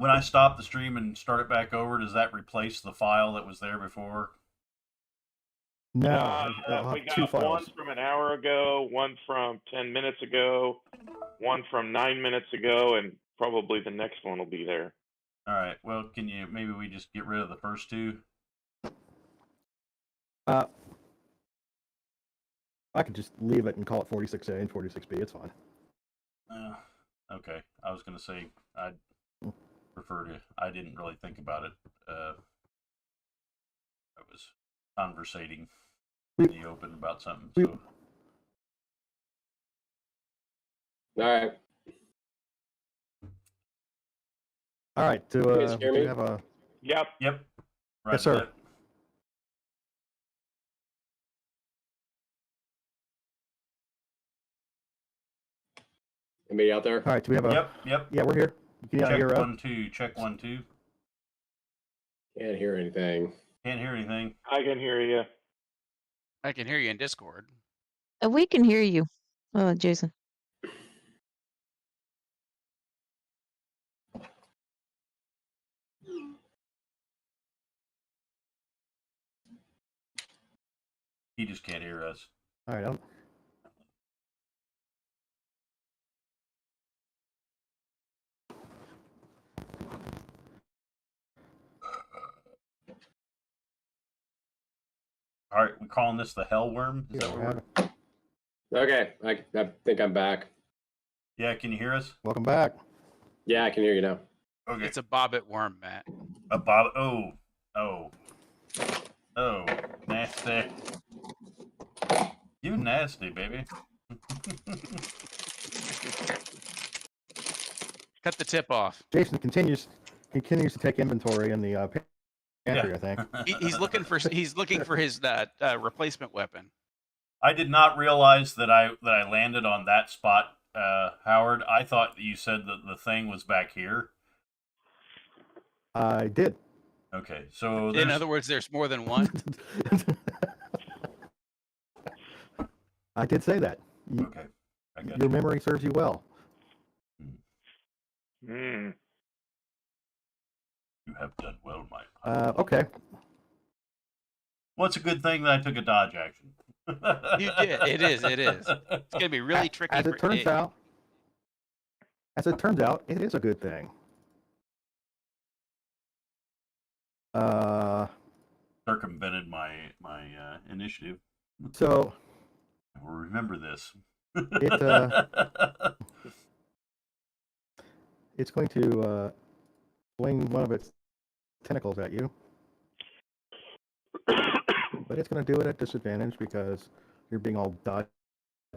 When I stop the stream and start it back over, does that replace the file that was there before? No, We have two got one files. from an hour ago, one from 10 minutes ago, one from 9 minutes ago, and probably the next one will be there. All right. Well, maybe we just get rid of the first two? I could just leave it and call it 46A and 46B. It's fine. Okay. I was going to say I'd prefer to. I didn't really think about it. I was conversating in the open about something. So. All right. All right. Do you have a? Yep. Yep. Right. Yes, sir. Anybody out there? All right. Do we have a? Yep. Yeah, we're here. Check 1 2. Check 1 2. Can't hear anything. Can't hear anything. I can hear you. I can hear you in Discord. We can hear you, Jason. He just can't hear us. All right. All right, we're calling this the hell worm. Is that what we're... Okay, I think I'm back. Yeah, can you hear us? Welcome back. Yeah, I can hear you now. Okay. It's a bobbit worm, Matt. A bob. Oh, nasty. You nasty, baby. Cut the tip off. Jason continues to take inventory in the pantry. Yeah. I think He's looking for his replacement weapon. I did not realize that I landed on that spot, Howard. I thought you said that the thing was back here. I did. Okay, so in other words, there's more than one. I did say that. Okay, I got your memory serves you well. Hmm. You have done well, Mike. Okay. Well, it's a good thing that I took a dodge action. You did. It is. It's gonna be really tricky. As it turns out, it is a good thing. Circumvented my initiative. So I will remember this. It's going to fling one of its tentacles at you, but it's going to do it at disadvantage because you're being all dodgy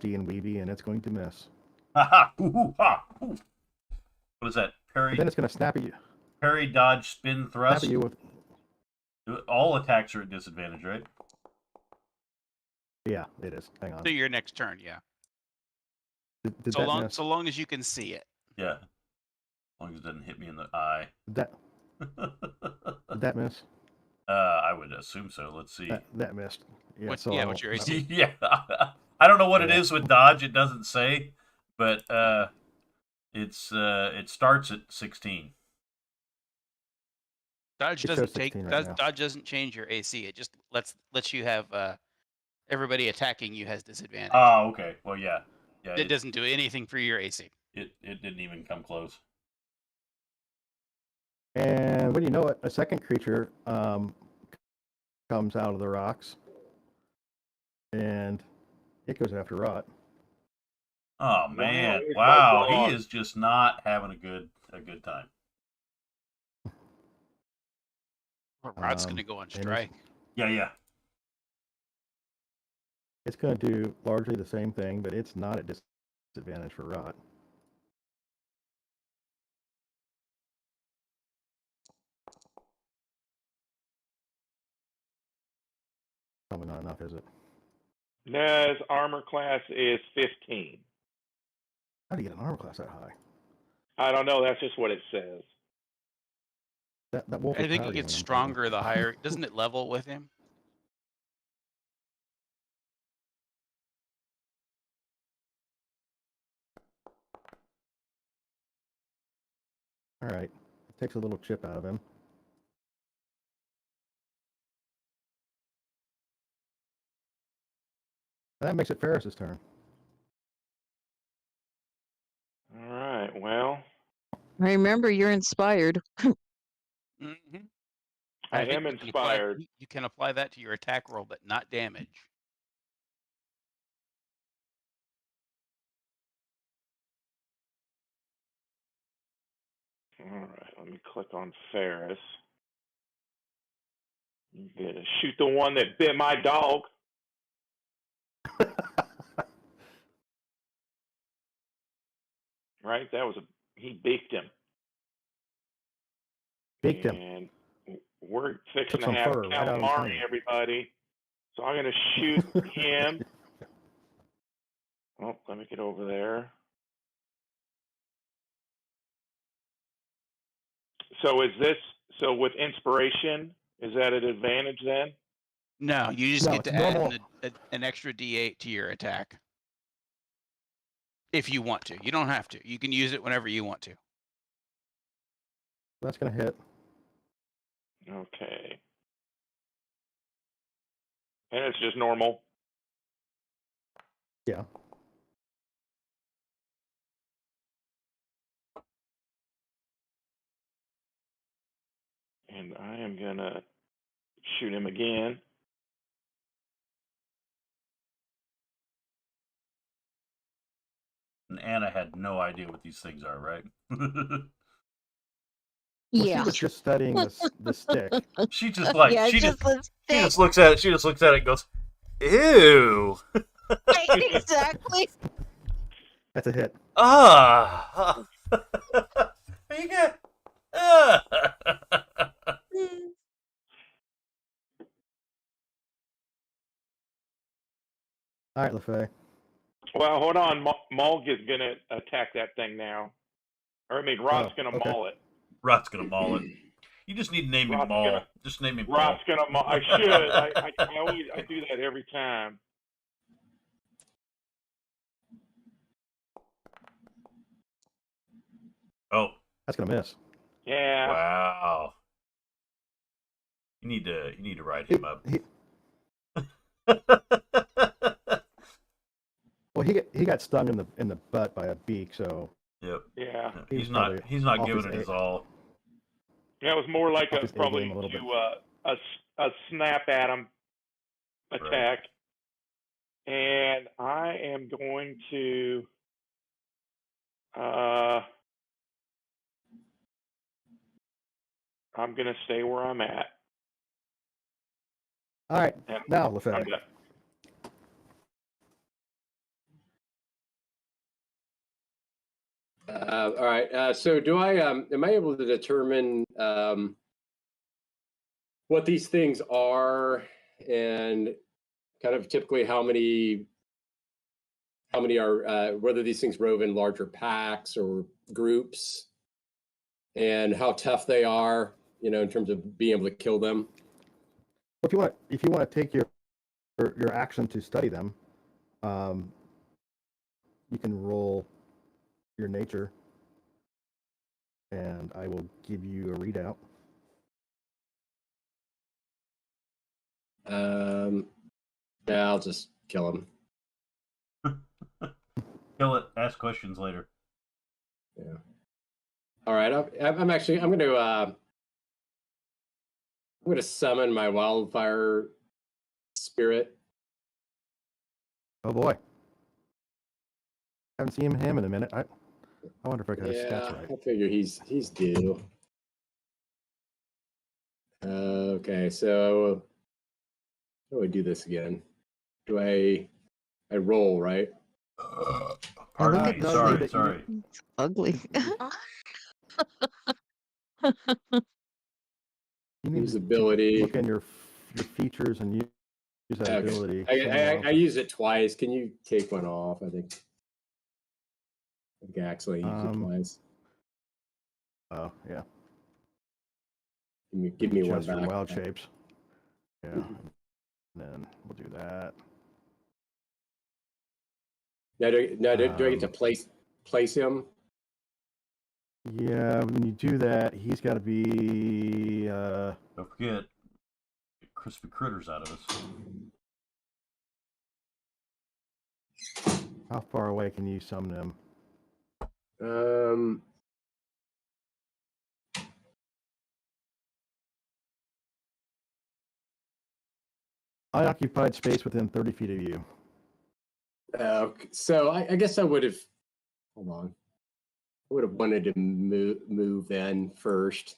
and weavy, and it's going to miss. Ha ha! What is that? Parry. But then it's going to snap at you. Parry, dodge, spin, thrust. Snap at you with... All attacks are at disadvantage, right? Yeah, it is. Hang on. So your next turn, yeah. Did so long as you can see it. Yeah. As long as it doesn't hit me in the eye. Did that miss? I would assume so. Let's see. That missed. Yeah, what's your AC? Yeah. I don't know what it is with dodge. It doesn't say, but it starts at 16. Dodge doesn't change your AC. It just lets you have everybody attacking you has disadvantage. Oh, okay. Well, yeah. It doesn't do anything for your AC. It didn't even come close. And when you know it, a second creature comes out of the rocks, and it goes after Rot. Oh man! Wow, he is just not having a good time. Rod's going to go on strike. Yeah. It's going to do largely the same thing, but it's not at disadvantage for Rot. Probably not enough, is it? No, his armor class is 15. How do you get an armor class that high? I don't know. That's just what it says. That wolf I think it gets stronger the higher. Doesn't it level with him? All right. takes a little chip out of him. That makes it Ferris's turn. All right. Well, Remember, you're inspired. Mm-hmm. I think am you can apply- inspired. you can apply that to your attack roll, but not damage. All right. Let me click on Ferris. You gotta shoot the one that bit my dog. Right? He beaked him. Baked him. And we're fixing Took to some have fur right out of his calamari, helmet. everybody. So I'm gonna shoot him. Oh, let me get over there. So with inspiration, is that an advantage then? No, you just No, get to it's add normal. an extra D8 to your attack. If you want to. You don't have to. You can use it whenever you want to. That's gonna hit. Okay. And it's just normal. Yeah. And I am gonna shoot him again. And Anna had no idea what these things are, right? Well, Yeah. she was just studying the stick. She just like yeah, she it's just a she stick. just looks at it. She just looks at it and goes, "Ew." Exactly. That's a hit. Ah. You get. Ah. All right, LaFay. Well, hold on. Mulg is gonna attack that thing now. Or I mean, Rod's Oh, gonna okay. maul it. Rod's gonna maul it. You just need to name him Rod's Maul. gonna- Just name him Maul. Rod's gonna maul. I should. I do that every time. Oh, That's gonna miss. Yeah. wow. You need to write him up. Well, he got stung in the butt by a beak, so Yep. Yeah. He's probably not off giving his it his A. all. Yeah, it was more like Off his A probably game a little bit. to a snap at him attack. And I am going to I'm gonna stay where I'm at. All right, And now I'm LaFay. gonna, All right. So do I? Am I able to determine what these things are and kind of typically how many are whether these things rove in larger packs or groups, and how tough they are? You know, in terms of being able to kill them. If you want to take your action to study them, you can roll your nature, and I will give you a readout. Yeah, I'll just kill him. Kill it. Ask questions later. Yeah. All right. I'm going to summon my wildfire spirit. Oh boy, haven't seen him in a minute. I wonder if I got his stats right. I figure he's due. Okay, so how do I do this again? Do I roll, right? Pardon look me. at Dudley. Sorry. It's ugly. You need Use to ability. look in your features and use that Okay. ability. I used it twice. Can you take one off? I think I actually used it twice. Oh yeah. Give me one Adjust your back. wild shapes. Yeah. And then we'll do that. Now do I get to place him? Yeah, when you do that, he's got to be. Don't forget, get crispy critters out of us. How far away can you summon him? Unoccupied space within 30 feet of you. So I guess I would have. Hold on. I would have wanted to move then first.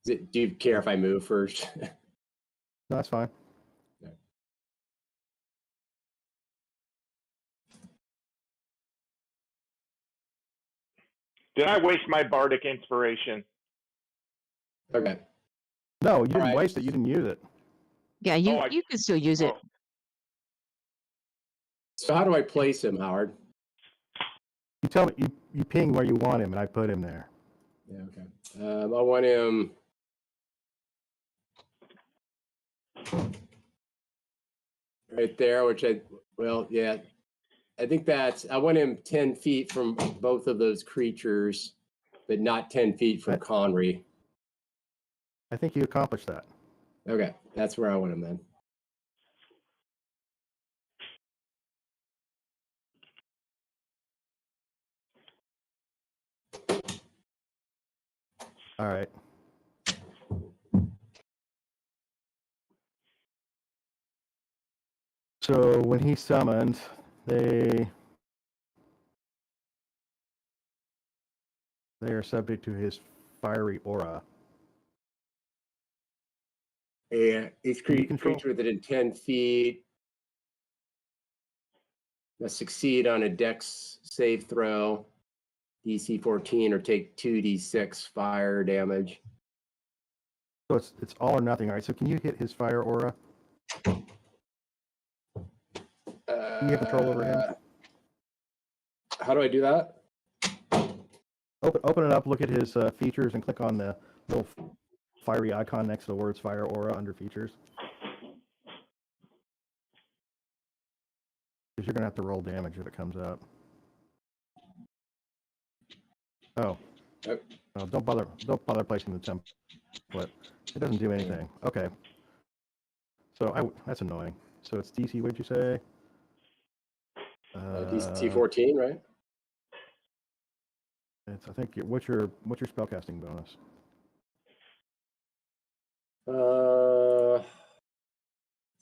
Do you care if I move first? No, that's fine. Did I waste my bardic inspiration? Okay. No, you didn't right. waste it. You didn't use it. Yeah, you can still use it. Oh, So how do I place him, Howard? You tell me. You ping where you want him, and I put him there. Yeah. Okay. I want him. Right there, which I think I want him 10 feet from both of those creatures, but not 10 feet from Conry. I think you accomplished that. Okay, that's where I want him then. All right. So when he's summoned, they are subject to his fiery aura. Yeah, each creature within 10 feet must succeed on a Dex save throw, DC 14, or take 2d6 fire damage. So it's all or nothing. All right. So can you hit his fire aura? Can you have control over him? How do I do that? Open it up. Look at his features and click on the little fiery icon next to the words fire aura under features. Because you're gonna have to roll damage if it comes up. Oh. No, don't bother placing the template. It doesn't do anything. Okay. So that's annoying. So it's DC. What'd you say? DC 14, right? I think what's your spellcasting bonus?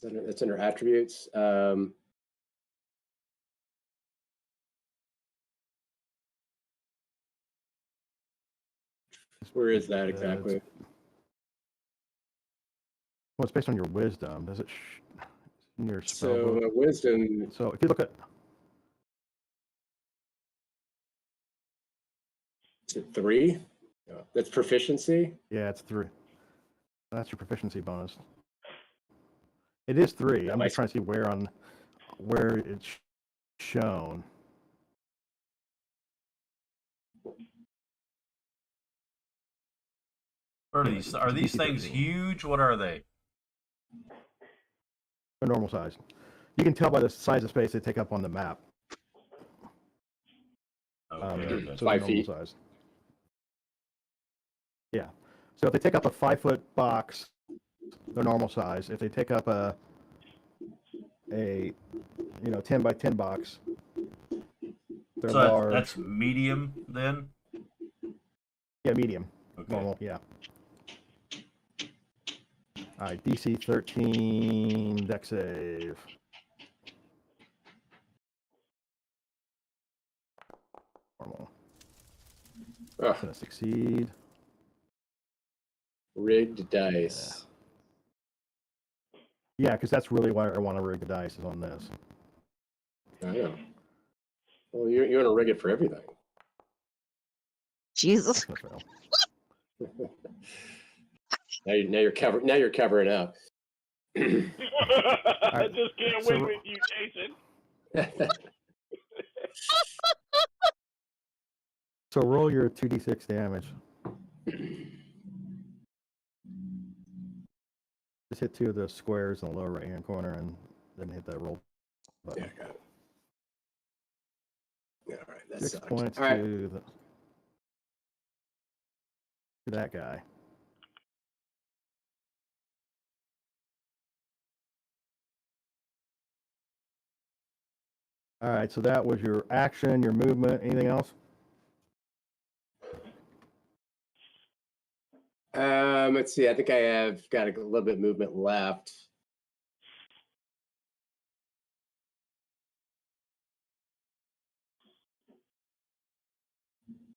It's under attributes. Where is that exactly? Well, it's based on your wisdom. Does it? In your spell So book? wisdom. So if you look at. Is it 3? That's proficiency? Yeah, it's 3. That's your proficiency bonus. It is 3. I'm just trying to see where it's shown. Are these things huge? What are they? They're normal size. You can tell by the size of space they take up on the map. Okay. So 5 feet. Size. Yeah. So if they take up a 5-foot box, they're normal size. If they take up a 10 by 10 box, they're large. That's medium then? Yeah, medium. Okay. Normal, yeah. All right, DC 13 dex save. Normal. Oh, Gonna succeed. rigged dice. Yeah, because that's really why I want to rig the dice is on this. I know. Well, you want to rig it for everything. Jesus. Now you're covered. Now you're covering up. I just can't win with you, Jason. So roll your 2d6 damage. Just hit 2 of the squares in the lower right-hand corner and then hit that roll button. Yeah, got it. Yeah, all right. That 6 sucks. points All right. to the to that guy. All right, so that was your action, your movement. Anything else? Let's see. I think I have got a little bit of movement left.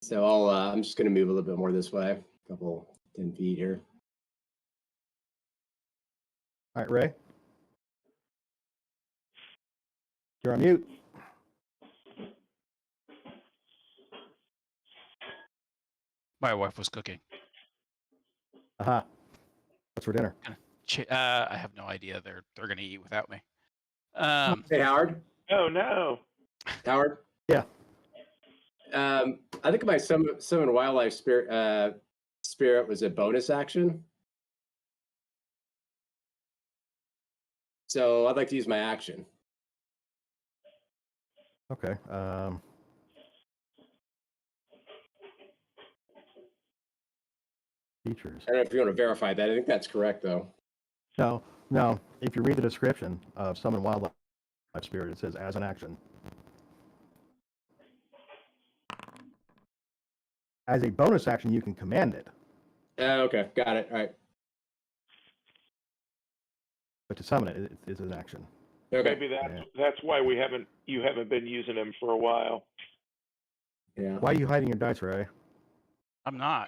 So I'm just going to move a little bit more this way, a couple 10 feet here. All right, Ray. You're on mute. My wife was cooking. Aha. What's for dinner? I have no idea. They're gonna eat without me. Hey, Howard. Oh no. Howard. Yeah. I think my summon wildlife spirit was a bonus action. So I'd like to use my action. Okay. Features. I don't know if you want to verify that. I think that's correct, though. No. If you read the description of summon wildlife spirit, it says as an action. As a bonus action, you can command it. Okay, got it. All right. But to summon it, it's an action. Okay. Maybe that's why you haven't been using them for a while. Yeah. Why are you hiding your dice, Ray? I'm not.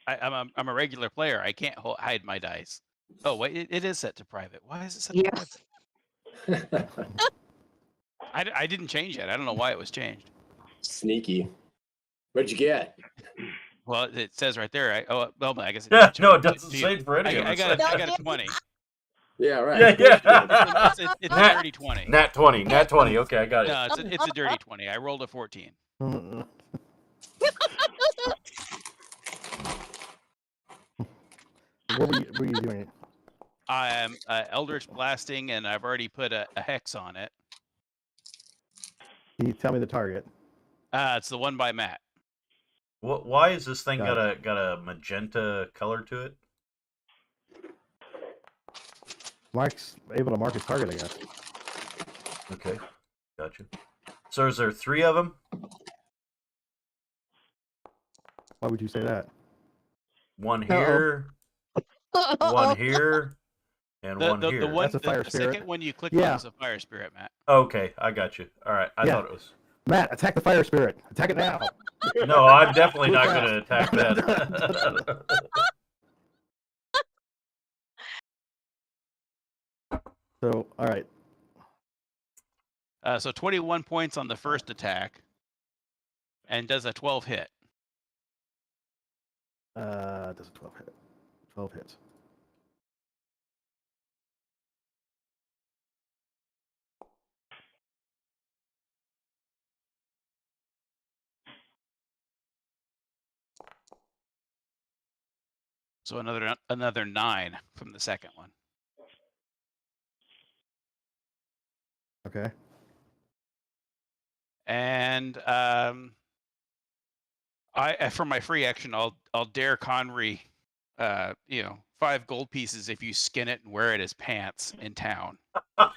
I'm a regular player. I can't hide my dice. Oh wait, it is set to private. Why is it set to private? I didn't change it. I don't know why it was changed. Sneaky. What'd you get? Well, it says right there. I guess. Yeah, no, it doesn't say it for any of I us. got a 20. Yeah, right. Yeah. It's a dirty 20. Nat 20. Okay, I got it. No, it's a dirty 20. I rolled a 14. What were you doing? I am Eldritch Blasting, and I've already put a hex on it. Can you tell me the target? It's the one by Matt. Why is this thing Got got a magenta color to it? Mark's able to mark his target, I guess. Okay, gotcha. So is there 3 of them? Why would you say that? One here, one here, and one here. That's a fire the spirit. second one you click Yeah. on is a fire spirit, Matt. Okay, I got you. All right, I Yeah. thought it was. Matt, attack the fire spirit. Attack it now. No, I'm definitely not going to attack that. So, all right. So 21 points on the first attack, and does a 12 hit. Does a 12 hit? 12 hits. So another 9 from the second one. Okay. And for my free action, I'll dare Conry, 5 gold pieces if you skin it and wear it as pants in town. All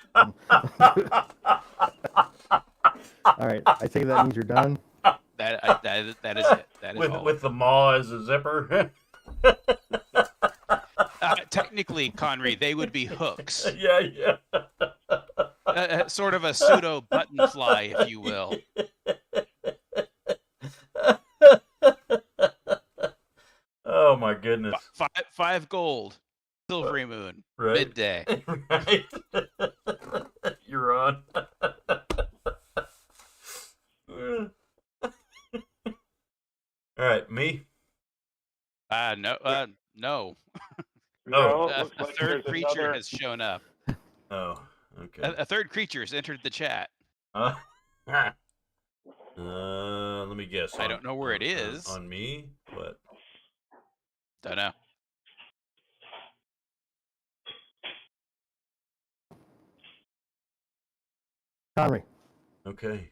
right. I think that means you're done. That is it. That is all. with the maw as a zipper. Technically, Conry, they would be hooks. Yeah. Sort of a pseudo button fly, if you will. Oh my goodness. 5 gold, silvery moon, Right. midday. Right. You're on. All right, me. No. No, Oh. it A looks like third there's creature another- has shown up. Oh, okay. A third creature has entered the chat. Let me guess. I don't know where it is. On me? What? Don't know. Conry. Okay.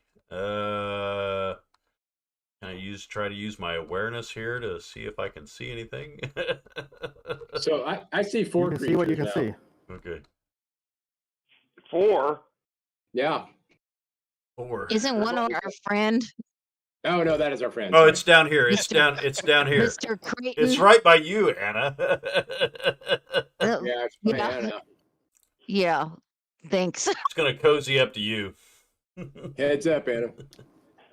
Can I try to use my awareness here to see if I can see anything? So I see four You can creatures see what you can now. see. Okay. 4. Yeah. 4. Isn't one our friend, Oh no, that is our friend. Oh, sorry. it's down here. It's Mr. down. It's down here. Mr. Creighton? It's right by you, Anna. Yeah, it's my Yeah. Anna. Yeah. Thanks. It's gonna cozy up to you. Heads up, Anna.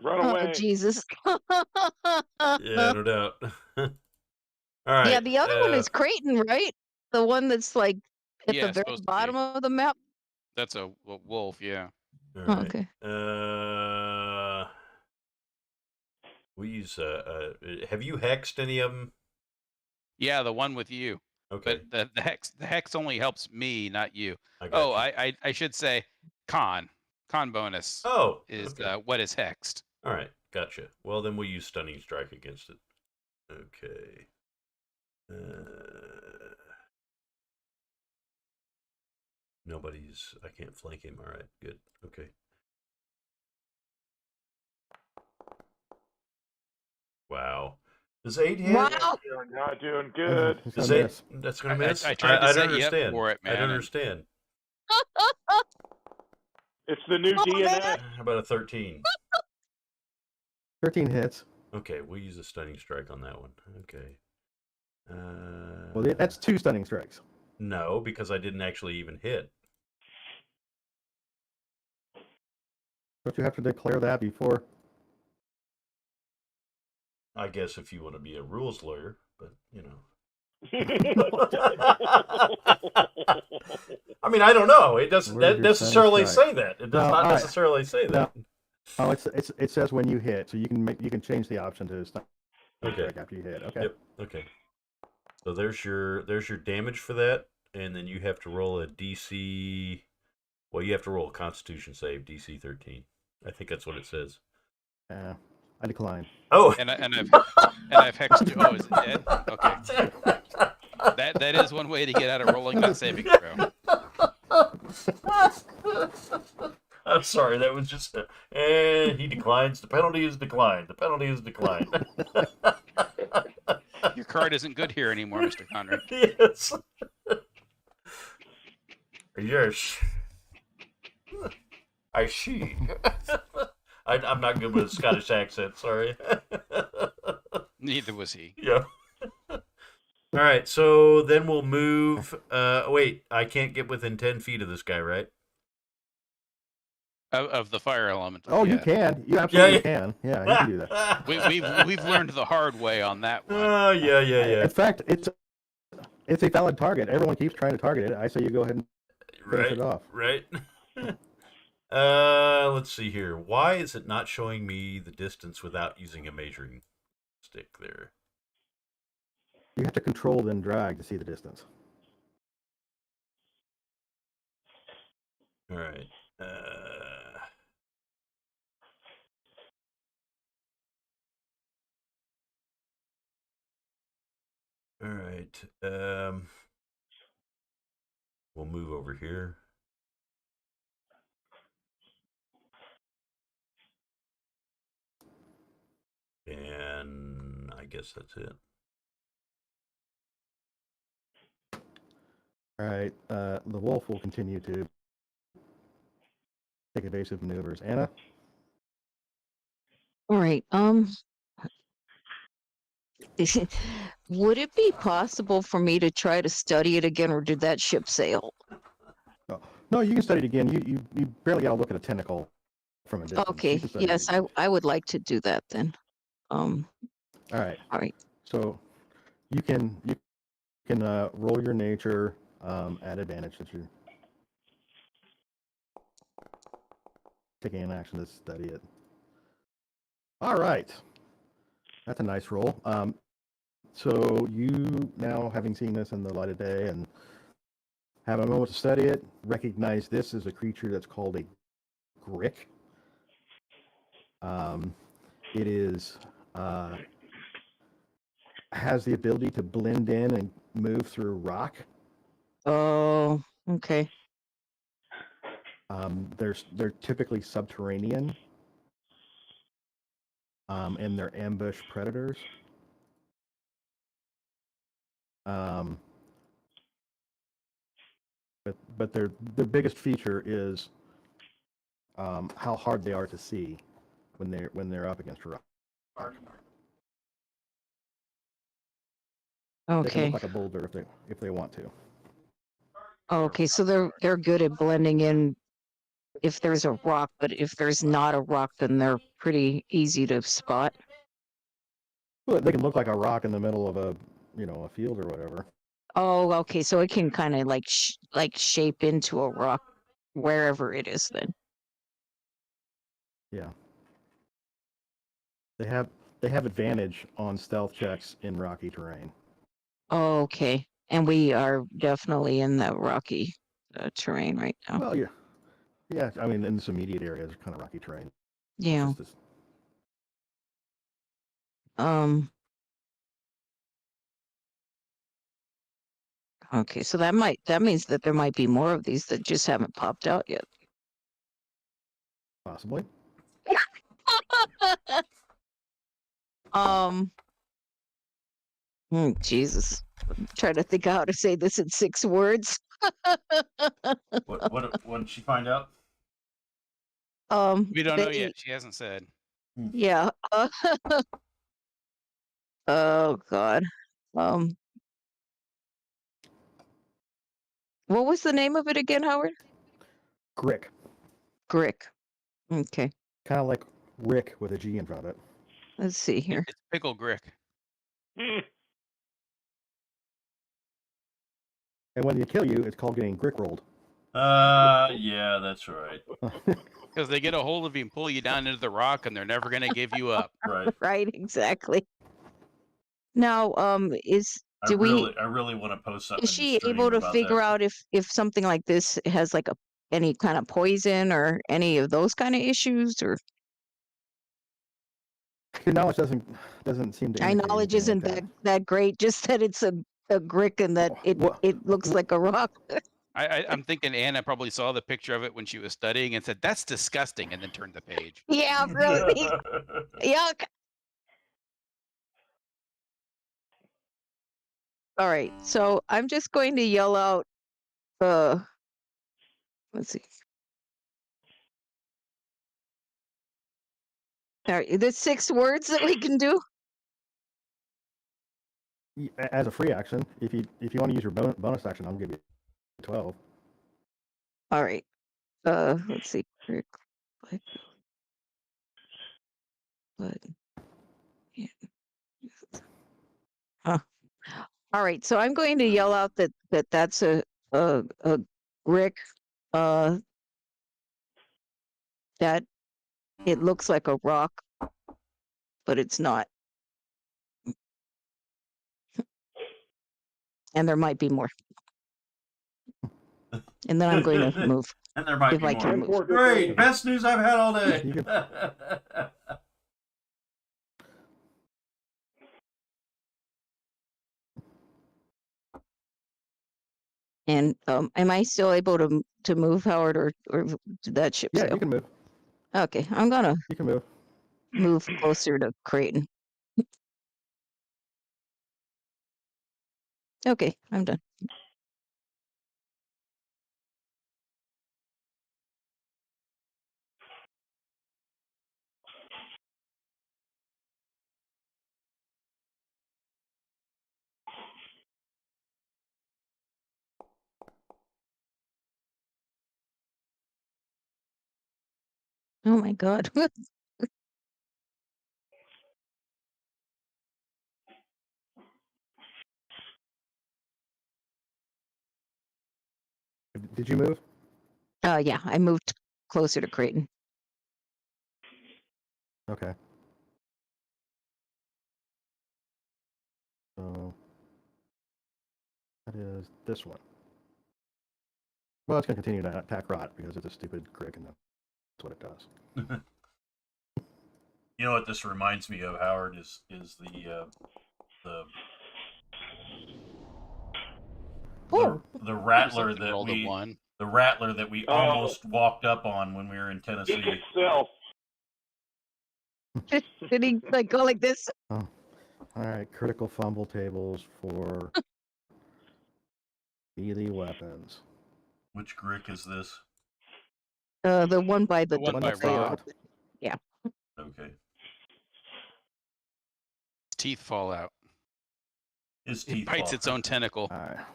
Run Oh, away. Jesus. Yeah, no doubt. All right. Yeah, the other one is Creighton, right? The one that's like at Yeah, the it's very supposed to be. bottom of the map. That's a wolf. Yeah. all Oh, right. okay. We use. Have you hexed any of them? Yeah, the one with you. Okay, But the hex only helps me, not you. I got Oh, you. I should say con bonus Oh, is okay. what is hexed. All right, gotcha. Well, then we'll use stunning strike against it. Okay. Nobody's. I can't flank him. All right, good. Okay. Wow. Does 8 hit? Wow. You're not doing good. He's Does gonna 8? miss. That's gonna I miss. tried to I set don't you up understand. for it, I man, don't and- understand. It's the new Oh, DNA. man. How about a 13? 13 hits. Okay, we'll use a stunning strike on that one. Okay. Well, that's 2 stunning strikes. No, because I didn't actually even hit. Don't you have to declare that before? I guess if you want to be a rules lawyer, but you know. I mean, I don't know. It doesn't Where's your necessarily stunning say that. It does No, not all right. necessarily say that. Oh, it says when you hit, so you can change the option to stunning Okay. strike after you hit. Okay. Yep. Okay. So there's your damage for that, and then you have to roll a DC. Well, you have to roll a Constitution save, DC 13. I think that's what it says. I decline. Oh. And I've hexed you. Oh, is it dead? Okay. That is one way to get out of rolling that saving throw. I'm sorry, that was just. And he declines. The penalty is declined. The penalty is declined. Your card isn't good here anymore, Mr. Conrad. Yes. Yes. I see. I'm not good with a Scottish accent, sorry. Neither was he. Yeah. All right, so then we'll move. Wait, I can't get within 10 feet of this guy, right? Of the fire elemental. Oh, yeah. you can. You absolutely Yeah. can. Yeah, you can do that. We've learned the hard way on that one. Oh, yeah. In fact, it's a valid target. Everyone keeps trying to target it. I say you go ahead and finish it off. Right. Let's see here. Why is it not showing me the distance without using a measuring stick there? You have to control then drag to see the distance. All right. All right. We'll move over here. And I guess that's it. All right. The wolf will continue to take evasive maneuvers. Anna? All right. Would it be possible for me to try to study it again, or did that ship sail? No, you can study it again. You barely got to look at a tentacle from a distance. You Okay. can study it Yes, again. I would like to do that then. All right. All right. So you can roll your nature at advantage since you're taking an action to study it. All right. That's a nice roll. So you now, having seen this in the light of day and have a moment to study it, recognize this as a creature that's called a Grick. It is has the ability to blend in and move through rock. Oh, okay. They're typically subterranean. and they're ambush predators. But their biggest feature is how hard they are to see when they're up against a rock. They can Okay. look like a boulder if they want to. Okay, so they're good at blending in if there's a rock, but if there's not a rock, then they're pretty easy to spot. Well, they can look like a rock in the middle of a field or whatever. Oh, okay, so it can kind of like shape into a rock wherever it is then. Yeah. They have advantage on stealth checks in rocky terrain. Okay, and we are definitely in that rocky terrain right now. Well, yeah. I mean, in this immediate area, it's kind of rocky terrain. Yeah. It's just Okay, so that means that there might be more of these that just haven't popped out yet. possibly. Jesus. I'm trying to think of how to say this in 6 words. What did she find out? We don't know yet. She hasn't said. Yeah. Oh God. What was the name of it again, Howard? Grick. Grick. Okay. Kind of like Rick with a G in front of it. Let's see here. It's pickle grick. And when they kill you, it's called getting Grick rolled. Yeah, that's right. Because they get a hold of you and pull you down into the rock, and they're never going to give you up. Right. Right, exactly. Now, I really want to post something. is she able to figure out if something like this has like any kind of poison or any of those kind of issues? Or Your knowledge doesn't seem to. my knowledge isn't that great. Just that it's a Grick and that it looks like a rock. I'm thinking Anna probably saw the picture of it when she was studying and said, "That's disgusting," and then turned the page. Yeah, really. Yuck. All right, so I'm just going to yell out. Let's see. All right, there's 6 words that we can do. As a free action, if you want to use your bonus action, I'll give you 12. All right. Let's see. But yeah. Huh. All right, so I'm going to yell out that's a Grick. That it looks like a rock, but it's not. And there might be more. And then I'm going to move. And there might If be I more. can move. Great, best news I've had all day. You And am I still able to move, Howard, or did that ship Yeah, sail? you can move. Okay, I'm gonna You can move. move closer to Creighton. Okay, I'm done. Oh my God. Did you move? Yeah, I moved closer to Creighton. Okay. So that is this one. Well, it's going to continue to attack Rot because it's a stupid Grick, and that's what it does. You know what this reminds me of, Howard, is the rattler Something that rolled a we 1. the rattler that we almost walked up on when we were in Tennessee. Geek itself. Did he like go like this? All right, critical fumble tables for melee weapons. Which Grick is this? The one by The one by Rod. Okay. His teeth fall out. His It teeth bites fall. its own tentacle. All right.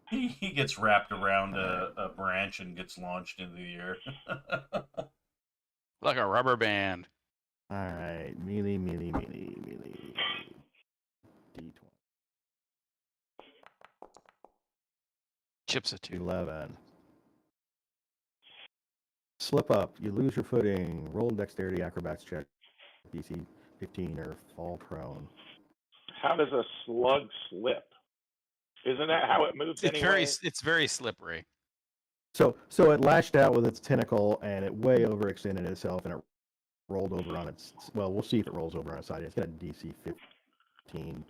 He gets wrapped around a branch and gets launched into the air. Like a rubber band. All right. Melee. D20. Chips a tooth. 11. Slip up. You lose your footing. Roll dexterity acrobats check. DC 15 or fall prone. How does a slug slip? Isn't that how it moves anyway? It's very slippery. So it lashed out with its tentacle and it way overextended itself and it rolled over on its. Well, we'll see if it rolls over on its side. It's got a DC 15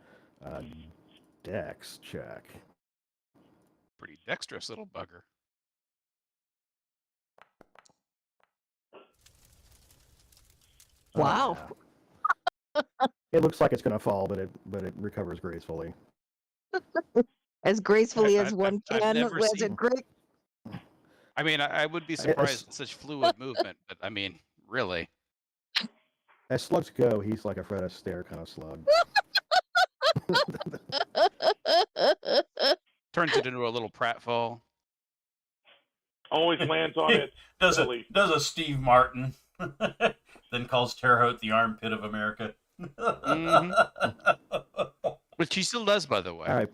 dex check. Pretty dexterous little bugger. Wow. It looks like it's going to fall, but it recovers gracefully. As gracefully as I've one I've can never as a seen- great. I mean, I would be surprised at such fluid movement, but I mean, really. As slugs go, he's like a Fred Astaire kind of slug. Turns it into a little pratfall. Always lands on it. does Silly. a Steve Martin, then calls Terre Haute the armpit of America. Which he still does, by the way.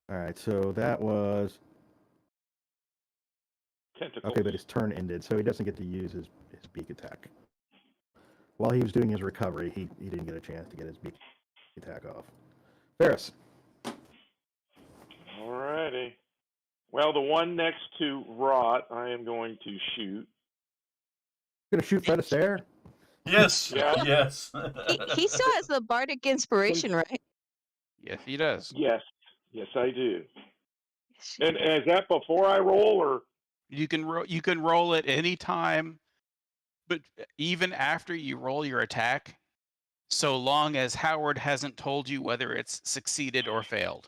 All right, so that was Tentacles. okay, but his turn ended, so he doesn't get to use his beak attack. While he was doing his recovery, he didn't get a chance to get his beak attack off. Ferris. Alrighty. Well, the one next to Rot, I am going to shoot. You're gonna shoot Fred Astaire? Yes. Yeah. Yes. He still has the bardic inspiration, right? Yes, he does. Yes. Yes, I do. And is that before I roll, or? You can roll it any time, but even after you roll your attack, so long as Howard hasn't told you whether it's succeeded or failed.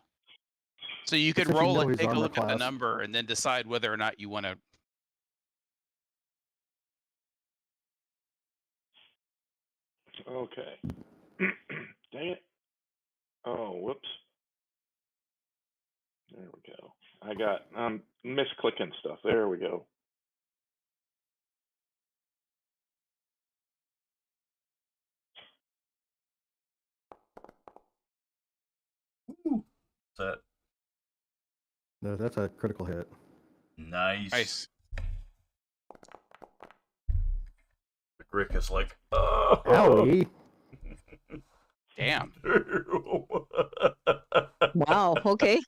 So you could Since you roll know it, his take a armor look at the class. number, and then decide whether or not you want to. Okay. Dang it. Oh, whoops. There we go. I got, misclicking stuff. There we go. That No, that's a critical hit. nice. Nice. Rick is like, oh. Owie! Damn. Wow. Okay.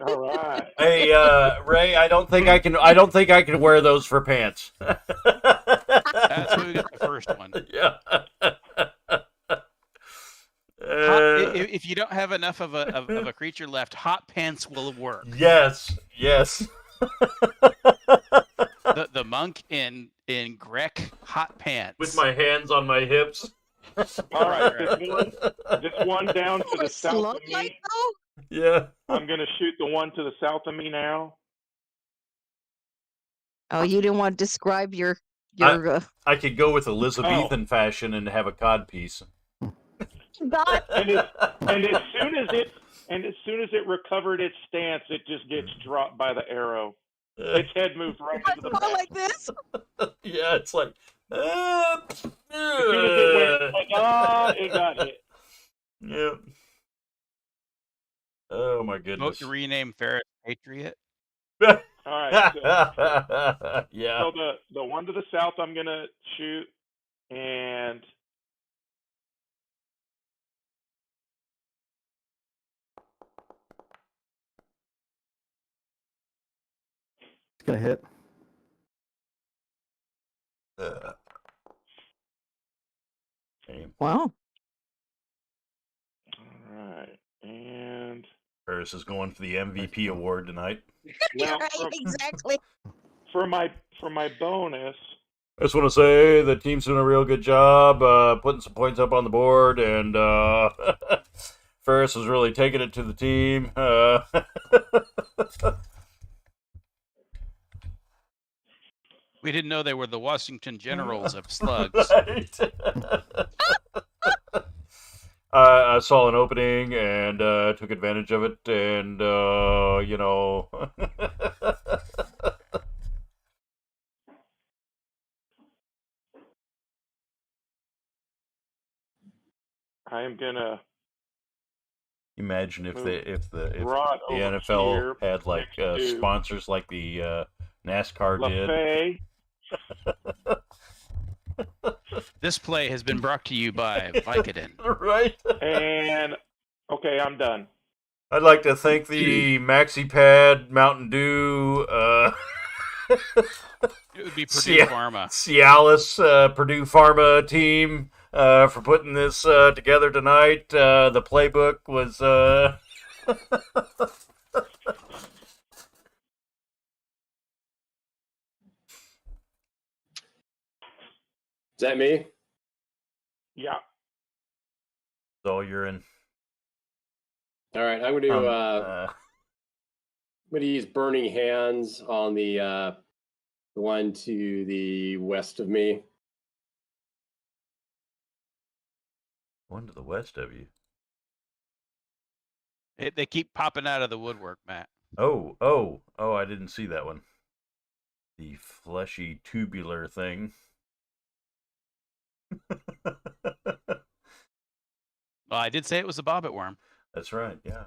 All right. Hey, Ray, I don't think I can wear those for pants. That's where we got the first one. Yeah. If you don't have enough of a creature left, hot pants will work. Yes. The monk in Grek hot pants. With my hands on my hips. All right. This one down to the A south slug of me. like though? Yeah. I'm going to shoot the one to the south of me now. Oh, you didn't want to describe your I could go with Elizabethan fashion and have a cod piece. God. And as soon as it recovered its stance, it just gets dropped by the arrow. Its head moved right into the More back. like this. Yeah, it's like. As soon as it went, like, it got hit. Yep. Oh my Vote goodness. to rename Ferris Patriot. All right. So, Yeah. so the one to the south, I'm gonna shoot, and It's gonna hit. Okay. Wow. all right, and Paris is going for the MVP award tonight. well, Right, exactly. for my bonus, I just want to say the team's doing a real good job putting some points up on the board, and Ferris is really taking it to the team. We didn't know they were the Washington Generals of slugs. Right. I saw an opening and took advantage of it, and you know. I am gonna Imagine if move the Rod over NFL here had like next to sponsors like the NASCAR did. LaFay. This play has been brought to you by Vicodin. Right. And okay, I'm done. I'd like to thank the MaxiPad Mountain Dew. It would be Purdue Pharma. Cialis, Purdue Pharma team for putting this together tonight. The playbook was. Is that me? Yeah. So you're in. All right, I'm gonna use Burning Hands on the one to the west of me. One to the west of you. They keep popping out of the woodwork, Matt. Oh! I didn't see that one. The fleshy tubular thing. Well, I did say it was a bobbit worm. That's right. Yeah.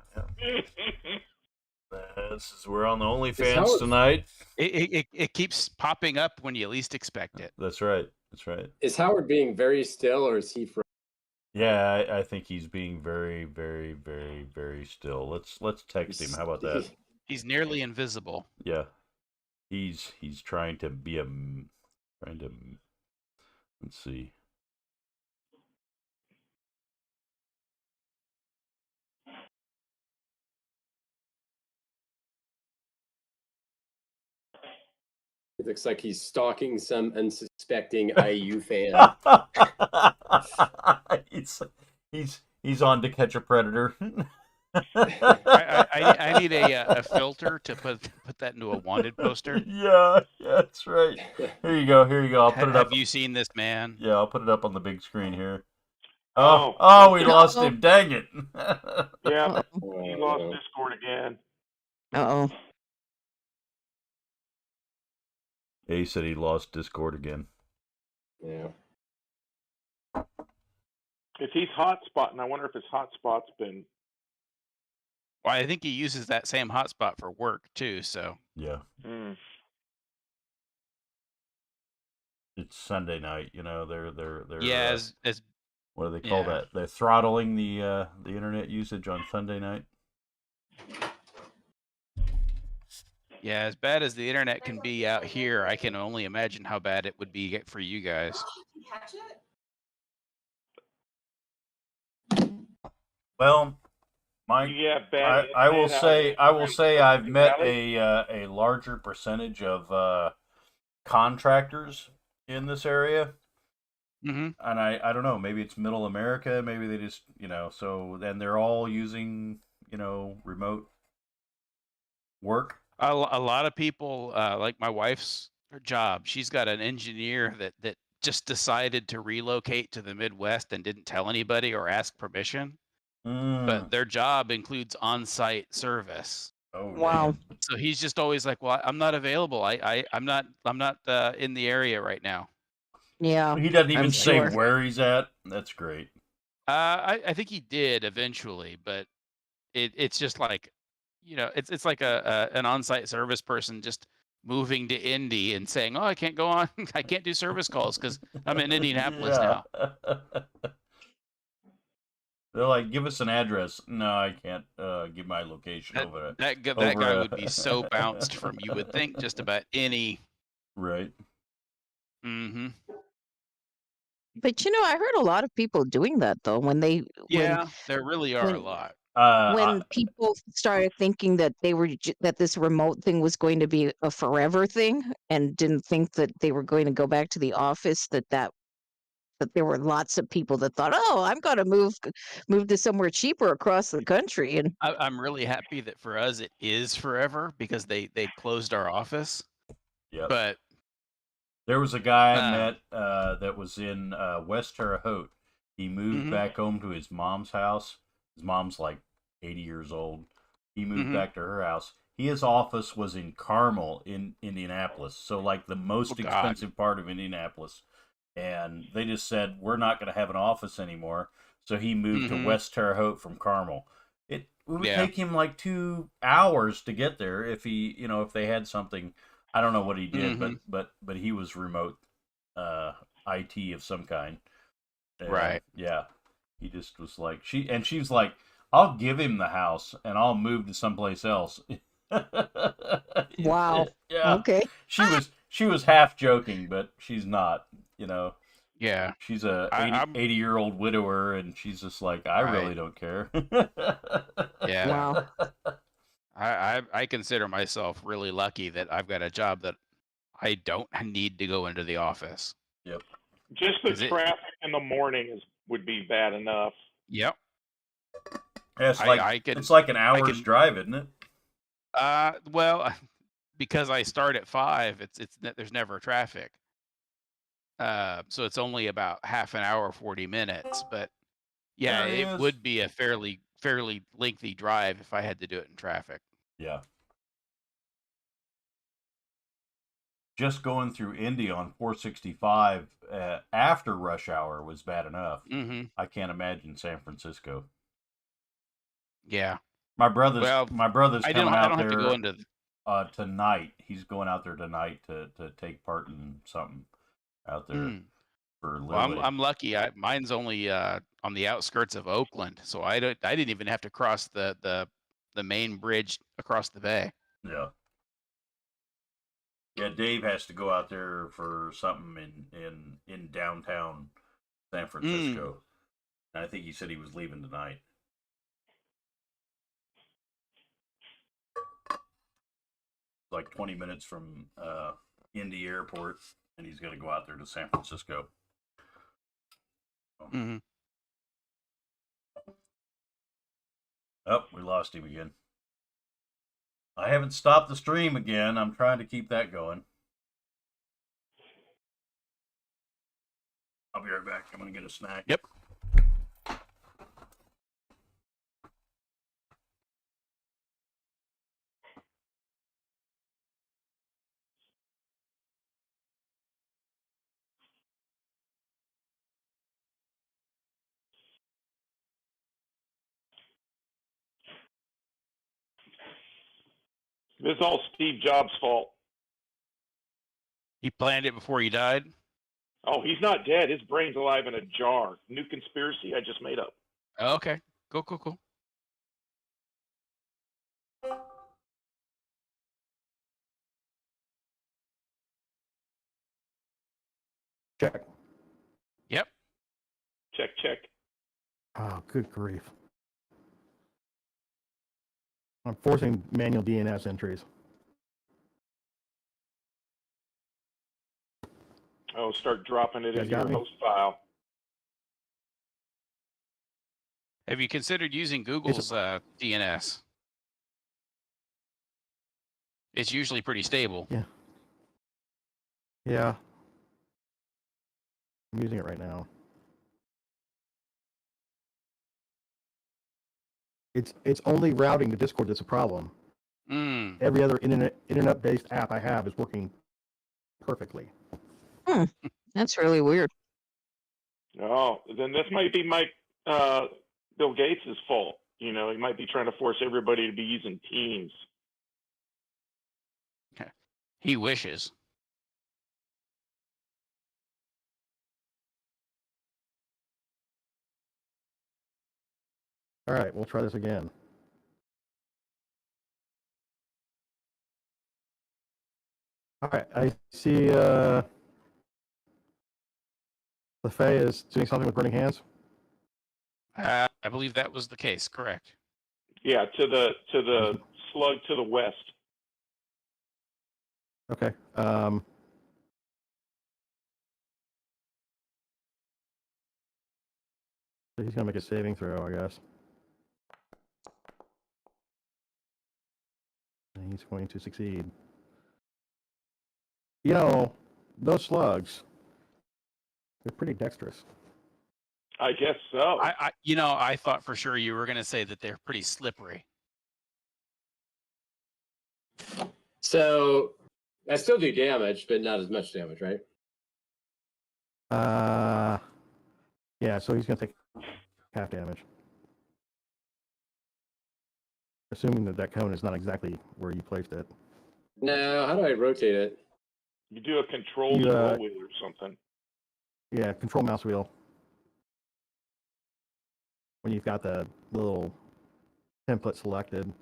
We're on the OnlyFans tonight. It keeps popping up when you least expect it. That's right. Is Howard being very still, or is he? Yeah, I think he's being very, very, very, very still. Let's text him. How about that? He's nearly invisible. Yeah, he's trying to be Let's see. It looks like he's stalking some unsuspecting IU fan. he's on To Catch a Predator. I need a filter to put that into a wanted poster. Yeah, that's right. Here you go. I'll put it up. Have you seen this man? Yeah, I'll put it up on the big screen here. Oh, we lost him. Dang it. Yeah, he lost Discord again. Uh-oh. He said he lost Discord again. Yeah. If he's hotspotting, I wonder if his hotspot's been. Well, I think he uses that same hotspot for work too. So yeah. It's Sunday night. You know, they're yeah. As what do they call that? They're throttling the internet usage on Sunday night. Yeah, as bad as the internet can be out here, I can only imagine how bad it would be for you guys. Well, Mike, I will say I've met a larger percentage of contractors in this area. Mm-hmm. And I don't know, maybe it's middle America, maybe they just, so then they're all using, remote work. A lot of people, like my wife's job, she's got an engineer that just decided to relocate to the Midwest and didn't tell anybody or ask permission. But their job includes on-site service. Oh, wow. Man. So he's just always like, well, I'm not available. I'm not in the area right now. Yeah. He doesn't even say sure. where he's at. That's great. I think he did eventually, but it's just like, it's like an on-site service person just moving to Indy and saying, "Oh, I can't go on. I can't do service calls because I'm in Indianapolis now." They're like, "Give us an address." No, I can't give my location over. That guy would be so bounced from, you would think, just about any. Right. Mm-hmm. But I heard a lot of people doing that though. When there really are a lot. when people started thinking that that this remote thing was going to be a forever thing, and didn't think that they were going to go back to the office, that there were lots of people that thought, oh, I'm going to move to somewhere cheaper across the country. And I'm really happy that for us it is forever because they closed our office. Yep. But there was a guy I met that was in West Terre Haute. He moved back home to his mom's house. His mom's like 80 years old. He moved back to her house. His office was in Carmel in Indianapolis, so like the most expensive part of Indianapolis. And they just said, we're not going to have an office anymore. So he moved to West Terre Haute from Carmel. It would take him like 2 hours to get there if he, if they had something. I don't know what he did, but he was remote IT of some kind. And, right. Yeah. He just was like, she's like, I'll give him the house and I'll move to someplace else. wow. Yeah. Okay. She was half joking, but she's not, Yeah. She's a 80-year-old widower, and she's just like, I really don't care. Yeah. Wow. I consider myself really lucky that I've got a job that I don't need to go into the office. Yep. Just the traffic in the morning would be bad enough. Yep. Yeah, it's like an hour's drive, isn't it? Well, because I start at 5, there's never traffic. So it's only about half an hour, 40 minutes. But yeah, it would be a fairly lengthy drive if I had to do it in traffic. Yeah. Just going through Indy on 465 after rush hour was bad enough. I can't imagine San Francisco. Yeah. My brother's coming out there have to go into tonight. He's going out there tonight to take part in something out there for Little League. I'm lucky. Mine's only on the outskirts of Oakland, so I didn't even have to cross the main bridge across the bay. Yeah. Yeah, Dave has to go out there for something in downtown San Francisco. And I think he said he was leaving tonight. Like 20 minutes from Indy Airport, and he's going to go out there to San Francisco. Oh, we lost him again. I haven't stopped the stream again. I'm trying to keep that going. I'll be right back. I'm going to get a snack. Yep. This is all Steve Jobs' fault. He planned it before he died? Oh, he's not dead. His brain's alive in a jar. New conspiracy I just made up. Oh, okay. Cool. Check. Yep. Check. Oh, good grief. I'm forcing manual DNS entries. Oh, start dropping it into your me? host file. Have you considered using Google's DNS? It's usually pretty stable. Yeah. I'm using it right now. It's only routing to Discord that's a problem. Every other internet-based app I have is working perfectly. That's really weird. Oh, then this might be Bill Gates' fault. He might be trying to force everybody to be using Teams. He wishes. All right, we'll try this again. All right, I see LaFay is doing something with burning hands. I believe that was the case, correct. Yeah, to the slug to the west. Okay. So he's gonna make a saving throw, I guess. And he's going to succeed. You know, those slugs, they're pretty dexterous. I guess so. I thought for sure you were going to say that they're pretty slippery. So I still do damage, but not as much damage, right? Yeah, so he's gonna take half damage. Assuming that cone is not exactly where you placed it. No, how do I rotate it? You do a control You, scroll wheel or something. Yeah, control mouse wheel. When you've got the little template selected.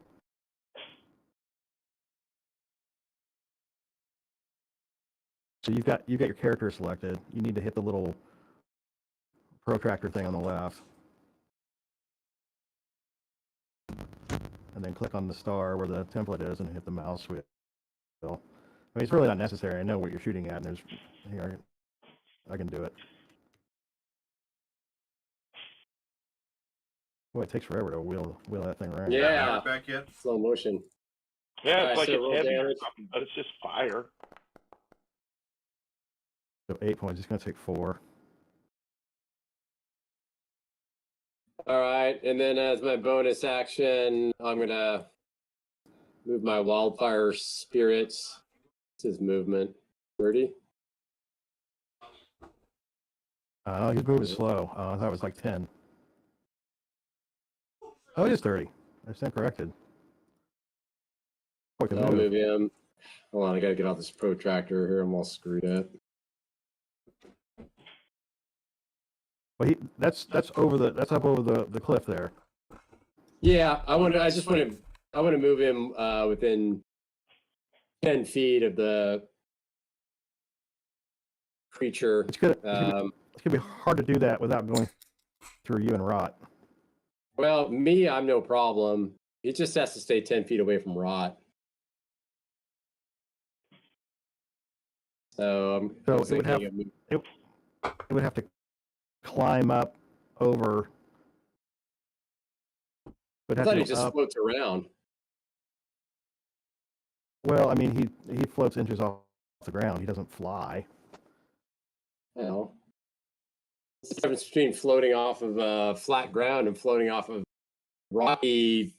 So you've got your character selected. You need to hit the little protractor thing on the left. And then click on the star where the template is and hit the mouse wheel. I mean, it's really not necessary. I know what you're shooting at, and there's here, I can do it. Boy, it takes forever to wheel that thing around. Yeah. Back yet? Slow motion. Yeah, it's Alright, like so it's roll heavy or damage. something, but it's just fire. So 8 points. It's going to take 4. All right, and then as my bonus action, I'm gonna move my wildfire spirits. This is movement 30. He's moving slow. I thought it was like 10. Oh, it is 30. I stand corrected. Boy, I'll move him. Hold on, I gotta get off this protractor here. I'm all screwed up. Well, that's up over the cliff there. Yeah, I want to move him within 10 feet of the creature. It's gonna be hard to do that without going through you and Rot. Well, me, I'm no problem. He just has to stay 10 feet away from Rot. So it would have to climb up over. I thought he just floats around. Well, I mean, he floats inches off the ground. He doesn't fly. Well, the difference between floating off of flat ground and floating off of rocky,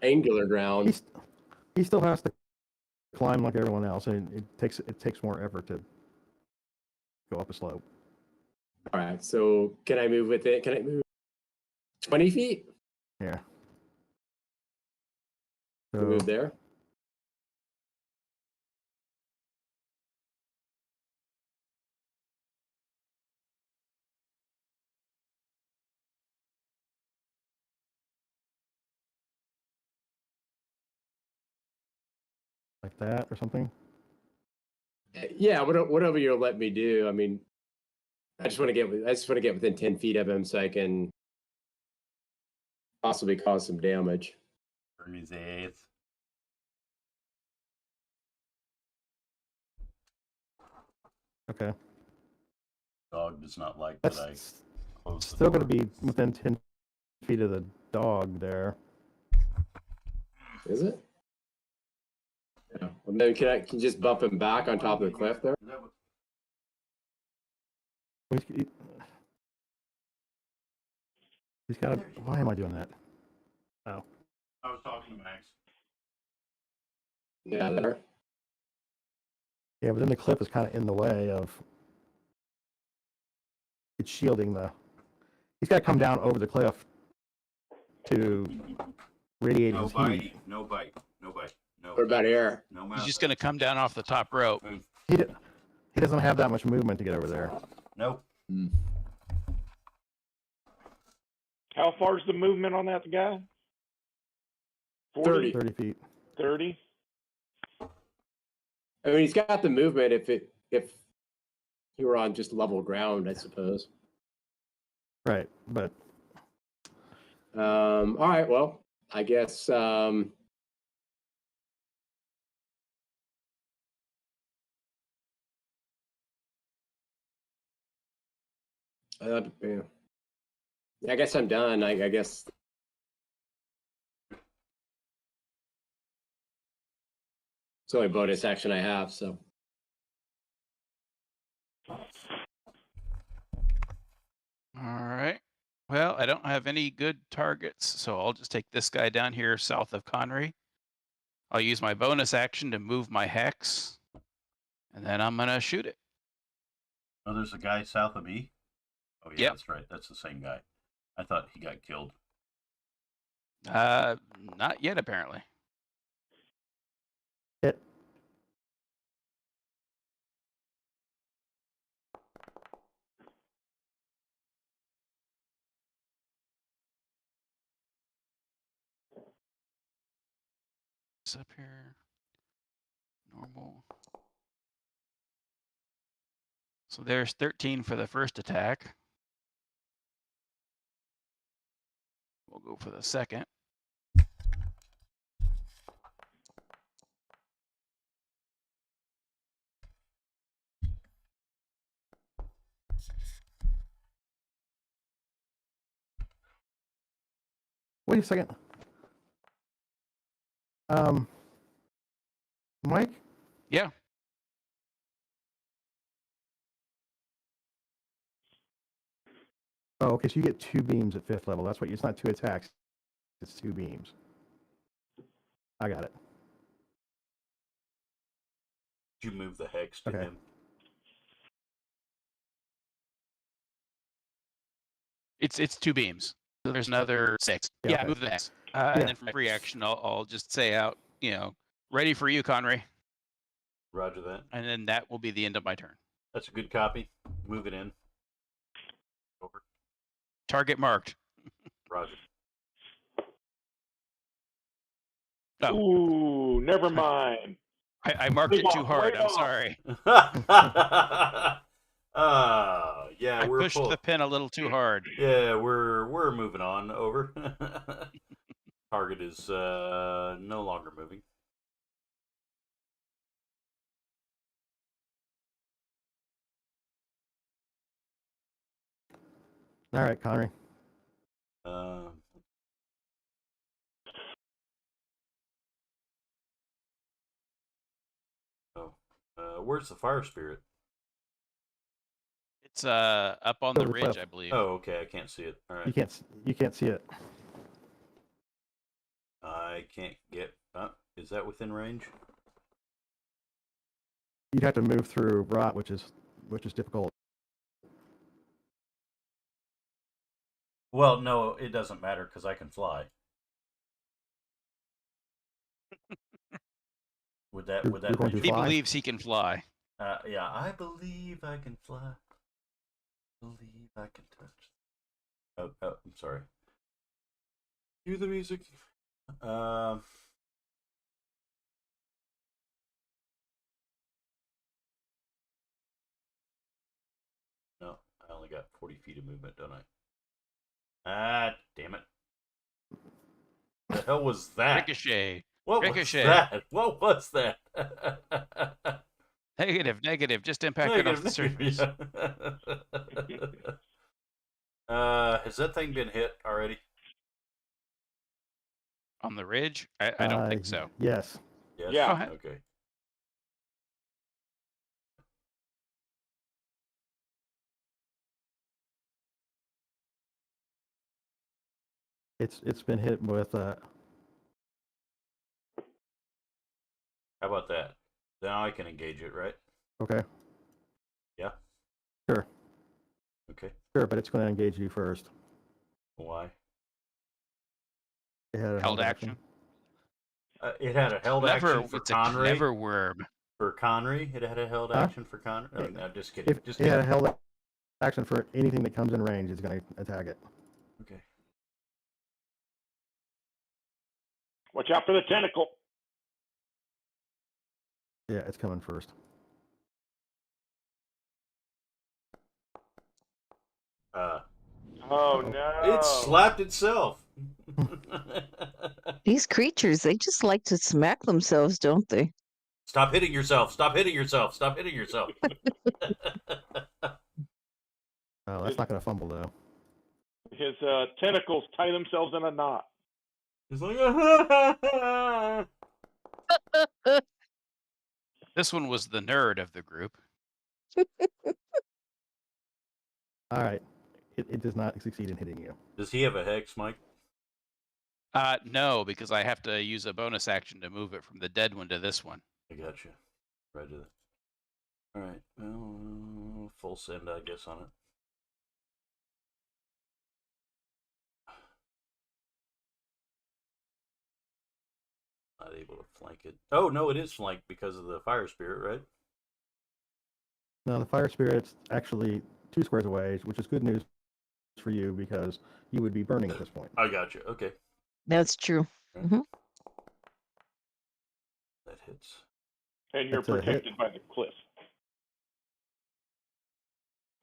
angular ground. He still has to climb like everyone else, and it takes more effort to go up a slope. All right, so can I move with it? Can I move 20 feet? Yeah. So move there. Like that or something. Yeah, whatever you'll let me do. I mean, I just want to get within 10 feet of him so I can possibly cause some damage. Burn his ass. Okay. Dog does not like That's that I close the still door. going to be within 10 feet of the dog there. Is it? Yeah. Well, then can you just bump him back on top of the cliff there? He's got. Why am I doing that? Oh. I was talking to Max. Yeah, there. Yeah, but then the cliff is kind of in the way of. It's shielding the. He's got to come down over the cliff to radiate his heat. No bite. No. What about here? No He's just going to come down off the top rope. He doesn't have that much movement to get over there. Nope. How far is the movement on that guy? 30. 30 feet. 30? I mean, he's got the movement if he were on just level ground, I suppose. Right, but All right, well, I guess yeah. I guess I'm done. I guess it's the only bonus action I have. So All right. Well, I don't have any good targets, so I'll just take this guy down here south of Connery. I'll use my bonus action to move my hex, and then I'm gonna shoot it. Oh, there's a guy south of me? Oh, yeah, Yep. That's right. That's the same guy. I thought he got killed. Not yet, apparently. Hit. It's up here. Normal. So there's 13 for the first attack. We'll go for the second. Wait a second. Mike? Yeah. Oh, okay, so you get 2 beams at 5th level. That's what it's not 2 attacks. It's 2 beams. I got it. Did you move the hex to Okay. him? It's 2 beams. So there's another 6. Yeah, Yeah, okay. move the hex. Yeah. And then for my reaction, I'll just say out, ready for you, Connery. Roger that. And then that will be the end of my turn. That's a good copy. Move it in. Over. Target marked. Roger. Oh, Ooh, never mind. I marked it too hard. I'm sorry. Yeah, I pushed the pin a little too hard. Yeah, we're moving on. Over. Target is no longer moving. All right, Connery. Where's the fire spirit? It's up on the Over the ridge, cliff. I believe. Oh, okay. I can't see it. All right. You can't see it. I can't get. Is that within range? You'd have to move through rot, which is difficult. Well, no, it doesn't matter because I can fly. Would that You're going to He fly? believes he can fly. Yeah, I believe I can fly. Believe I can touch. Oh, I'm sorry. Cue the music. No, I only got 40 feet of movement, don't I? Ah, damn it. The hell was that? Ricochet. What Ricochet. was that? What was that? Negative. Just impacted off the surface. Has that thing been hit already? On the ridge? I don't think so. Yes. Yes? Yeah. Okay. It's been hit with How about that? Now I can engage it, right? okay. Yeah? Sure. Okay. Sure, but it's going to engage you first. Why? It had a Held action. It had a held action for It's a Connery. clever worm. For Connery, it had a held action for Connery. Oh, no, just kidding. If Just it had a kidding. held action for anything that comes in range, it's going to attack it. Okay. Watch out for the tentacle. Yeah, it's coming first. Oh no! It slapped itself. These creatures, they just like to smack themselves, don't they? Stop hitting yourself. Stop hitting yourself. Stop hitting yourself. Oh, that's not going to fumble, though. His tentacles tie themselves in a knot. He's like, This one was the nerd of the group. All right. It does not succeed in hitting you. does he have a hex, Mike? No, because I have to use a bonus action to move it from the dead one to this one. I got you. Right to that. All right. Well, full send, I guess, on it. Not able to flank it. Oh, no, it is flanked because of the fire spirit, right? No, the fire spirit's actually 2 squares away, which is good news for you because you would be burning at this point. I got you. Okay. That's true. Right. Mhm. That hits. And you're That's a hit. protected by the cliff.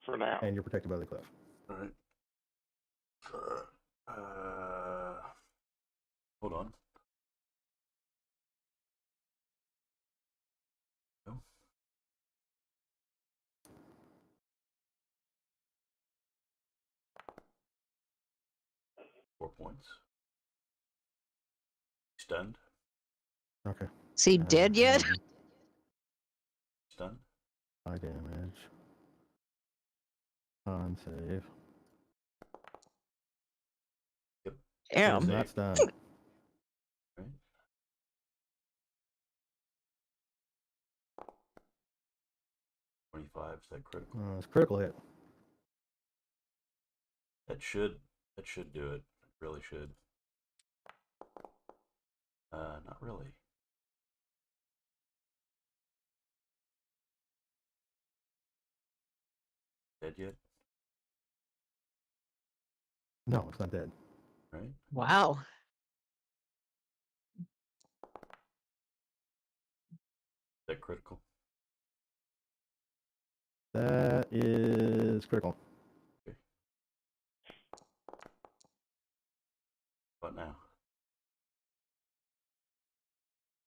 For now. And you're protected by the cliff. All right. Hold on. No. Four points. Stunned. Okay. Is he dead yet? Stunned. 5 damage. On save. Damn. Save. That's done. Right. $25. Is that critical? It's critical hit. That should do it. It really should. Not really. Dead yet? No, it's not dead. Right? Wow. Is that critical? That is critical. What now?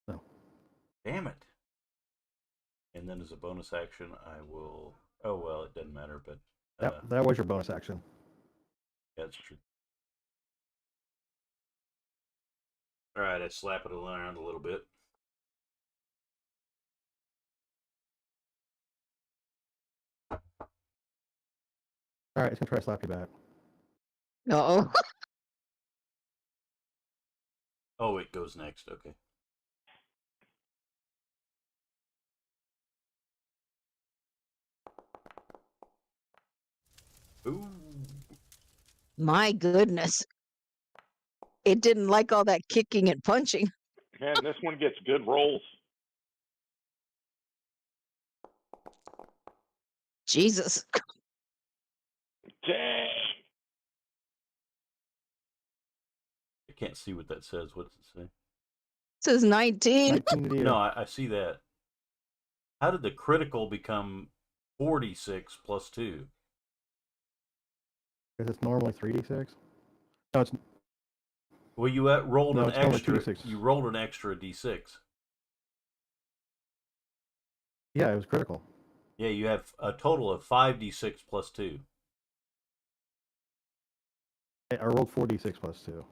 No. Damn it. And then as a bonus action, I will... Oh, well, it doesn't matter, but... That was your bonus action. Yeah, that's true. All right, I slap it around a little bit. All right, it's going to try to slap you back. Uh-oh. Oh, it goes next. Okay. Ooh. My goodness. It didn't like all that kicking and punching. And this one gets good rolls. Jesus. Dang. I can't see what that says. What does it say? It says 19. 19 to you. No, I see that. How did the critical become 46 plus 2? Because it's normally 3d6. No, it's Well, you rolled No, an it's normally extra. 2d6. You rolled an extra d6. yeah, it was critical. Yeah, you have a total of 5d6 plus 2. I rolled 4d6 plus 2.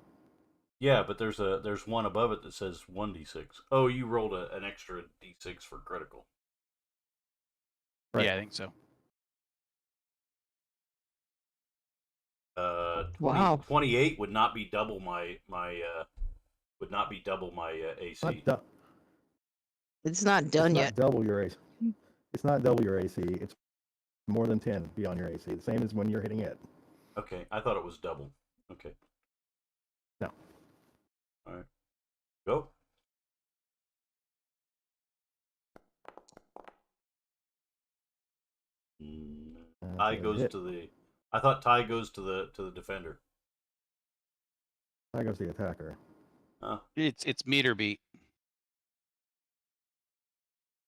Yeah, but there's one above it that says 1d6. Oh, you rolled an extra d6 for critical. Right. Yeah, I think so. Wow. 28 would not be double my AC. It's not done It's yet. not double your AC. It's not double your AC. It's more than 10 beyond your AC. The same as when you're hitting it. Okay, I thought it was double. Okay. No. All right. Go. Tie Okay, goes hit. to the. I thought tie goes to the defender. That goes the attacker. It's meter beat.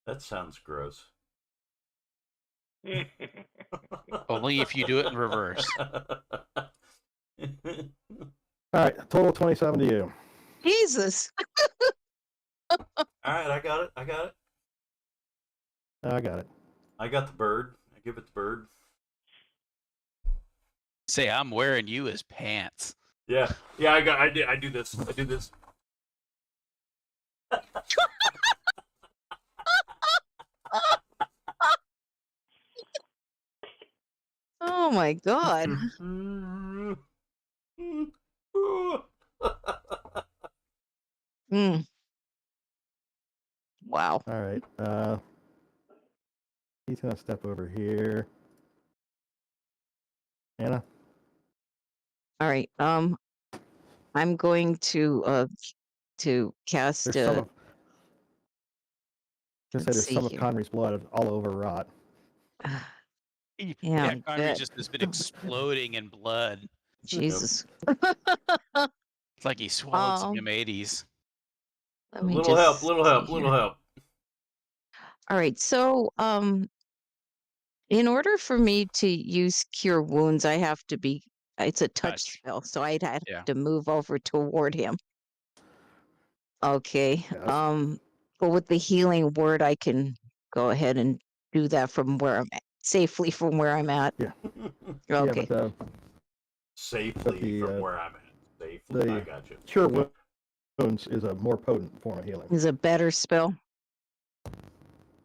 That sounds gross. Only if you do it in reverse. All right, total 27 to you. Jesus. All right, I got it. I got it. I got the bird. I give it the bird. Say, I'm wearing you as pants. Yeah. I do this. I do this. Oh my God. Mm. Wow. All right. He's gonna step over here. Anna. All right. I'm going to cast. There's some of. Just say Let's there's see some of here. Connery's blood all over Rot. Yeah, I Connery bet. just has been exploding in blood. Jesus. It's like he swallowed some Um, M80s. Let me Little just help. Little see help. here. Little help. All right. So, in order for me to use Cure Wounds, I have to be. It's a touch spell, so I'd have Yeah. to move over toward him. Okay. Yes. But with the healing word, I can go ahead and do that from where I'm at, safely from where I'm at. Yeah. Okay. Yeah, Safely But from where I'm at. Safely. I got you. Cure Wounds is a more potent form of healing. Is a better spell.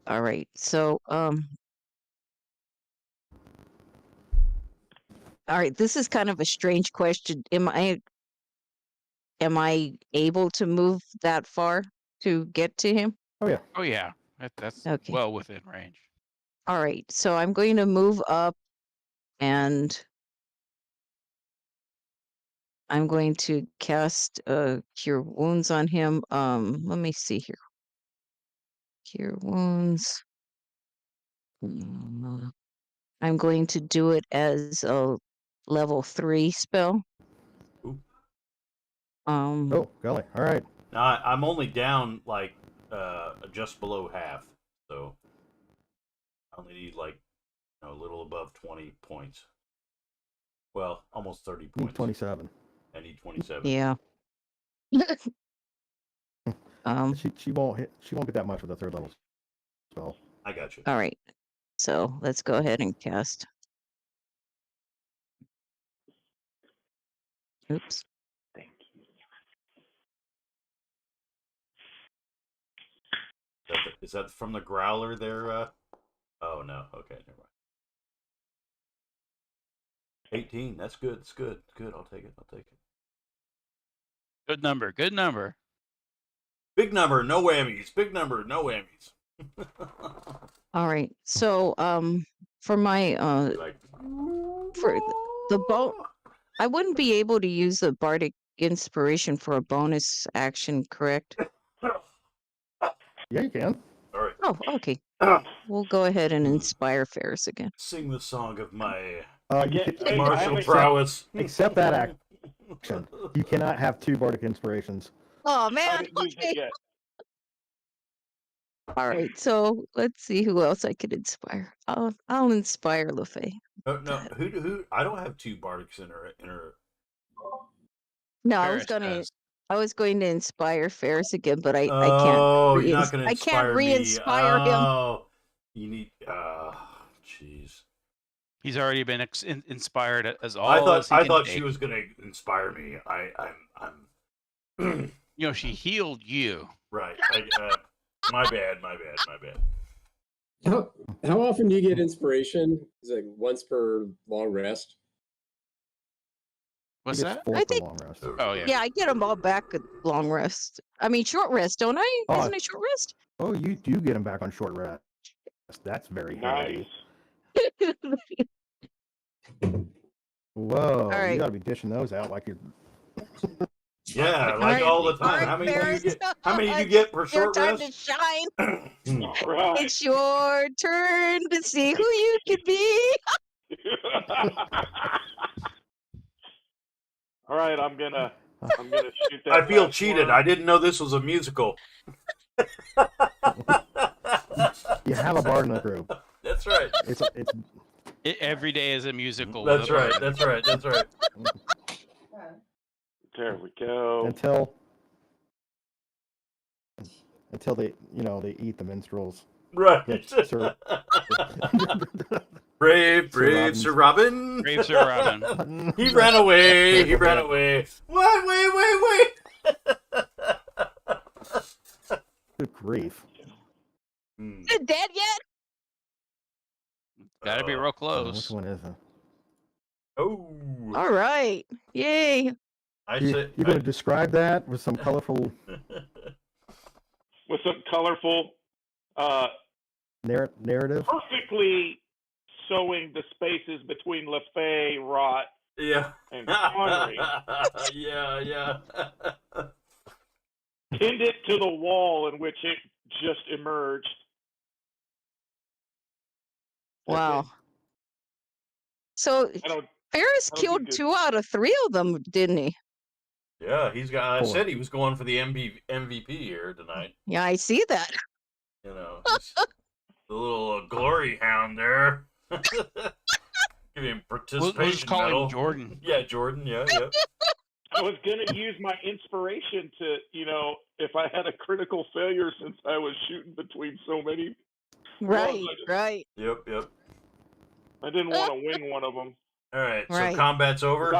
All right. So, all right. This is kind of a strange question. Am I able to move that far to get to him? Oh yeah. Oh yeah, that's Okay. well within range. All right. So I'm going to move up and I'm going to cast Cure Wounds on him. Let me see here. Cure Wounds. I'm going to do it as a level 3 spell. Ooh. Oh golly. All right. Now I'm only down like just below half, so I only need like a little above 20 points. Well, almost 30 Need points. 27. I need 27. Yeah. She won't hit. She won't get that much with a third level spell. I got you. All right. So let's go ahead and cast. Oops. Thank you. Is that from the growler there? Oh no. Okay, never mind. 18. That's good. It's good. It's good. I'll take it. I'll take it. Good number. Good number. Big number, no whammies. Big number, no whammies. All right. So for my Like, for the boat, I wouldn't be able to use the bardic inspiration for a bonus action, correct? Yeah, you can. all right. Oh, okay. We'll go ahead and inspire Ferris again. Sing the song of my You Yeah, can, I martial haven't- prowess. Except that action. You cannot have 2 bardic inspirations. Oh I man. haven't used Okay. it yet. All right. So let's see who else I could inspire. I'll inspire LaFay. No. Who? I don't have 2 bardics in her. No, Ferris does. I was going to inspire Ferris again, but I can't. Oh, you're not going to I inspire can't me. re-inspire him. Oh, you need. Jeez. He's already been inspired as all. I as he can thought take. she was going to inspire me. I'm. You know, she healed you. Right. My bad. How often do you get inspiration? Is it like once per long rest? What's He gets that? 4 I for think- long rest. Oh yeah. Yeah, I get them all back at long rest. I mean, short rest, don't I? Oh. Isn't it short rest? Oh, you do get him back on short rest. That's very Nice. handy. Whoa! All right. You gotta be dishing those out like you're. Yeah, like right. all the time. All right, How many do you Ferris. get? How many do you get per It's your short time rest? to shine. All right. It's your turn to see who you can be. All right, I'm gonna shoot that. I feel last cheated. one. I didn't know this was a musical. You have a bard in the group. That's right. It's Every day is a musical. That's with a right. bard. That's right. That's right. There we go. Until they, they eat the minstrels. Right. Get Sir, Brave Sir Sir Robin. Brave Sir Robin. He ran away. He ran away. What? Wait. Good grief. Is it dead yet? Gotta be real Which close. one is it? Oh. All right. Yay. You're going to describe that with some colorful With some colorful, narrative? perfectly sewing the spaces between LaFay, Rott, Yeah. and Connery. Yeah. Pinned it to the wall in which it just emerged. Wow. So I don't. Ferris That'll be killed good. 2 out of 3 of them, didn't he? Yeah, he's got. I 4. said he was going for the MVP here tonight. Yeah, I see that. You know, he's the little glory hound there. Give him participation We'll just call medal. him Jordan. Yeah, Jordan. Yeah. I was gonna use my inspiration to, if I had a critical failure since I was shooting between so many. Right, right. Yep. I didn't want to wing one of them. All right. Right. So combat's over.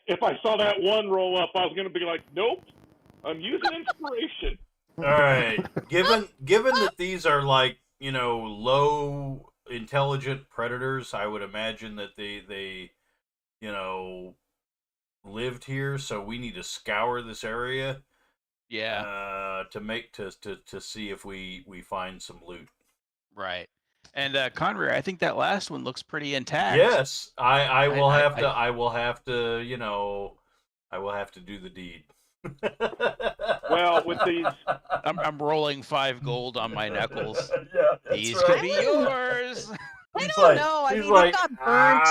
If I saw that one roll up, I was gonna be like, nope. I'm using inspiration. All right. Given that these are like, low intelligent predators, I would imagine that they lived here, so we need to scour this area. Yeah. To see if we find some loot. Right. And Conry, I think that last one looks pretty intact. Yes, I will have to. I will have to do the deed. Well, with these, I'm rolling 5 gold on my knuckles. Yeah, These right. could be yours. I He's don't like- know. I he's mean, like, it got burnt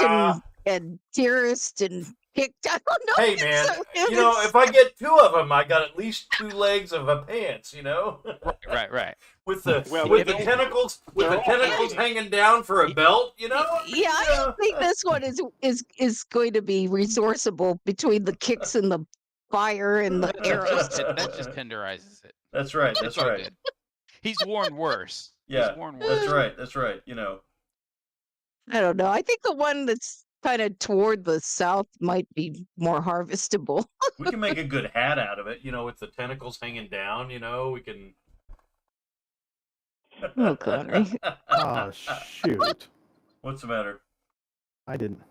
and terrorist and kicked. I don't know. Hey man, if I get 2 of them, I got at least 2 legs of a pants. Right. With the Well, with the they're tentacles all hanging down for a belt. Yeah, I don't think this one is going to be resourceable between the kicks and the fire and the arrows. That just tenderizes it. That's right. That's right. Good. He's worn worse. Yeah, He's worn worse. That's right. I don't know. I think the one that's kind of toward the south might be more harvestable. We can make a good hat out of it. With the tentacles hanging down. We can. Oh, Connery. Oh, shoot. What's the matter? I didn't.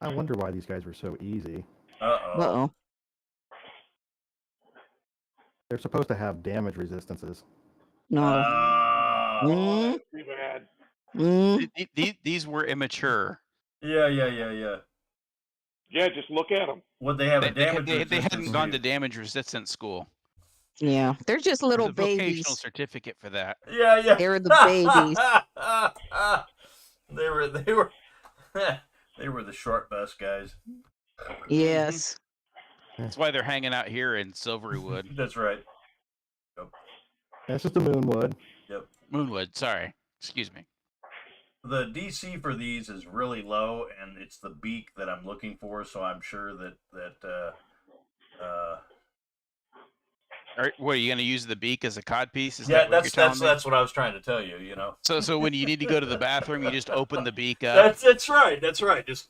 I wonder why these guys were so easy. Uh-oh. Uh-oh. They're supposed to have damage resistances. No. Mm, too bad. These were immature. Yeah. Yeah, just look at them. Would they have a damage They resistance? hadn't gone to damage resistance school. yeah, they're just little There's a vocational babies. certificate for that. Yeah. They're the babies. They were the short bus guys. Yes. That's why they're hanging out here in Silverywood. That's right. That's just a moonwood. Moonwood, sorry. Excuse me. The DC for these is really low, and it's the beak that I'm looking for. So I'm sure that What, are you going to use the beak as a codpiece? Is yeah, that what you're telling me? that's what I was trying to tell you. So when you need to go to the bathroom, you just open the beak up. That's right. That's right. Just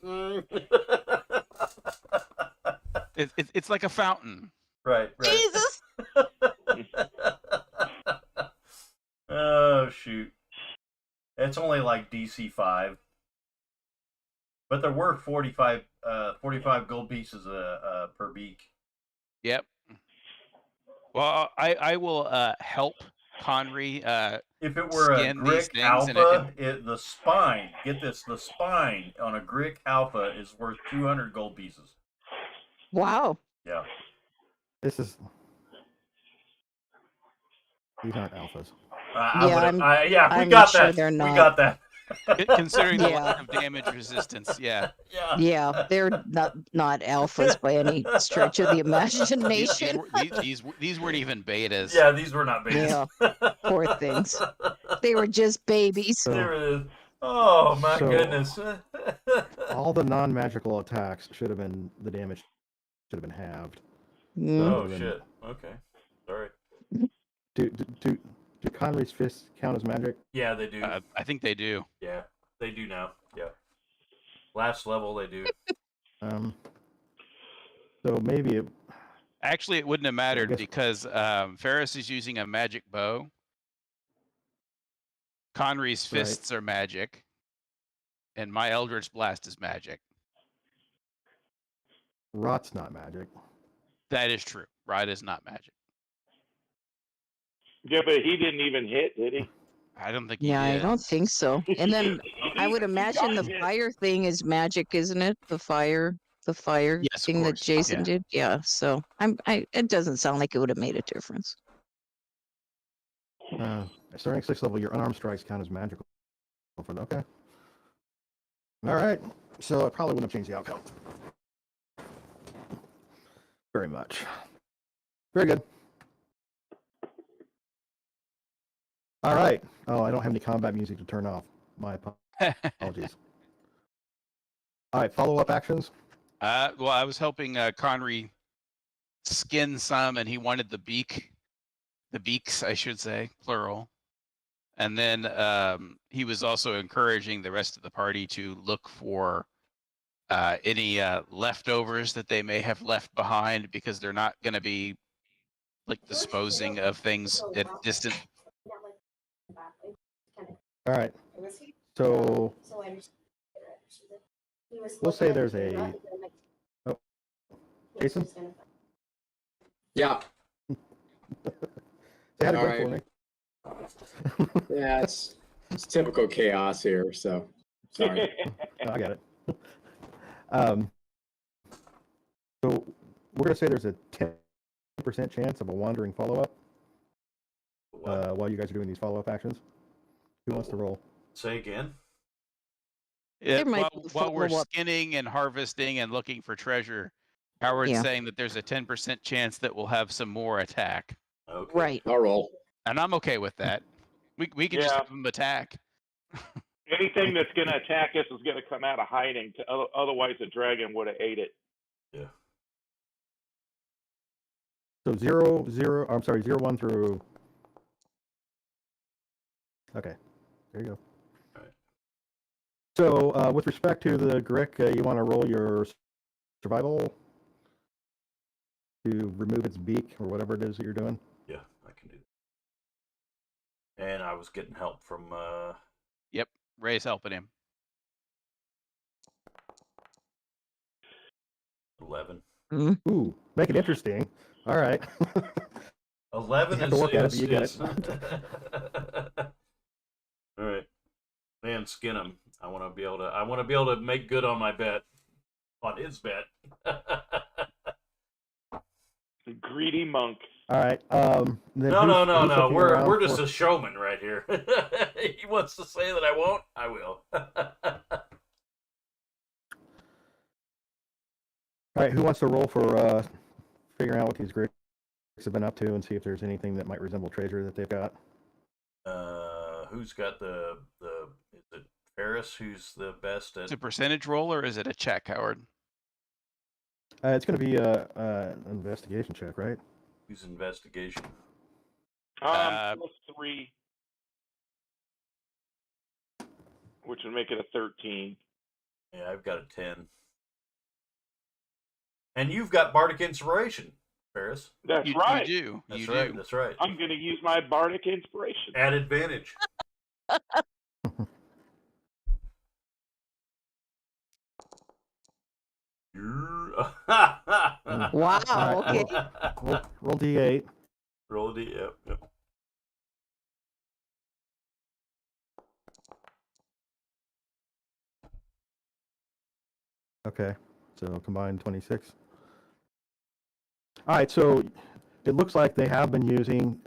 It's like a fountain. right. Jesus. Oh shoot! It's only like DC 5, but there were 45 gold pieces per beak. Yep. Well, I will help Conry. If it were a Scan these Grick things and Alpha, the spine, get this, the spine on a Grick Alpha is worth 200 gold pieces. Wow. Yeah. These aren't alphas. We got sure that. they're We not. got that. Considering the Yeah. lack of damage resistance, yeah. Yeah. Yeah, they're not alphas by any stretch of the imagination. These weren't even betas. Yeah, these were not babies. Yeah, poor things. They were just babies. There it is. Oh my So- goodness! All the non-magical attacks should have been the damage should have been halved. Mm. Oh Then- shit! Okay, sorry. Do Conry's fists count as magic? Yeah, they do. I think they do. Yeah, they do now. Yeah, last level they do. So maybe it, Actually, it wouldn't have mattered guess- because Ferris is using a magic bow. Conry's Right. fists are magic, and my Eldritch Blast is magic. rot's not magic. That is true. Rod is not magic. Yeah, but he didn't even hit, did he? I don't think he Yeah, I did. don't think so. And then I would He imagine got the hit. fire thing is magic, isn't it? The fire Yes, of thing that course. Jason Yeah. did. Yeah. So it doesn't sound like it would have made a difference. Starting 6th level, your unarmed strikes count as magical. Okay. All right. So it probably wouldn't have changed the outcome very much. Very good. All right. Oh, I don't have any combat music to turn off. My apologies. All right. Follow-up actions. Well, I was helping Conry skin some, and he wanted the beaks, I should say, plural. And then he was also encouraging the rest of the party to look for any leftovers that they may have left behind, because they're not going to be like disposing of things at distant. All right. So we'll say there's a. Oh, Jason? Yeah. Say hi to All Greg for right. me. Yeah, it's typical chaos here. So sorry. I got it. So we're gonna say there's a 10% chance of a wandering follow-up while you guys are doing these follow-up actions. Who wants to roll? Say again. Yeah, There might while, be while we're follow-up. skinning and harvesting and looking for treasure, Howard's Yeah. saying that there's a 10% chance that we'll have some more attack. Okay. Right. I'll roll. And I'm okay with that. We can just Yeah. have them attack. Anything that's going to attack us is going to come out of hiding. Otherwise, the dragon would have ate it. Yeah. So 0, 1 through. Okay, there you go. All right. So with respect to the Grick, you want to roll your survival to remove its beak or whatever it is that you're doing. Yeah, I can do that. And I was getting help from. Yep, Ray's helping him. 11. Ooh, make it interesting. All right. 11 You have to work at it, but you get is All right. Man, skin him. I want to be able to make good on my bet. On his bet. The greedy monk. All right. No. who's looking around We're just for- a showman right here. He wants to say that I won't. I will. All right. Who wants to roll for figuring out what these Gricks have been up to and see if there's anything that might resemble treasure that they've got? Who's got the is it Ferris who's the best at Is it a percentage roll or is it a check, Howard? It's going to be an investigation check, right? who's investigation? Uh, +3, which would make it a 13. Yeah, I've got a 10. And you've got Bardic Inspiration, Ferris. That's You right. do. That's You right. do. That's right. I'm going to use my bardic inspiration. At advantage. Wow, okay. Roll D8. Roll a D. Yep. Okay. So combined 26. All right. So it looks like they have been using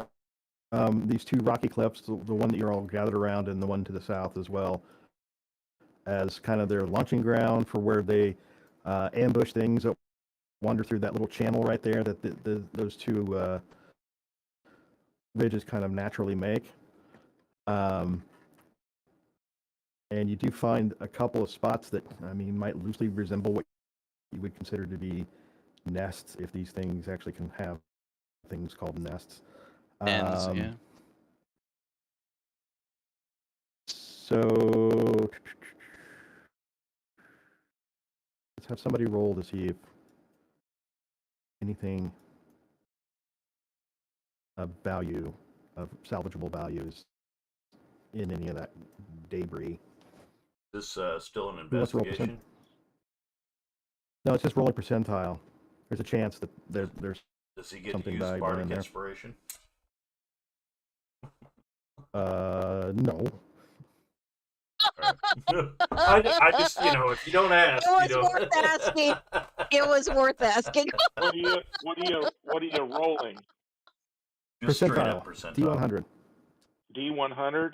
these two rocky cliffs, the one that you're all gathered around and the one to the south as well, as kind of their launching ground for where they ambush things that wander through that little channel right there that those two ridges kind of naturally make. And you do find a couple of spots that, I mean, might loosely resemble what you would consider to be nests, if these things actually can have things called nests. Ends, yeah. So let's have somebody roll to see if anything of value, of salvageable values, in any of that debris. Is this still an Who wants to roll investigation? No, it's just rolling percentile. There's a chance that there's Does he get to something use valuable bardic in there. inspiration? No. I just, if you don't ask, It was worth asking. It was worth asking. What are you rolling? Just straight Percentile. up percentile. D100. D100.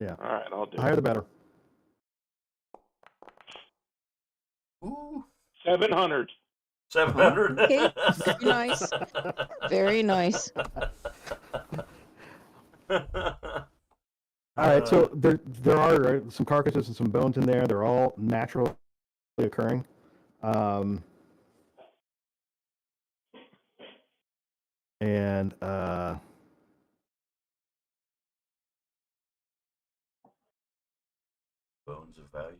Yeah. All right, I'll do The higher it. the better. Ooh. 700. 700. Okay, very nice. Very nice. All right, so there are some carcasses and some bones in there. They're all naturally occurring. And Bones of value.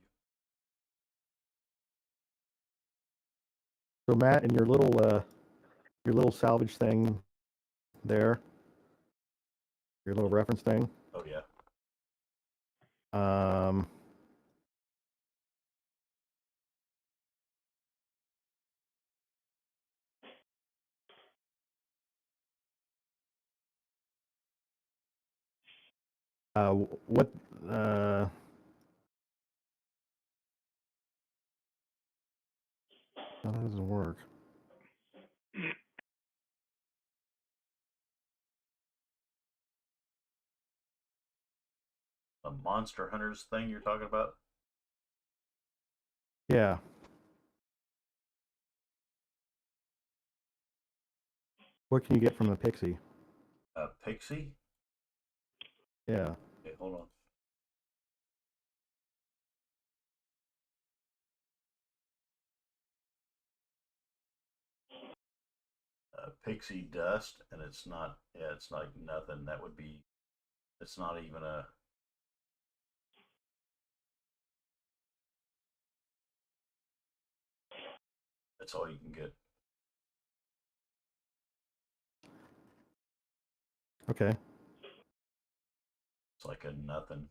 so Matt, in your little salvage thing there, your little reference thing. Oh yeah. What how does it work? A monster hunters thing you're talking about? Yeah. What can you get from a pixie? A pixie? Yeah. Okay, hold on. Pixie dust, and it's not. Yeah, it's like nothing. That would be. It's not even a. That's all you can get. Okay. It's like a nothing.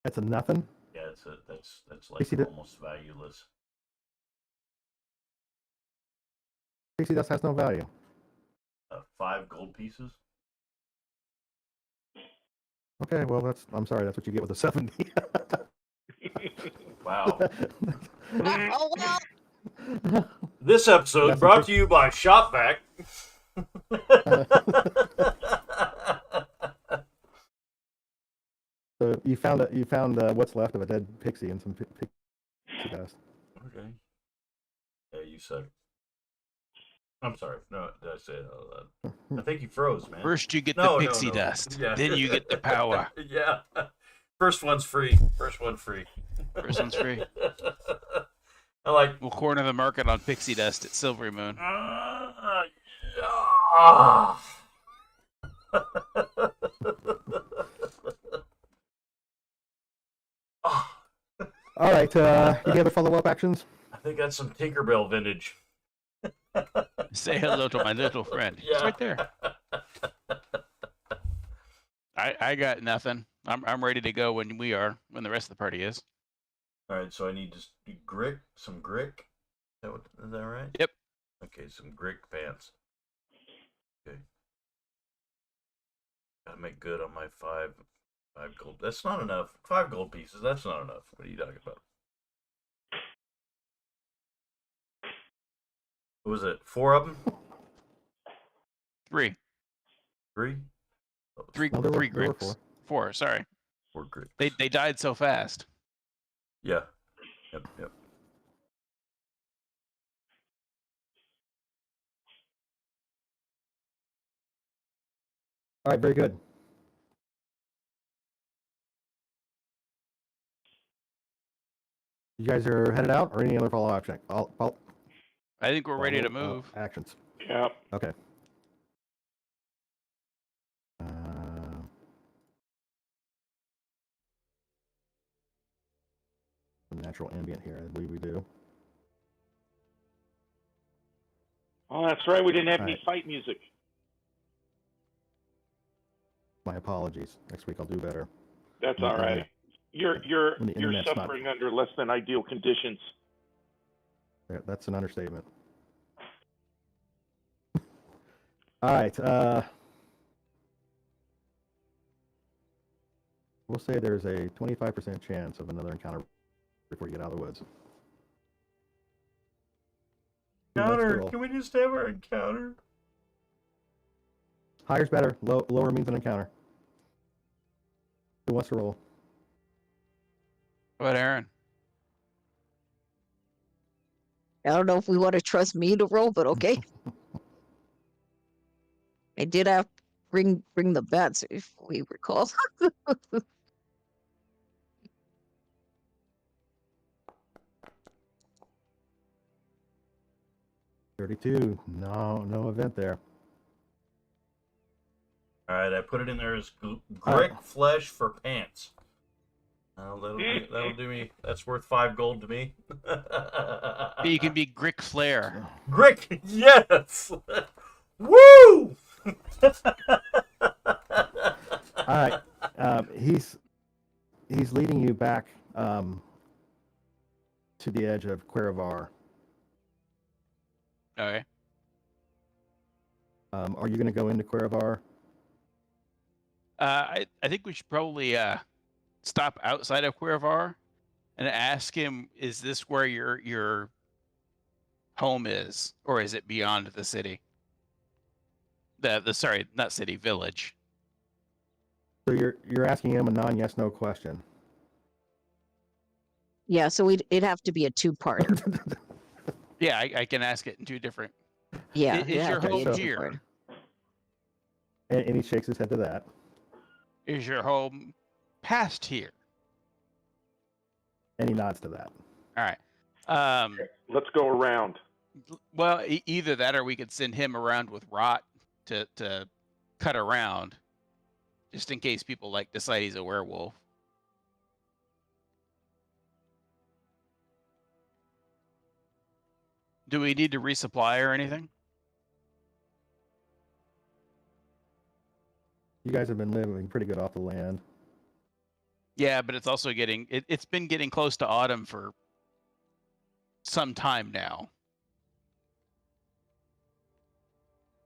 That's a nothing. Yeah, that's like Pixie dust. almost valueless. Pixie dust has no value. 5 gold pieces. Okay, well I'm sorry, that's what you get with a 70. Wow. Oh well. This episode brought to you by ShopVac. So you found what's left of a dead pixie and some pixie dust. Okay. Yeah, you suck. I'm sorry. No, did I say it out loud? I think you froze, man. First you get No, the pixie no. dust. Yeah. Then you get the power. Yeah. First one's free. First one free. First one's free. I like. We'll corner the market on pixie dust at Silvery Moon. Yeah. All right, any other follow-up actions? I think that's some Tinkerbell vintage. Say hello to my little friend. He's right there. I got nothing. I'm ready to go when the rest of the party is. All right, so I need to do some Grick. Is that right? Yep. Okay, some Grick pants. Okay. Gotta make good on my five gold. That's not enough. 5 gold pieces. That's not enough. What are you talking about? What was it? 4 of them? 3. 3? Three No, there were Gricks. 4. 4, sorry. 4 Gricks. They died so fast. Yeah. Yep. All right, very good. You guys are headed out, or any other follow action? I think we're ready to Follow-up move. actions. Yeah. Okay. Natural ambient here, I believe we do. Oh, that's right. We didn't have All any right. fight music. My apologies. Next week I'll do better. That's When all the right. internet- You're when the internet's not- suffering under less than ideal conditions. That's an understatement. All right. We'll say there's a 25% chance of another encounter before you get out of the woods. Who wants to Encounter. roll? Can we just have our encounter? Higher's better. Lower means an encounter. Who wants to roll? How about Aaron? I don't know if we want to trust me to roll, but okay. I did have bring the bets, if we recall. 32. No event there. All right, I put it in there as Grick flesh for pants. That'll do me. That's worth 5 gold to me. You can be Grick Flair. Grick, yes. Woo! All right. He's leading you back to the edge of Querivar. Okay. Are you going to go into Querivar? I think we should probably stop outside of Cuervar and ask him, is this where your home is, or is it beyond the city? The sorry, not city, village. So you're asking him a non-yes no question. Yeah, so it'd have to be a two-part. Yeah, I can ask it in 2 different. Yeah, Is it'd have your to be a home two-part. here? And he shakes his head to that. Is your home past here? And he nods to that. All right. Let's go around. Well, either that, or we could send him around with Rot to cut around, just in case people decide he's a werewolf. Do we need to resupply or anything? You guys have been living pretty good off the land. Yeah, but it's also it's been getting close to autumn for some time now.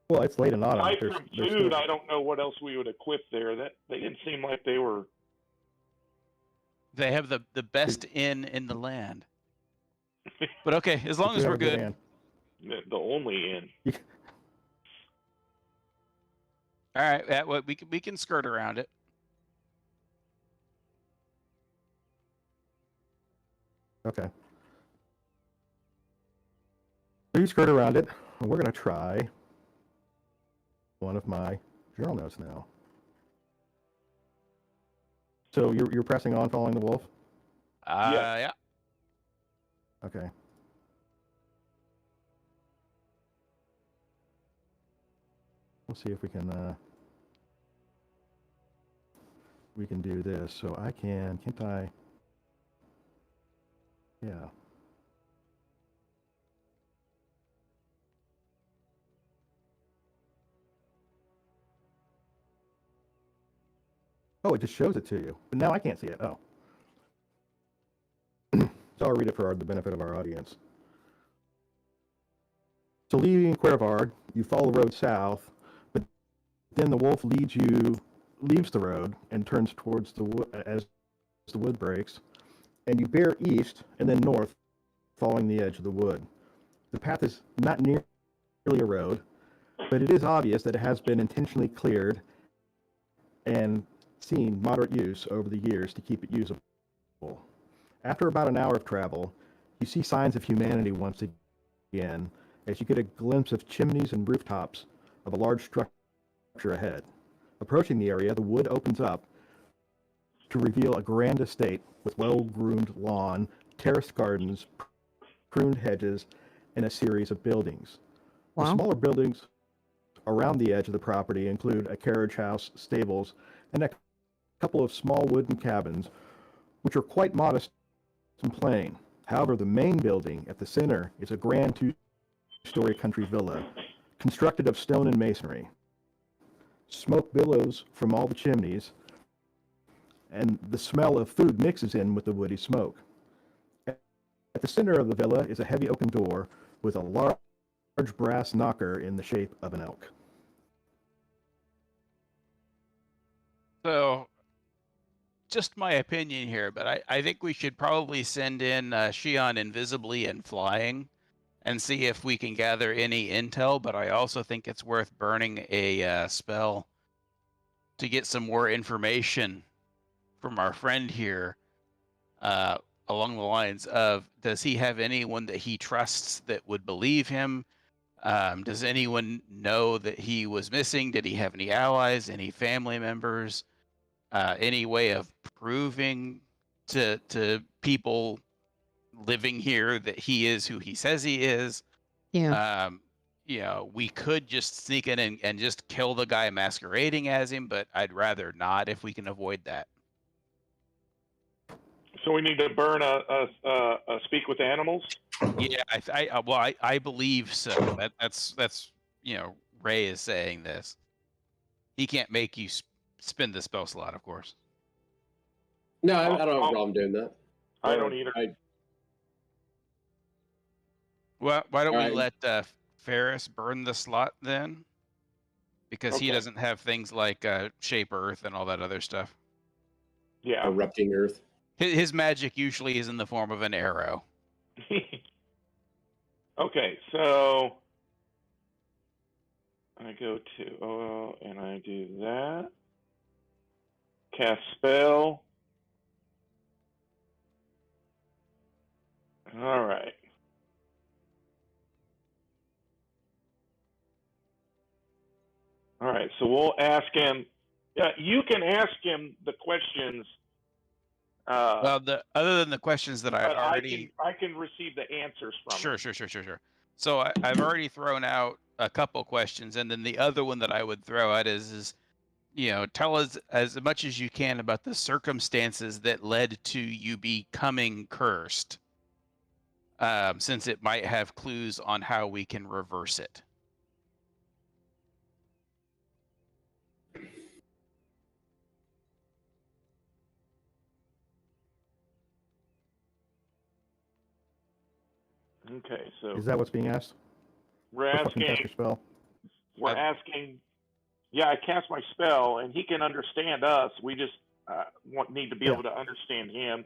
Well, it's late in autumn. Aside There's from there's food, still- I don't know what else we would equip there. That they didn't seem like they were. They have the best inn in the land. But okay, as long you as have we're a good good. hand. The only inn. All right, well, we can skirt around it. Okay. So you skirt around it. We're going to try one of my journal notes now. So you're pressing on following the wolf? Yeah. Okay. We'll see if we can do this. So I can't I? Yeah. Oh, it just shows it to you. But now I can't see it. Oh. So I'll read it for the benefit of our audience. So leaving Querivar, you follow the road south, but then the wolf leaves the road and turns towards the wood as the wood breaks, and you bear east and then north, following the edge of the wood. The path is not nearly a road, but it is obvious that it has been intentionally cleared and seen moderate use over the years to keep it usable. After about an hour of travel, you see signs of humanity once again, as you get a glimpse of chimneys and rooftops of a large structure ahead. Approaching the area, the wood opens up to reveal a grand estate with well-groomed lawn terraced gardens, pruned hedges, and a series of buildings. The Wow. smaller buildings around the edge of the property include a carriage house, stables, and a couple of small wooden cabins, which are quite modest and plain. However, the main building at the center is a grand two-story country villa, constructed of stone and masonry. Smoke billows from all the chimneys, and the smell of food mixes in with the woody smoke. At the center of the villa is a heavy oaken door with a large brass knocker in the shape of an elk. So, just my opinion here, but I think we should probably send in Shion invisibly and flying and see if we can gather any intel, but I also think it's worth burning a spell to get some more information from our friend here along the lines of, does he have anyone that he trusts that would believe him? Does anyone know that he was missing? Did he have any allies, any family members? Any way of proving to people living here that he is who he says he is? Yeah. We could just sneak in and just kill the guy masquerading as him, but I'd rather not if we can avoid that. So we need to burn a speak with animals. Yeah, I believe so. That's Ray is saying this. He can't make you spin the spell slot, of course. No, I don't have a problem doing that. I don't either. Well, why don't we Alright. let Ferris burn the slot then? Because he Okay. doesn't have things like Shape Earth and all that other stuff. Yeah. Erupting Earth. His magic usually is in the form of an arrow. Okay, so I go to OL and I do that. Cast spell. All right. All right, so we'll ask him. You can ask him the questions. Well, other than the questions that I but already, I can receive the answers from sure. him. So I've already thrown out a couple questions, and then the other one that I would throw out is tell us as much as you can about the circumstances that led to you becoming cursed, since it might have clues on how we can reverse it. Okay, so Is that what's being asked? we're The fucking cast asking. your spell? We're asking. Yeah, I cast my spell, and he can understand us. We just need to be able to understand him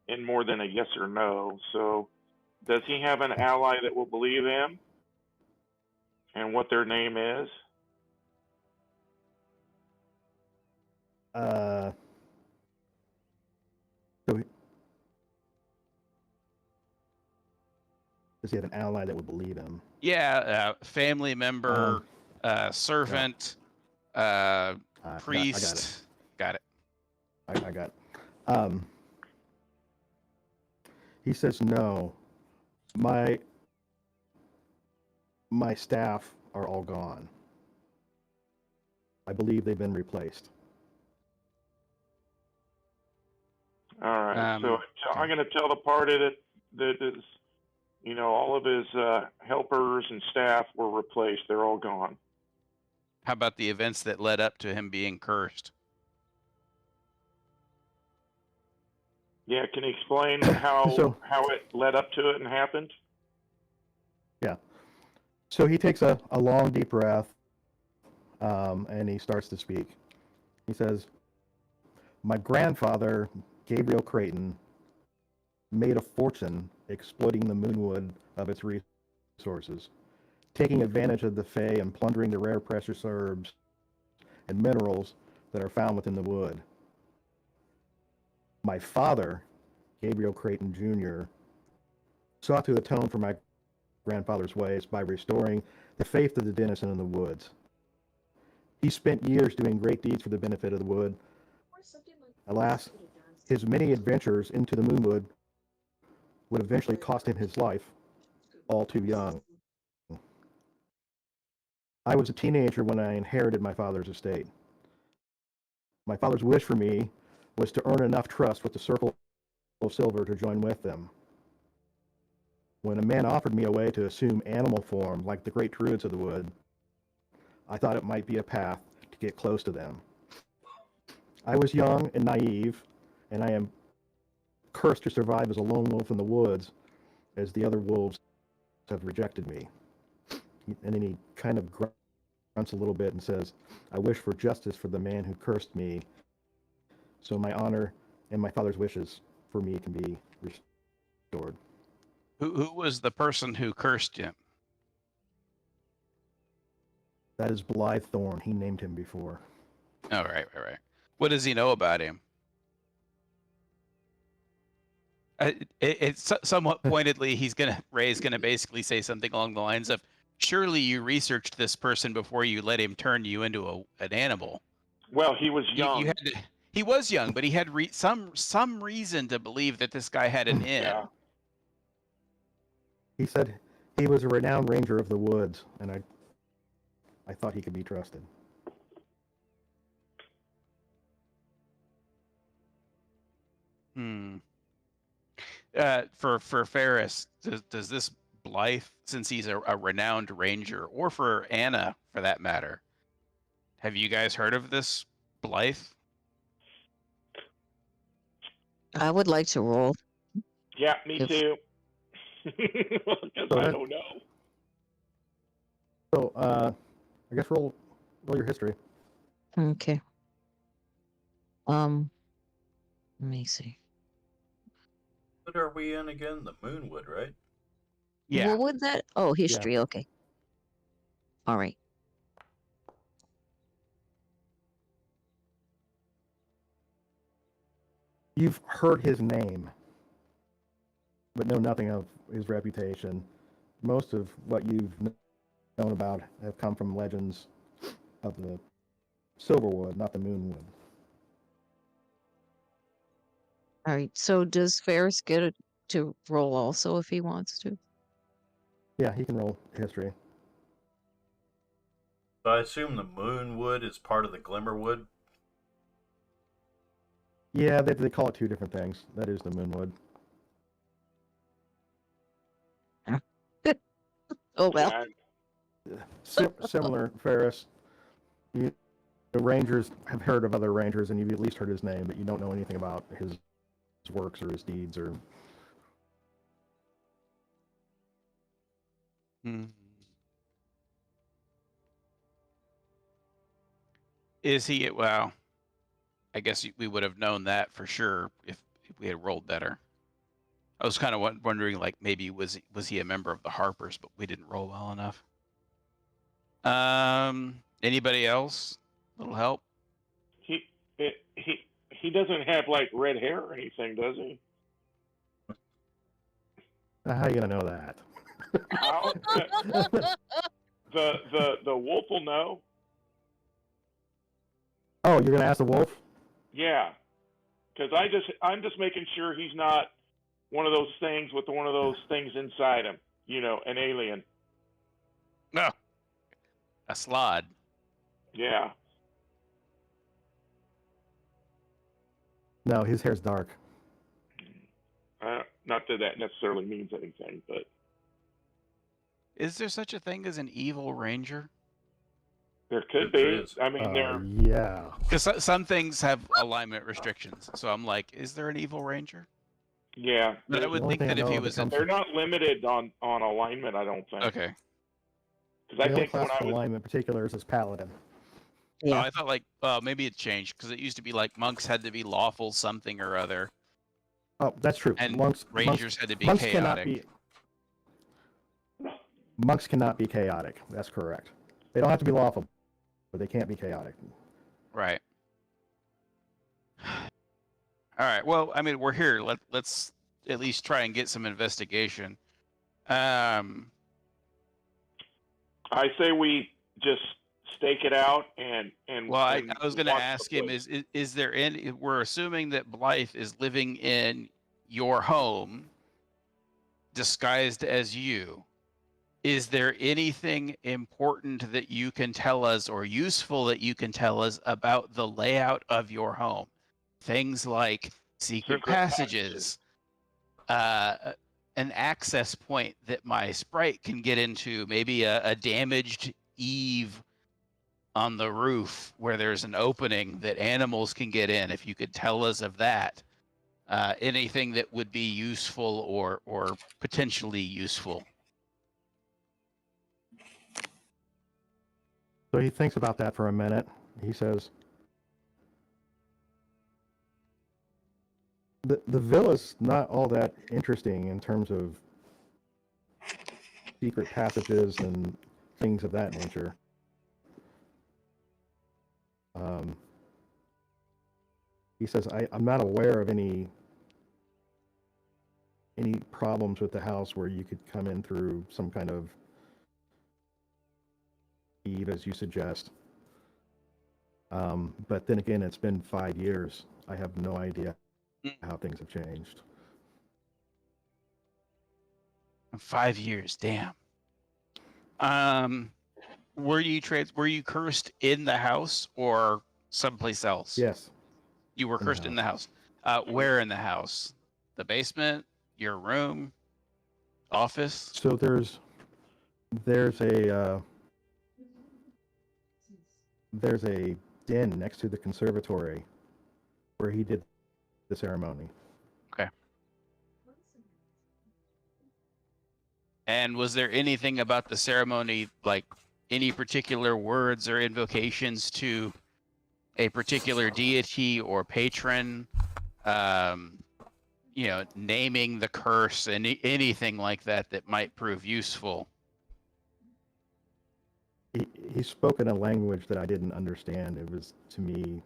in more than a yes or no. So, does he have an ally that will believe him, and what their name is? So does he have an ally that would believe him? Yeah, family member, servant, priest. Got it. I got it. He says no. My staff are all gone. I believe they've been replaced. All right. So I'm going to tell the party that is, all of his helpers and staff were replaced. They're all gone. How about the events that led up to him being cursed? Yeah, can you explain how it led up to it and happened? Yeah. So he takes a long, deep breath, and he starts to speak. He says, "My grandfather, Gabriel Creighton, made a fortune exploiting the moonwood of its resources, taking advantage of the Fae and plundering the rare precious herbs and minerals that are found within the wood. My father, Gabriel Creighton Jr., sought to atone for my grandfather's ways by restoring the faith of the denizen in the woods. He spent years doing great deeds for the benefit of the wood. Alas, his many adventures into the moonwood would eventually cost him his life, all too young. I was a teenager when I inherited my father's estate. My father's wish for me was to earn enough trust with the Circle of Silver to join with them. When a man offered me a way to assume animal form like the great druids of the wood, I thought it might be a path to get close to them. I was young and naive, and I am cursed to survive as a lone wolf in the woods, as the other wolves have rejected me. And then he kind of grunts a little bit and says, I wish for justice for the man who cursed me, so my honor and my father's wishes for me can be restored. Who was the person who cursed him? That is Blythe Thorn. He named him before. Oh, right. What does he know about him? It's somewhat pointedly, Ray's gonna basically say something along the lines of, surely you researched this person before you let him turn you into an animal. Well, he was young. He was young, but he had some reason to believe that this guy had an in. Yeah. He said he was a renowned ranger of the woods, and I thought he could be trusted. For Ferris, does this Blythe, since he's a renowned ranger, or for Anna for that matter, have you guys heard of this Blythe? I would like to roll. Yeah, me too. Because I don't know. So, I guess roll your history. Okay. Let me see. What are we in again? The Moonwood, right? Yeah. What would that? Oh, history. Yeah. Okay. All right. You've heard his name, but know nothing of his reputation. Most of what you've known about have come from legends of the Silverwood, not the Moonwood. All right. So does Ferris get to roll also if he wants to? Yeah, he can roll history. So I assume the Moonwood is part of the Glimmerwood. Yeah, they call it two different things. That is the Moonwood. Oh well. Similar, Ferris. The Rangers have heard of other Rangers, and you've at least heard his name, but you don't know anything about his works or his deeds or. Is he? Well, I guess we would have known that for sure if we had rolled better. I was kind of wondering, like, maybe was he a member of the Harpers, but we didn't roll well enough. Anybody else? Little help? He doesn't have like red hair or anything, does he? How are you gonna know that? The wolf will know. Oh, you're gonna ask the wolf? Yeah, because I'm just making sure he's not one of those things with one of those things inside him. You know, an alien. No, a slod. Yeah. No, his hair's dark. Not that necessarily means anything, but is there such a thing as an evil ranger? There could be. I mean, yeah. Because some things have alignment restrictions. So I'm like, is there an evil ranger? Yeah. But I would think that if he was in... They're not limited on alignment, I don't think. Okay. Because I think when I was... alignment in particular is as paladin. Yeah. Oh, I thought like, maybe it changed because it used to be like monks had to be lawful something or other. Oh, that's true. And rangers had to be chaotic. Monks cannot be chaotic. That's correct. They don't have to be lawful, but they can't be chaotic. Right. All right. Well, I mean, we're here. Let's at least try and get some investigation. I say we just stake it out and. Well, I was going to ask him: is there any? We're assuming that Blythe is living in your home. disguised as you, is there anything important that you can tell us or useful that you can tell us about the layout of your home? Things like secret passages, an access point that my sprite can get into, maybe a damaged eave on the roof where there's an opening that animals can get in. If you could tell us of that, anything that would be useful or potentially useful. So he thinks about that for a minute. He says, the villa's not all that interesting in terms of secret passages and things of that nature. He says, I'm not aware of any problems with the house where you could come in through some kind of eve, as you suggest. But then again, it's been 5 years. I have no idea how things have changed. 5 years, damn. Were you cursed in the house or someplace else? Yes. You were cursed in the house. Where in the house? The basement? Your room? Office? So there's a den next to the conservatory where he did the ceremony. Okay. And was there anything about the ceremony, like any particular words or invocations to a particular deity or patron? Naming the curse and anything like that that might prove useful. He spoke in a language that I didn't understand. It was, to me,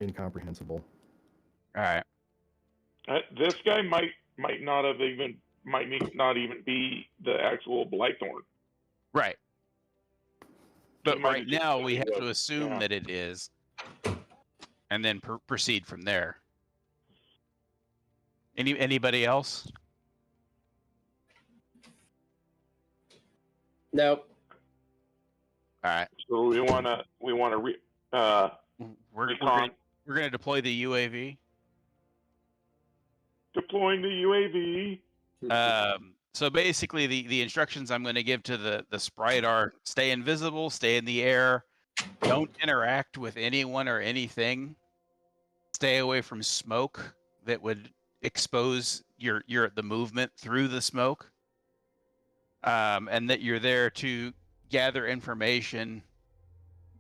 incomprehensible. All right. This guy might not even be the actual Blythorn. Right. But might right just now be we have the- to assume yeah. that it is, and then proceed from there. Anybody else? Nope. All right. So we want to We're recon gonna deploy the UAV. deploying the UAV. So basically, the instructions I'm going to give to the sprite are: stay invisible, stay in the air, don't interact with anyone or anything, stay away from smoke that would expose the movement through the smoke, and that you're there to gather information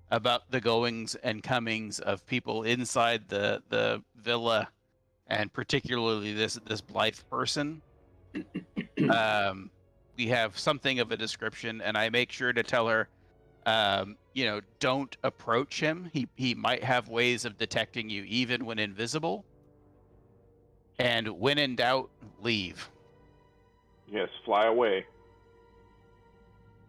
about the goings and comings of people inside the villa, and particularly this Blythe person. We have something of a description, and I make sure to tell her, don't approach him. He might have ways of detecting you even when invisible. And when in doubt, leave. Yes, fly away.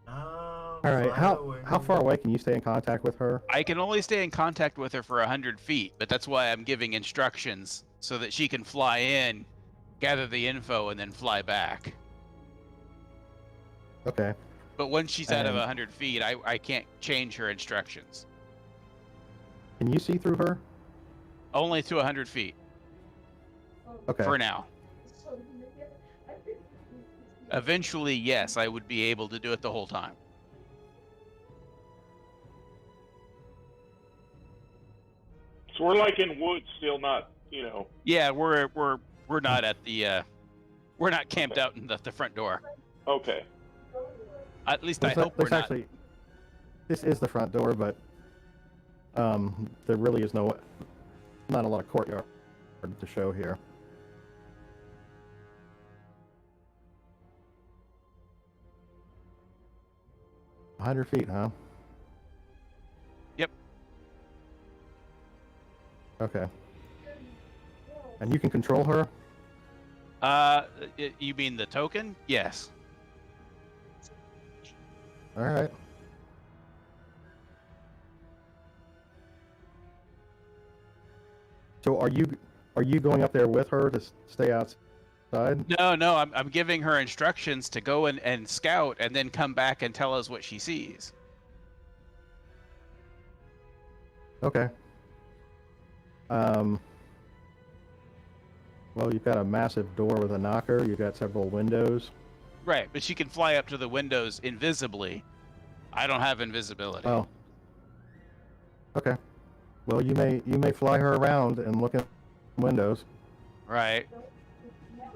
All right. How far away can you stay in contact with her? I can only stay in contact with her for 100 feet, but that's why I'm giving instructions so that she can fly in, gather the info, and then fly back. Okay. But once she's out of 100 feet, I can't change her instructions. Can you see through her? Only to 100 feet. Okay. For now. Eventually, yes, I would be able to do it the whole time. So we're like in woods, still not, Yeah, we're not at the we're not camped out in the front door. Okay. At least I hope we're not. Actually, this is the front door, but there really is not a lot of courtyard to show here. A 100 feet, huh? Yep. Okay. And you can control her? You mean the token? Yes. All right. So are you going up there with her to stay outside side? No, I'm giving her instructions to go and scout and then come back and tell us what she sees. Okay. Well, you've got a massive door with a knocker. You've got several windows. Right, but she can fly up to the windows invisibly. I don't have invisibility. Oh. Okay. Well, you may fly her around and look at windows. Right. So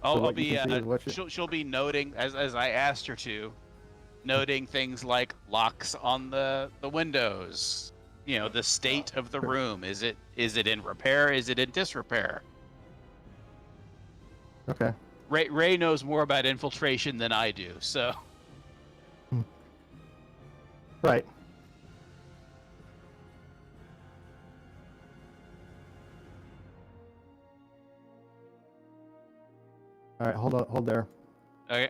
I'll what you be can see is what you- she'll be noting as I asked her to, noting things like locks on the windows. You know, the state of the room. Is it in repair? Is it in disrepair? Okay. Ray knows more about infiltration than I do, so. Right. All right, hold there. Okay.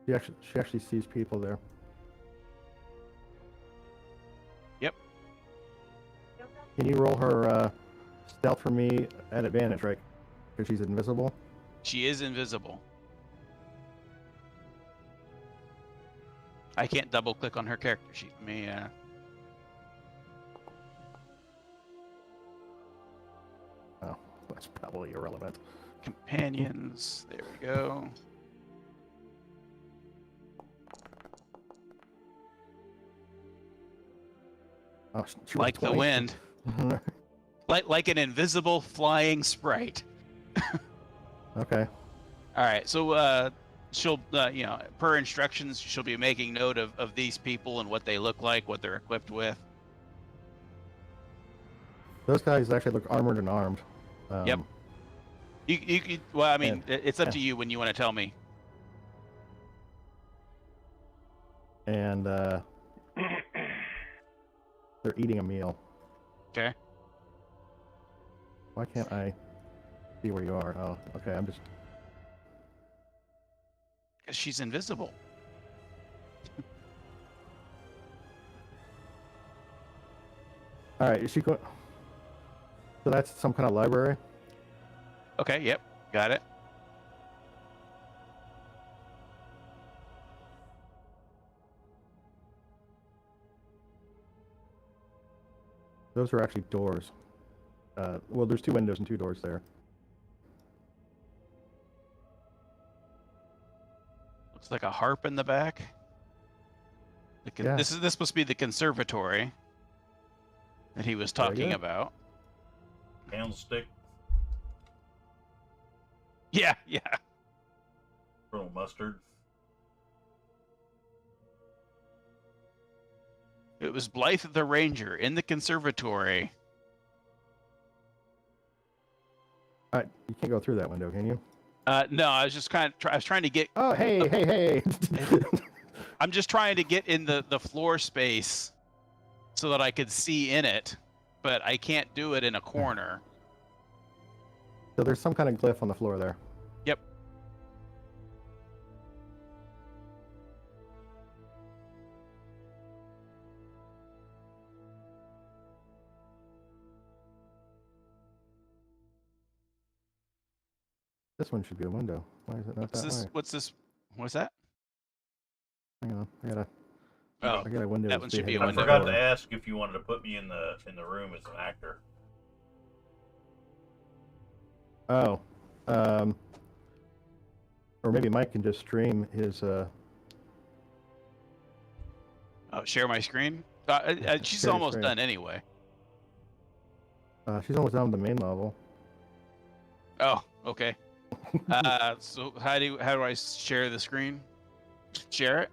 She actually sees people there. Yep. Can you roll her stealth for me at advantage, right? Because she's invisible. She is invisible. I can't double click on her character sheet. Let me Oh, that's probably irrelevant. companions. There we go. Oh, she rolled Like the 20. wind. Like an invisible flying sprite. Okay. All right, so she'll, you know, per instructions, she'll be making note of these people and what they look like, what they're equipped with. Those guys actually look armored and armed. Yep. Well, I mean, and- it's up to you when you want to tell me. And they're eating a meal. Okay. Why can't I see where you are? Oh, okay. I'm just. Because she's invisible. All right. Is she going? So that's some kind of library. Okay. Yep. Got it. Those are actually doors. Well, there's 2 windows and 2 doors there. Looks like a harp in the back. Yeah. This must be the conservatory that he was Very talking good. about. Candlestick, Yeah. little mustard. It was Blythe the Ranger in the conservatory. All right. You can't go through that window, can you? No, I was just I was trying to get. Oh, hey. I'm just trying to get in the floor space so that I could see in it, but I can't do it in a corner. So there's some kind of glyph on the floor there. Yep. This one should be a window. Why is it not that way? What's this? What's that? Hang on. I got Oh, a window. that one should be a I window. forgot to ask if you wanted to put me in the room as an actor. Oh. Or maybe Mike can just stream his. Oh, share my screen. She's Share your almost screen. done anyway. She's almost down to the main level. Oh, okay. So how do I share the screen? Share it.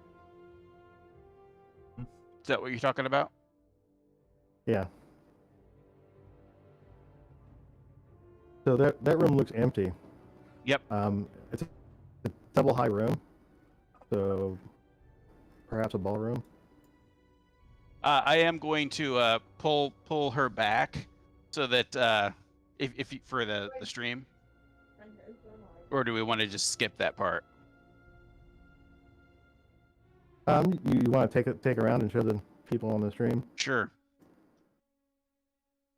Is that what you're talking about? Yeah. So that room looks empty. Yep. It's a double high room. So perhaps a ballroom. I am going to pull her back so that if for the stream, or do we want to just skip that part? You want to take around and show the people on the stream? Sure.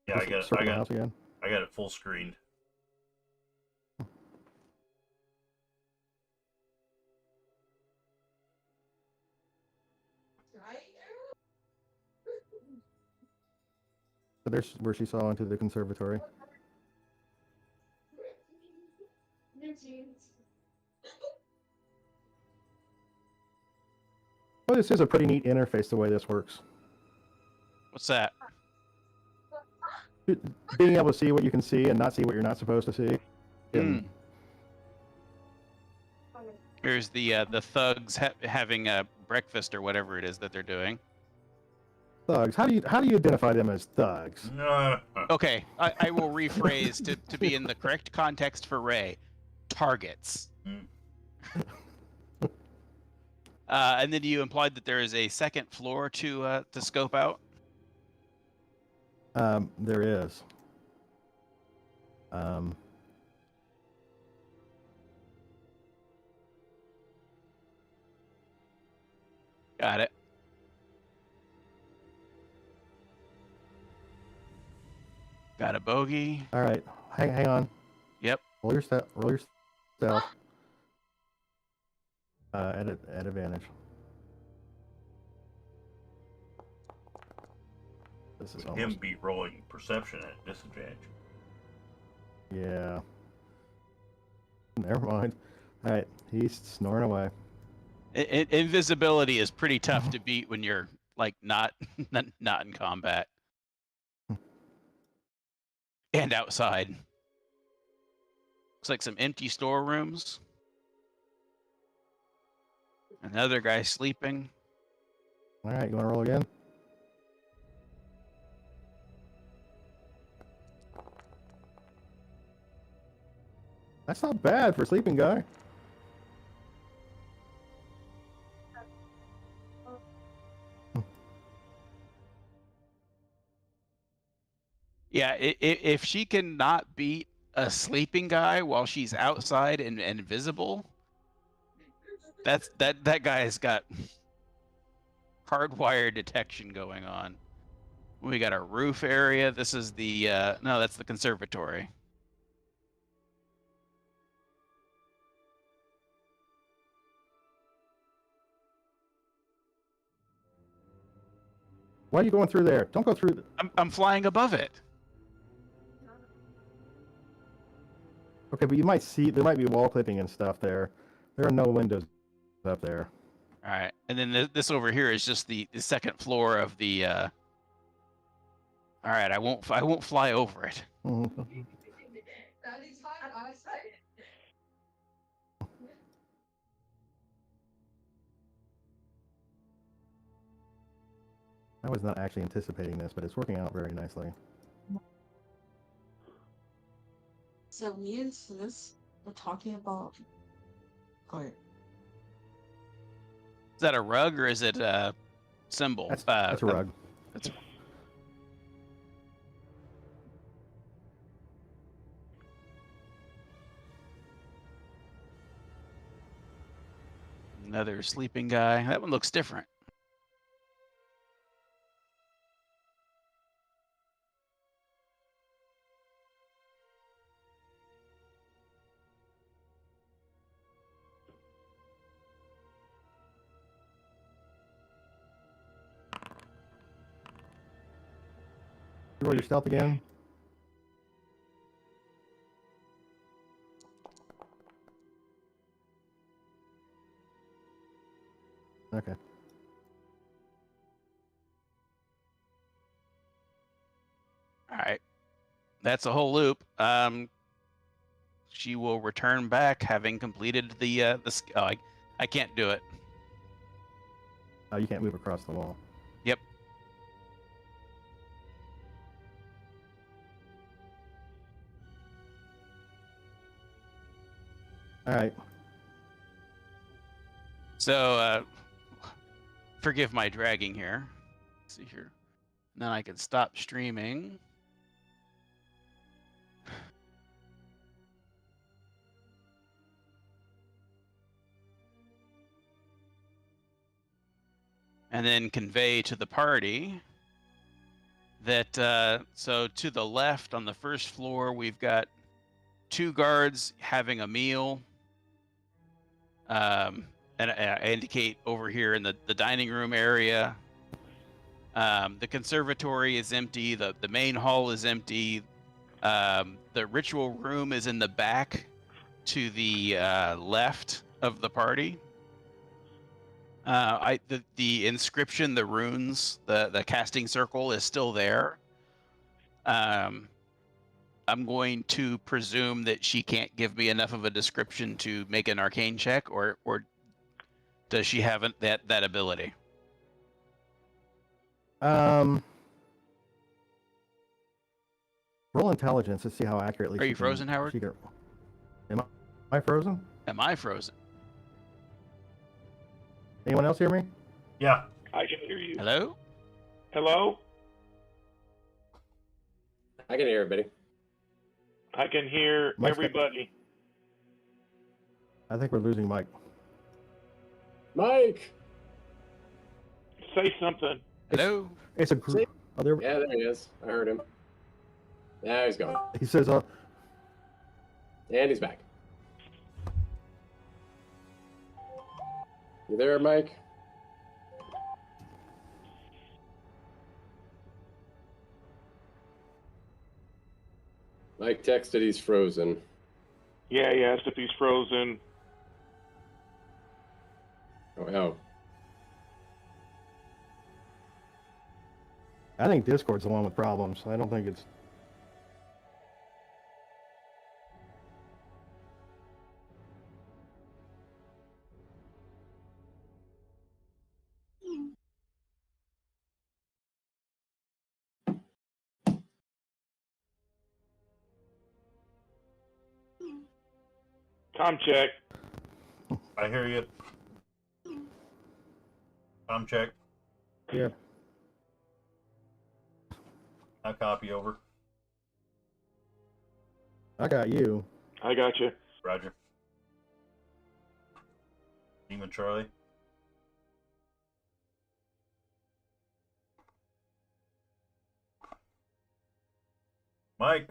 Yeah, Just circle the house again. I got it full screened. But there's where she saw into the conservatory. Well, this is a pretty neat interface the way this works. What's that? Being able to see what you can see and not see what you're not supposed to see. And Here's the thugs having a breakfast or whatever it is that they're doing. thugs. How do you identify them as thugs? Okay, I will rephrase to be in the correct context for Ray. Targets. And then you implied that there is a second floor to scope out. There is. Got it. Got a bogey. All right, hang on. Yep. Roll your stealth. At advantage. This is Him be rolling perception at disadvantage. Yeah. Never mind. All right, he's snoring away. Invisibility is pretty tough to beat when you're like not in combat and outside. Looks like some empty storerooms. Another guy sleeping. All right, you want to roll again? That's not bad for a sleeping guy. Yeah, if she can not beat a sleeping guy while she's outside and invisible, that guy's got hardwired detection going on. We got a roof area. This is the no, that's the conservatory. Why are you going through there? Don't go through. I'm flying above it. Okay, but you might see there might be wall clipping and stuff there. There are no windows up there. All right, and then this over here is just the second floor of the. All right, I won't fly over it. Mm-hmm. I was not actually anticipating this, but it's working out very nicely. So me and Sis were talking about. Is that a rug or is it a symbol? That's a rug. That's... Another sleeping guy. That one looks different. Roll your stealth again. Okay. All right. That's a whole loop. She will return back having completed the oh, I can't do it. Oh, you can't move across the wall. Yep. All right. So, forgive my dragging here. Let's see here. And then I can stop streaming. And then convey to the party that, so to the left on the first floor, we've got 2 guards having a meal. And I indicate over here in the dining room area, The conservatory is empty. The main hall is empty. The ritual room is in the back to the left of the party. The inscription, the runes, the casting circle is still there. I'm going to presume that she can't give me enough of a description to make an arcane check, or does she have that ability? Roll intelligence to see how accurately. Are you frozen, Howard? Am I frozen? Am I frozen? Anyone else hear me? Yeah. I can hear you. Hello? Hello? I can hear everybody. I can hear everybody. I think we're losing Mike. Mike! Say something. Hello? It's a group. Oh, there. Yeah, there he is. I heard him. Now he's gone. He says, And he's back. You there, Mike? Mike texted he's frozen. Yeah, he asked if he's frozen. Oh. I think Discord's the one with problems. I don't think it's. Tom check. I hear you. Tom check. Yeah. I copy over. I got you. I got you. Roger. Demon Charlie. Mike.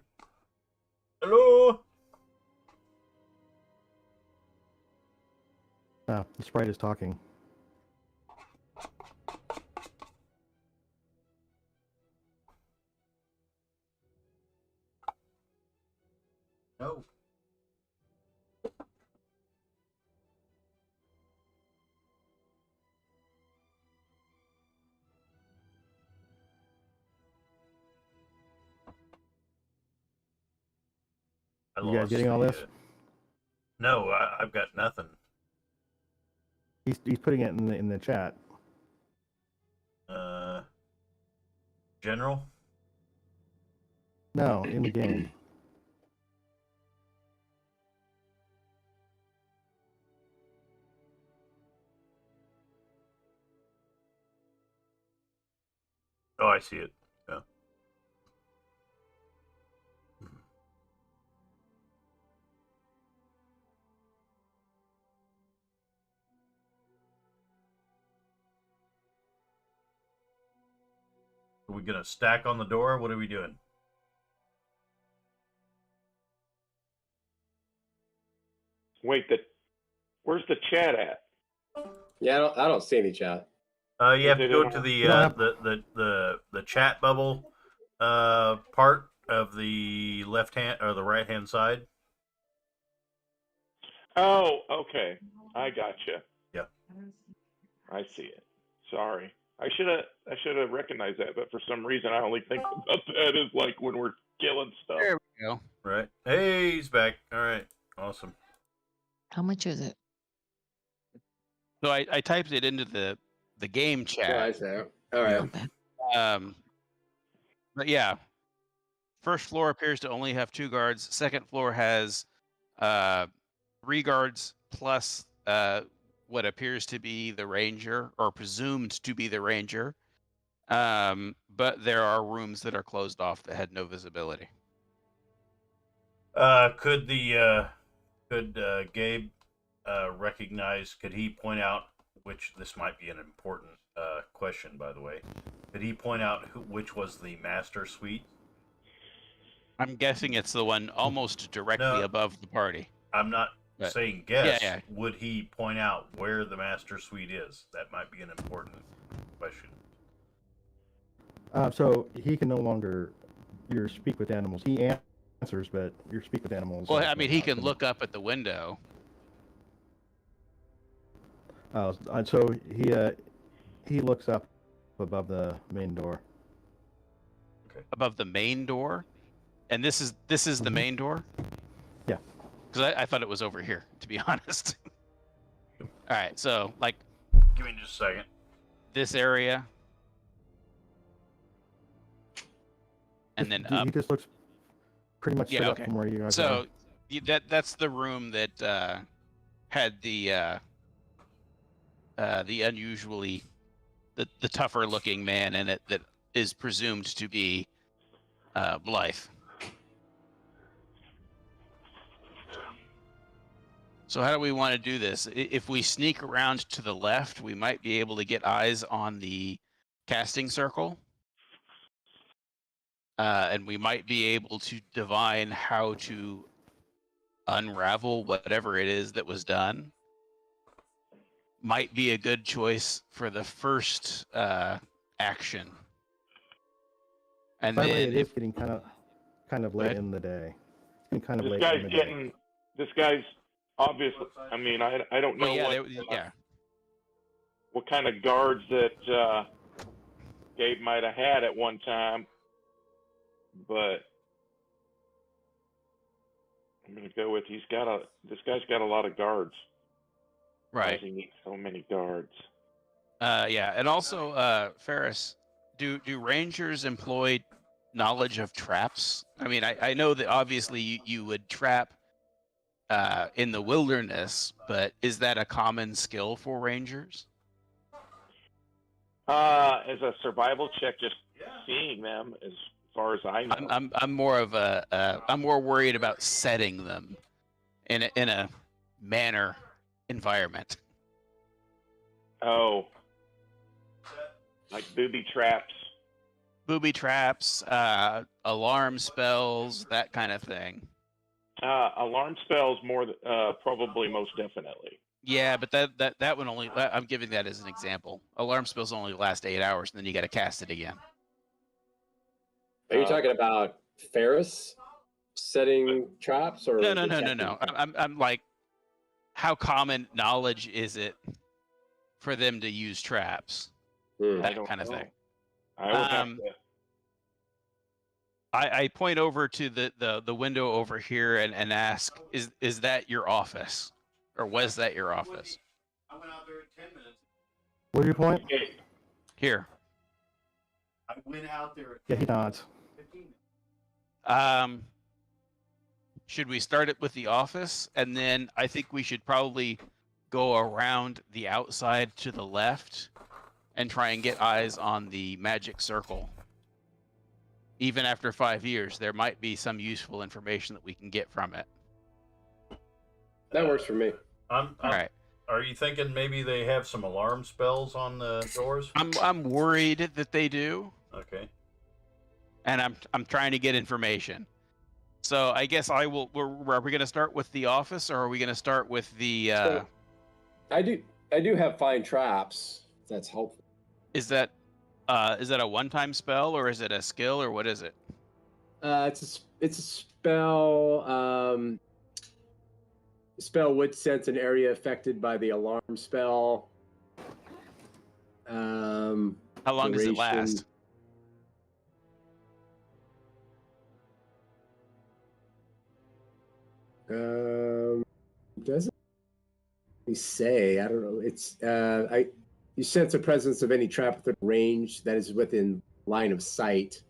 Hello. The sprite is talking. No. You guys getting all this? No, I've got nothing. He's putting it in the chat. General? No, in the game. Oh, I see it. Yeah. Are we gonna stack on the door? What are we doing? Wait, where's the chat at? Yeah, I don't see any chat. You have to go to the chat bubble part of the left hand or the right hand side. Oh, okay. I gotcha. Yeah. I see it. Sorry. I should have recognized that, but for some reason I only think about that as like when we're killing stuff. There we go. Right. Hey, he's back. All right. Awesome. How much is it? So I typed it into the game chat. Yeah, I see it. All right. But yeah, first floor appears to only have 2 guards. Second floor has 3 guards plus what appears to be the ranger, or presumed to be the ranger. But there are rooms that are closed off that had no visibility. Could Gabe recognize? Could he point out which? This might be an important question, by the way. Could he point out which was the master suite? I'm guessing it's the one almost directly above the party. I'm not saying guess. Yeah. Would he point out where the master suite is? That might be an important question. So he can no longer your speak with animals. He answers, but your speak with animals. Well, I mean, he can look up at the window. And so he looks up above the main door. Okay. Above the main door, and this is the main door. Yeah. Because I thought it was over here, to be honest. All right, so like, Give me just a second. This area, and then up. He just looks pretty much straight okay. up from where you guys So are. that's the room that had the unusually the tougher looking man in it that is presumed to be Blythe. So how do we want to do this? If we sneak around to the left, we might be able to get eyes on the casting circle. And we might be able to divine how to unravel whatever it is that was done. Might be a good choice for the first action. And By the way, then it is getting kind of late in the day. It's kind of This late guy's in the getting. day. This guy's obviously. I mean, I don't know what kind of guards that Gabe might have had at one time, but I'm gonna go with this guy's got a lot of guards. Why right. does he need so many guards? Yeah, and also Ferris, do rangers employ knowledge of traps? I mean, I know that obviously you would trap in the wilderness, but is that a common skill for rangers? As a survival check, just seeing them, as far as I know. I'm more of I'm more worried about setting them in a manor environment. Oh, like booby traps. Booby traps, alarm spells, that kind of thing. Alarm spells probably most definitely. Yeah, but that one only. I'm giving that as an example. Alarm spells only last 8 hours, and then you got to cast it again. Are you talking about Ferris setting traps or No. I'm like, how common knowledge is it for them to use traps? That kind of thing. I would have to. I point over to the window over here and ask, is that your office? Or was that your office? I went out there in 10 minutes. What's your point? Here. I went out there. Yeah, he nods. 15 minutes. Should we start it with the office? And then I think we should probably go around the outside to the left and try and get eyes on the magic circle. Even after 5 years, there might be some useful information that we can get from it. That works for me. All right. Are you thinking maybe they have some alarm spells on the doors? I'm worried that they do. Okay. And I'm trying to get information. So I guess are we going to start with the office, or are we going to start with the? So, I do have find traps. If that's helpful. Is that a one-time spell, or is it a skill, or what is it? It's a spell. Spell would sense an area affected by the alarm spell. How long does it last? Doesn't really say. I don't know. It's you sense the presence of any trap within range that is within line of sight.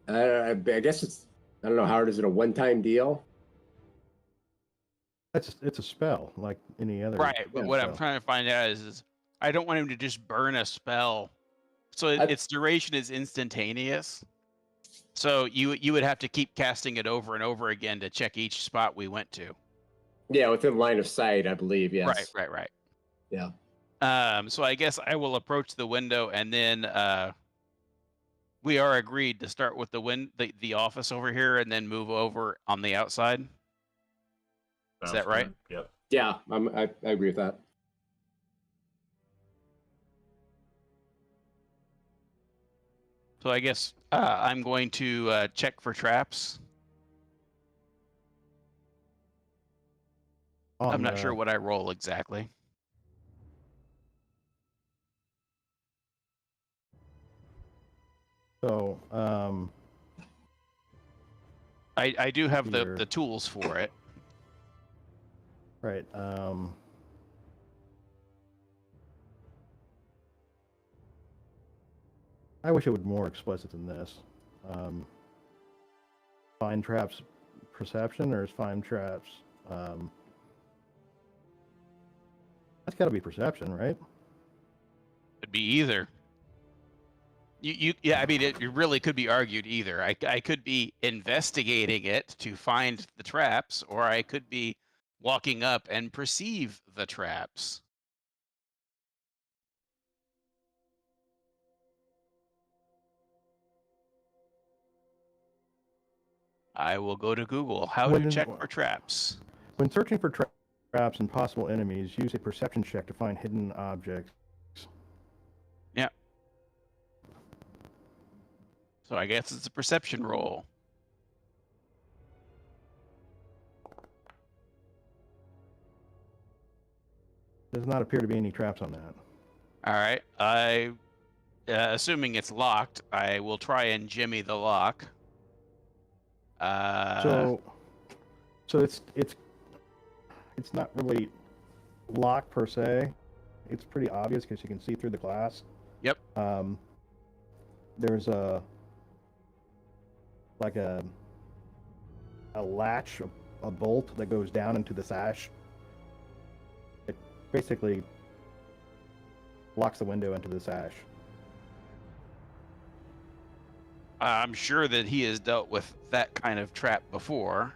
I guess it's. I don't know, Howard. Is it a one-time deal? It's a spell like any other. Right, but what spell. I'm trying to find out is I don't want him to just burn a spell. So its duration is instantaneous. So you would have to keep casting it over and over again to check each spot we went to. Yeah, within line of sight, I believe. Yes. Right. Yeah. So I guess I will approach the window, and then we are agreed to start with the office over here, and then move over on the outside. Is that right? Yep. Yeah, I agree with that. So I guess I'm going to check for traps. I'm not sure what I roll exactly. So, I do have here. the tools for it. Right. I wish it would be more explicit than this. Find traps perception, or is find traps? That's got to be perception, right? It'd be either. Yeah, I mean, it really could be argued either. I could be investigating it to find the traps, or I could be walking up and perceive the traps. I will go to Google. How to check for traps. When searching for traps and possible enemies, use a perception check to find hidden objects. Yeah. So I guess it's a perception roll. Does not appear to be any traps on that. All right. Assuming it's locked, I will try and jimmy the lock. So it's not really locked per se. It's pretty obvious because you can see through the glass. Yep. There's a latch, a bolt that goes down into the sash. It basically locks the window into the sash. I'm sure that he has dealt with that kind of trap before.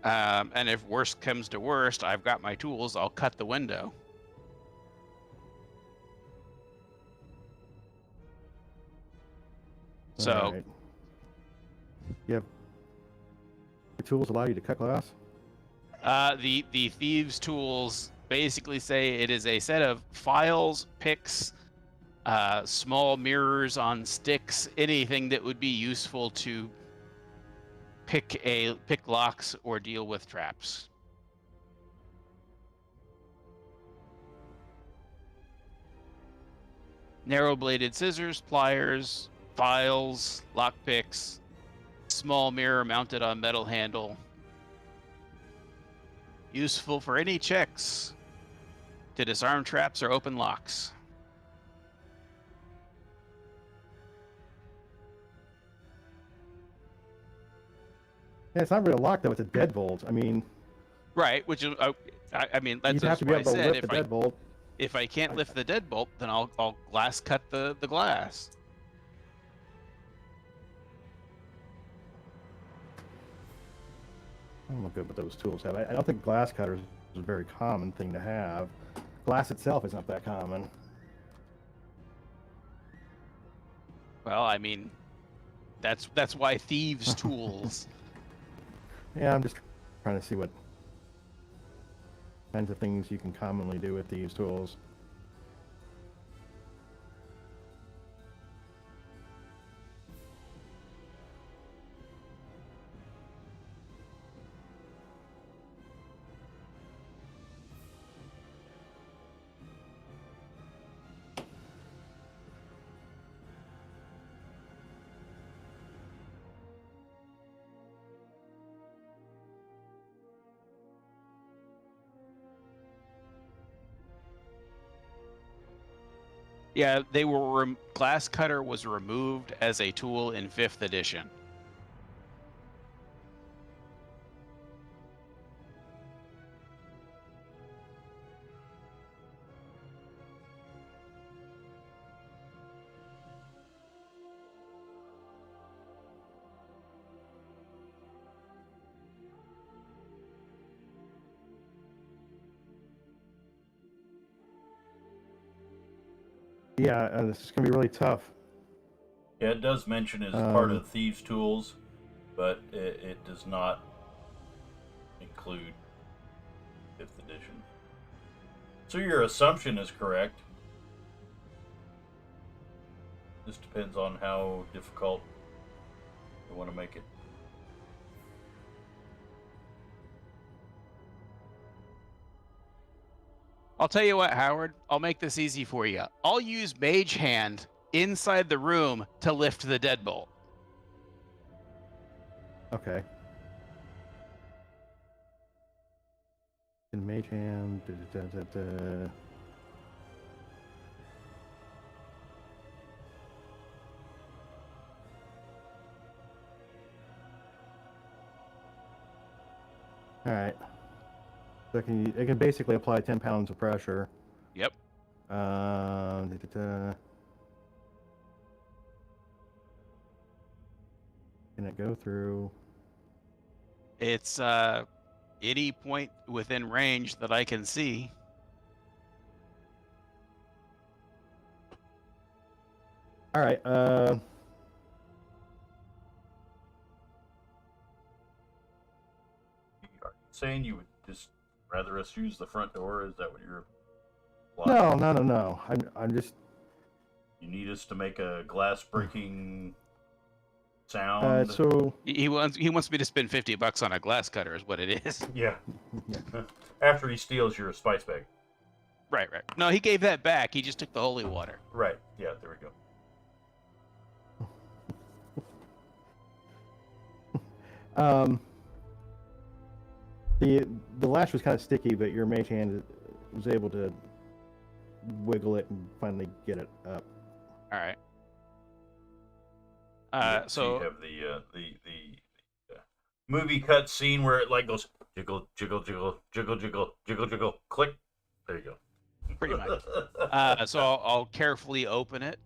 And if worst comes to worst, I've got my tools. I'll cut the window. So, right. Yep. The tools allow you to cut glass? the thieves' tools basically say it is a set of files, picks, small mirrors on sticks, anything that would be useful to pick locks or deal with traps. Narrow-bladed scissors, pliers, files, lock picks, small mirror mounted on metal handle. Useful for any checks to disarm traps or open locks. Yeah, it's not really a lock though. It's a deadbolt. I mean, right? Which is, I mean, that's you'd have to be what able I to said. lift the deadbolt. If I can't lift the deadbolt, then I'll glass cut the glass. I don't know what those tools have. I don't think glass cutters is a very common thing to have. Glass itself is not that common. Well, I mean, that's why thieves' tools. Yeah, I'm just trying to see what kinds of things you can commonly do with these tools. Yeah, they were glass cutter was removed as a tool in 5th edition. Yeah, this is gonna be really tough. Yeah, it does mention it as part of thieves' tools, but it does not include 5th edition. So your assumption is correct. Just depends on how difficult you want to make it. I'll tell you what, Howard. I'll make this easy for you. I'll use Mage Hand inside the room to lift the deadbolt. Okay. In Mage Hand. All right. So it can basically apply 10 pounds of pressure. Yep. Can it go through? It's any point within range that I can see. All right. Are you saying you would just rather us use the front door? Is that what you're? No. I'm just. You need us to make a glass breaking sound. So He wants me to spend $50 on a glass cutter, is what it is. Yeah. After he steals your spice bag. Right. No, he gave that back. He just took the holy water. Right. Yeah. There we go. The lash was kind of sticky, but your mage hand was able to wiggle it and finally get it up. All right. So you have the movie cut scene where it like goes jiggle, jiggle, jiggle, jiggle, jiggle, jiggle, jiggle, click. There you go. Pretty much. So I'll carefully open it.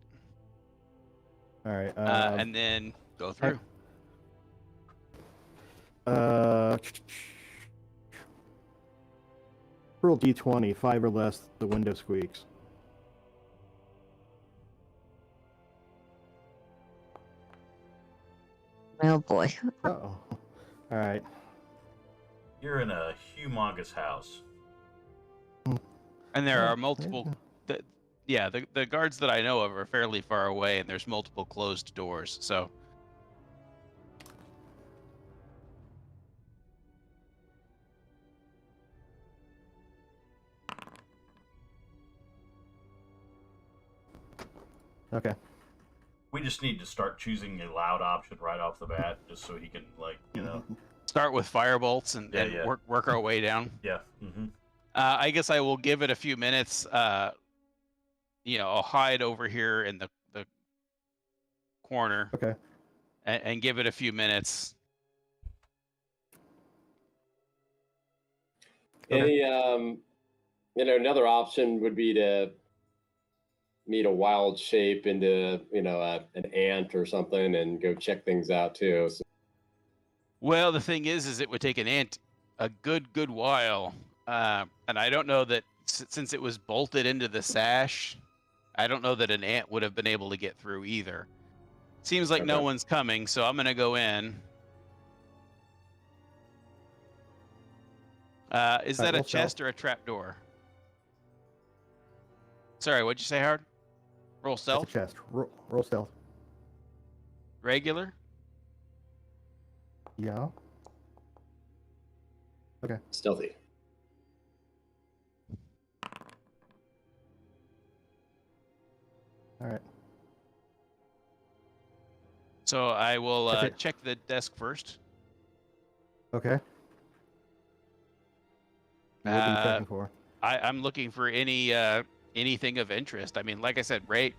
All right. And then go through. Roll d20, 5 or less, the window squeaks. Oh boy. Uh-oh. All right. You're in a humongous house. And there are multiple. The guards that I know of are fairly far away, and there's multiple closed doors. So. Okay. We just need to start choosing a loud option right off the bat, just so he can, Start with firebolts and work our way down. Yeah. Mm-hmm. I guess I will give it a few minutes. I'll hide over here in the corner. Okay. And give it a few minutes. Any, another option would be to meet a wild shape into, an ant or something and go check things out too. So. Well, the thing is it would take an ant a good while. And I don't know that since it was bolted into the sash, I don't know that an ant would have been able to get through either. Seems like no one's coming, so I'm going to go in. Is that a chest or a trap door? Sorry, what'd you say, Howard? Roll stealth? That's a chest. Roll stealth. Regular? Yeah. Okay. Stealthy. All right. So I will check the desk first. Okay. What are you checking for? I'm looking for anything of interest. I mean, like I said, Ray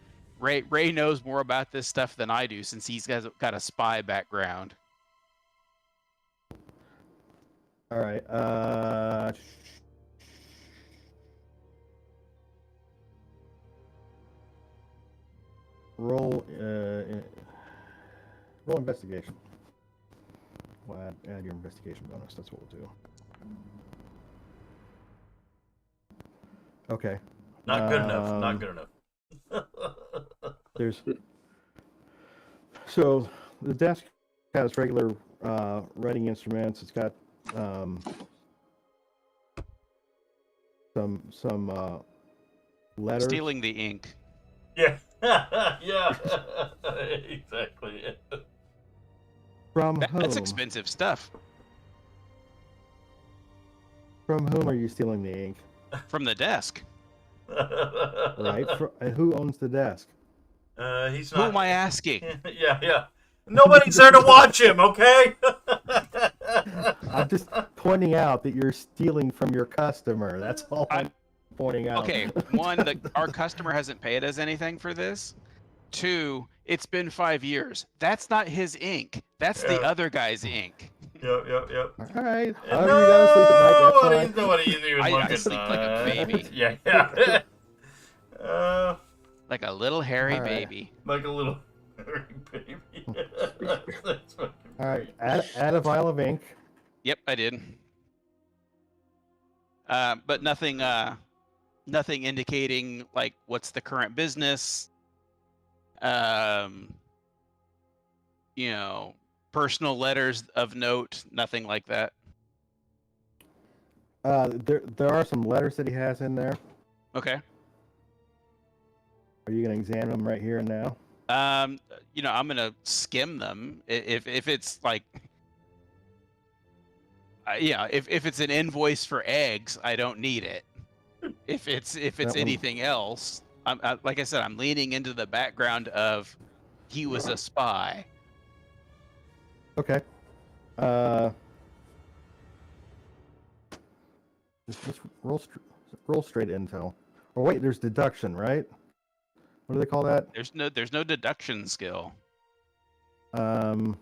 knows more about this stuff than I do since he's got a spy background. All right. Roll investigation. We'll add your investigation bonus. That's what we'll do. Okay. Not good enough. Not good enough. So the desk has regular writing instruments. It's got some letters. Stealing the ink. Yeah. Yeah. From whom? That's expensive stuff. From whom are you stealing the ink? From the desk. Right. And who owns the desk? He's Who not. am I asking? Yeah. Nobody's there to watch him, okay? I'm just pointing out that you're stealing from your customer. That's all I'm pointing out. Okay, one, our customer hasn't paid us anything for this. 2, it's been 5 years. That's not his ink. That's the other guy's ink. Yep. All right. However you gotta sleep at night, that's fine. Nobody's even looking. I sleep like a baby. Yeah. Like a little hairy All right. baby. Like a little baby. That's fucking All right. Add a vial of ink. Yep, I did. But nothing indicating like what's the current business. Personal letters of note, nothing like that. There are some letters that he has in there. Okay. Are you gonna examine them right here and now? I'm gonna skim them. If it's like, if it's an invoice for eggs, I don't need it. If it's anything else, like I said, I'm leaning into the background of he was a spy. Okay. Just roll straight intel. Or wait, there's deduction, right? What do they call that? There's no deduction skill. Yeah,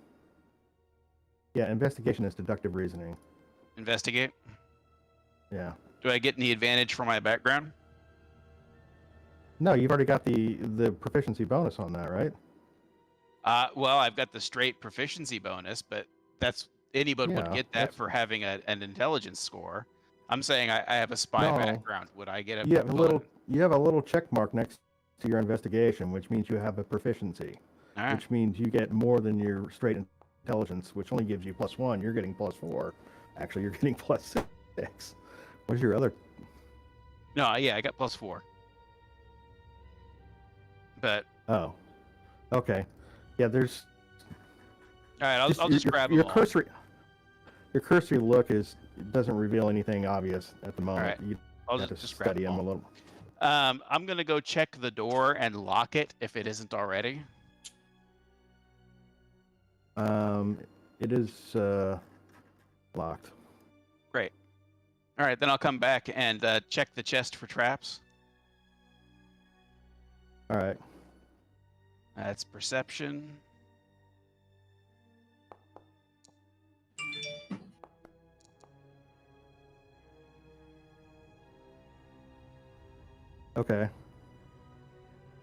investigation is deductive reasoning. Investigate. Yeah. Do I get any advantage for my background? No, you've already got the proficiency bonus on that, right? Well, I've got the straight proficiency bonus, but that's anybody would Yeah, get that for having an intelligence score. I'm saying I have a spy No. background. Would I get a You have a little check mark next to your investigation, which means you have a proficiency. All right. Which means you get more than your straight intelligence, which only gives you +1. You're getting +4. Actually, you're getting +6. What's your other? No, yeah, I got +4. But Oh, okay. Yeah, there's. all right, I'll just grab your them all. cursory. Your cursory look doesn't reveal anything obvious at the moment. right. You I'll have to just grab study them them a all. little. I'm gonna go check the door and lock it if it isn't already. It is locked. Great. All right, then I'll come back and check the chest for traps. All right. That's perception. Okay.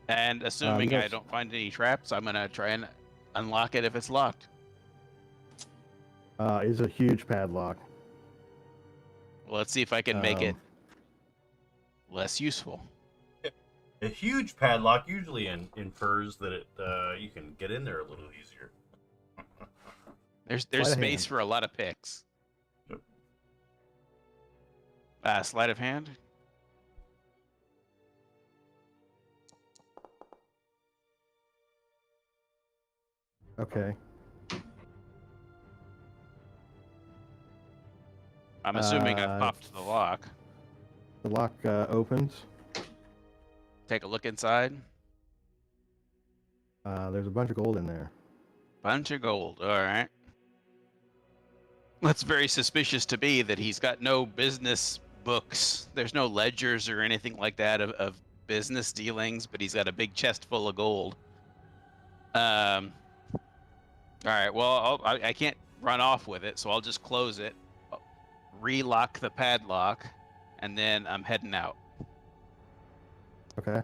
And assuming I yes. don't find any traps, I'm gonna try and unlock it if it's locked. It's a huge padlock. Well, let's see if I can make it less useful. A huge padlock usually infers that you can get in there a little easier. There's Sleight of space hand. for a lot of picks. Yep. Sleight of hand. Okay. I'm assuming I've popped the lock. The lock opens. Take a look inside. There's a bunch of gold in there. Bunch of gold. All right. That's very suspicious to me that he's got no business books. There's no ledgers or anything like that of business dealings, but he's got a big chest full of gold. All right. Well, I can't run off with it, so I'll just close it, relock the padlock, and then I'm heading out. Okay.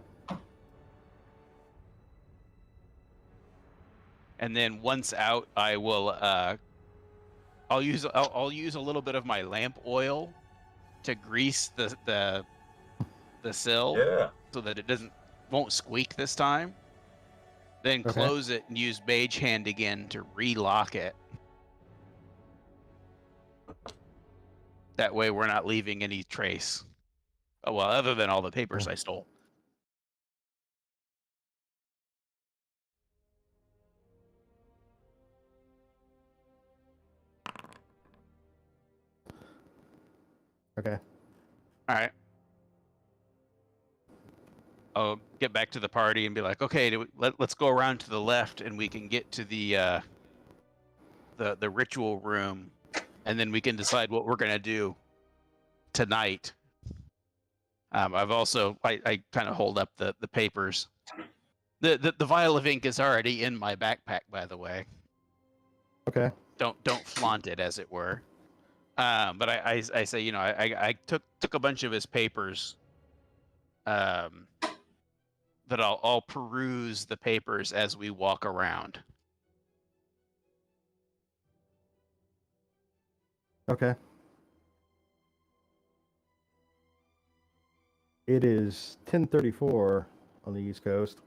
And then once out, I will I'll use a little bit of my lamp oil to grease the sill, Yeah. so that it won't squeak this time. Then Okay. close it and use Mage Hand again to relock it. That way we're not leaving any trace. Oh, well, other than all the papers I stole. Okay. All right. I'll get back to the party and be like, okay, let's go around to the left and we can get to the ritual room, and then we can decide what we're gonna do tonight. I've also I kind of hold up the papers. The vial of ink is already in my backpack, by the way. Okay. Don't flaunt it, as it were. But I say, you know, I took a bunch of his papers. That I'll peruse the papers as we walk around. Okay. It is 10:34 on the East Coast.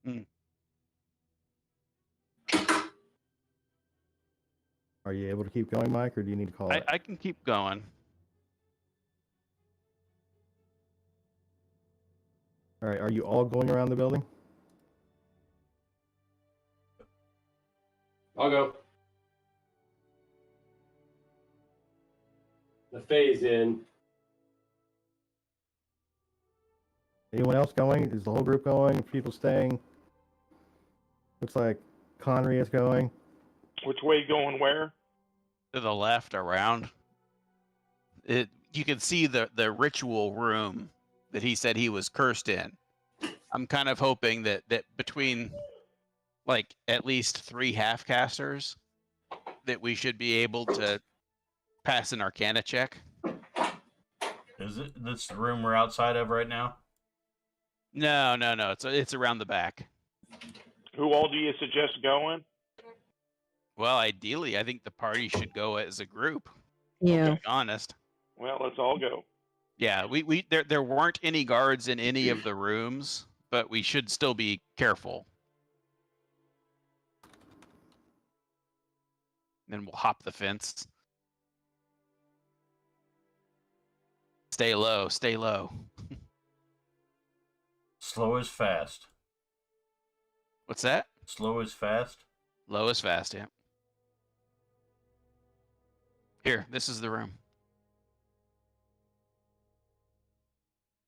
Mm. Are you able to keep going, Mike, or do you need to call it? I can keep going. All right. Are you all going around the building? I'll go. The phase in. Anyone else going? Is the whole group going? People staying? Looks like Connery is going. Which way going where? To the left, around. You can see the ritual room that he said he was cursed in. I'm kind of hoping that between like at least 3 half-casters that we should be able to pass an Arcana check. Is it this the room we're outside of right now? No. It's around the back. Who all do you suggest going? Well, ideally, I think the party should go as a group. Yeah. To be honest. Well, let's all go. Yeah, there weren't any guards in any of the rooms, but we should still be careful. Then we'll hop the fence. Stay low, stay low. Slow is fast. What's that? Slow is fast. Low is fast, yeah. Here, this is the room.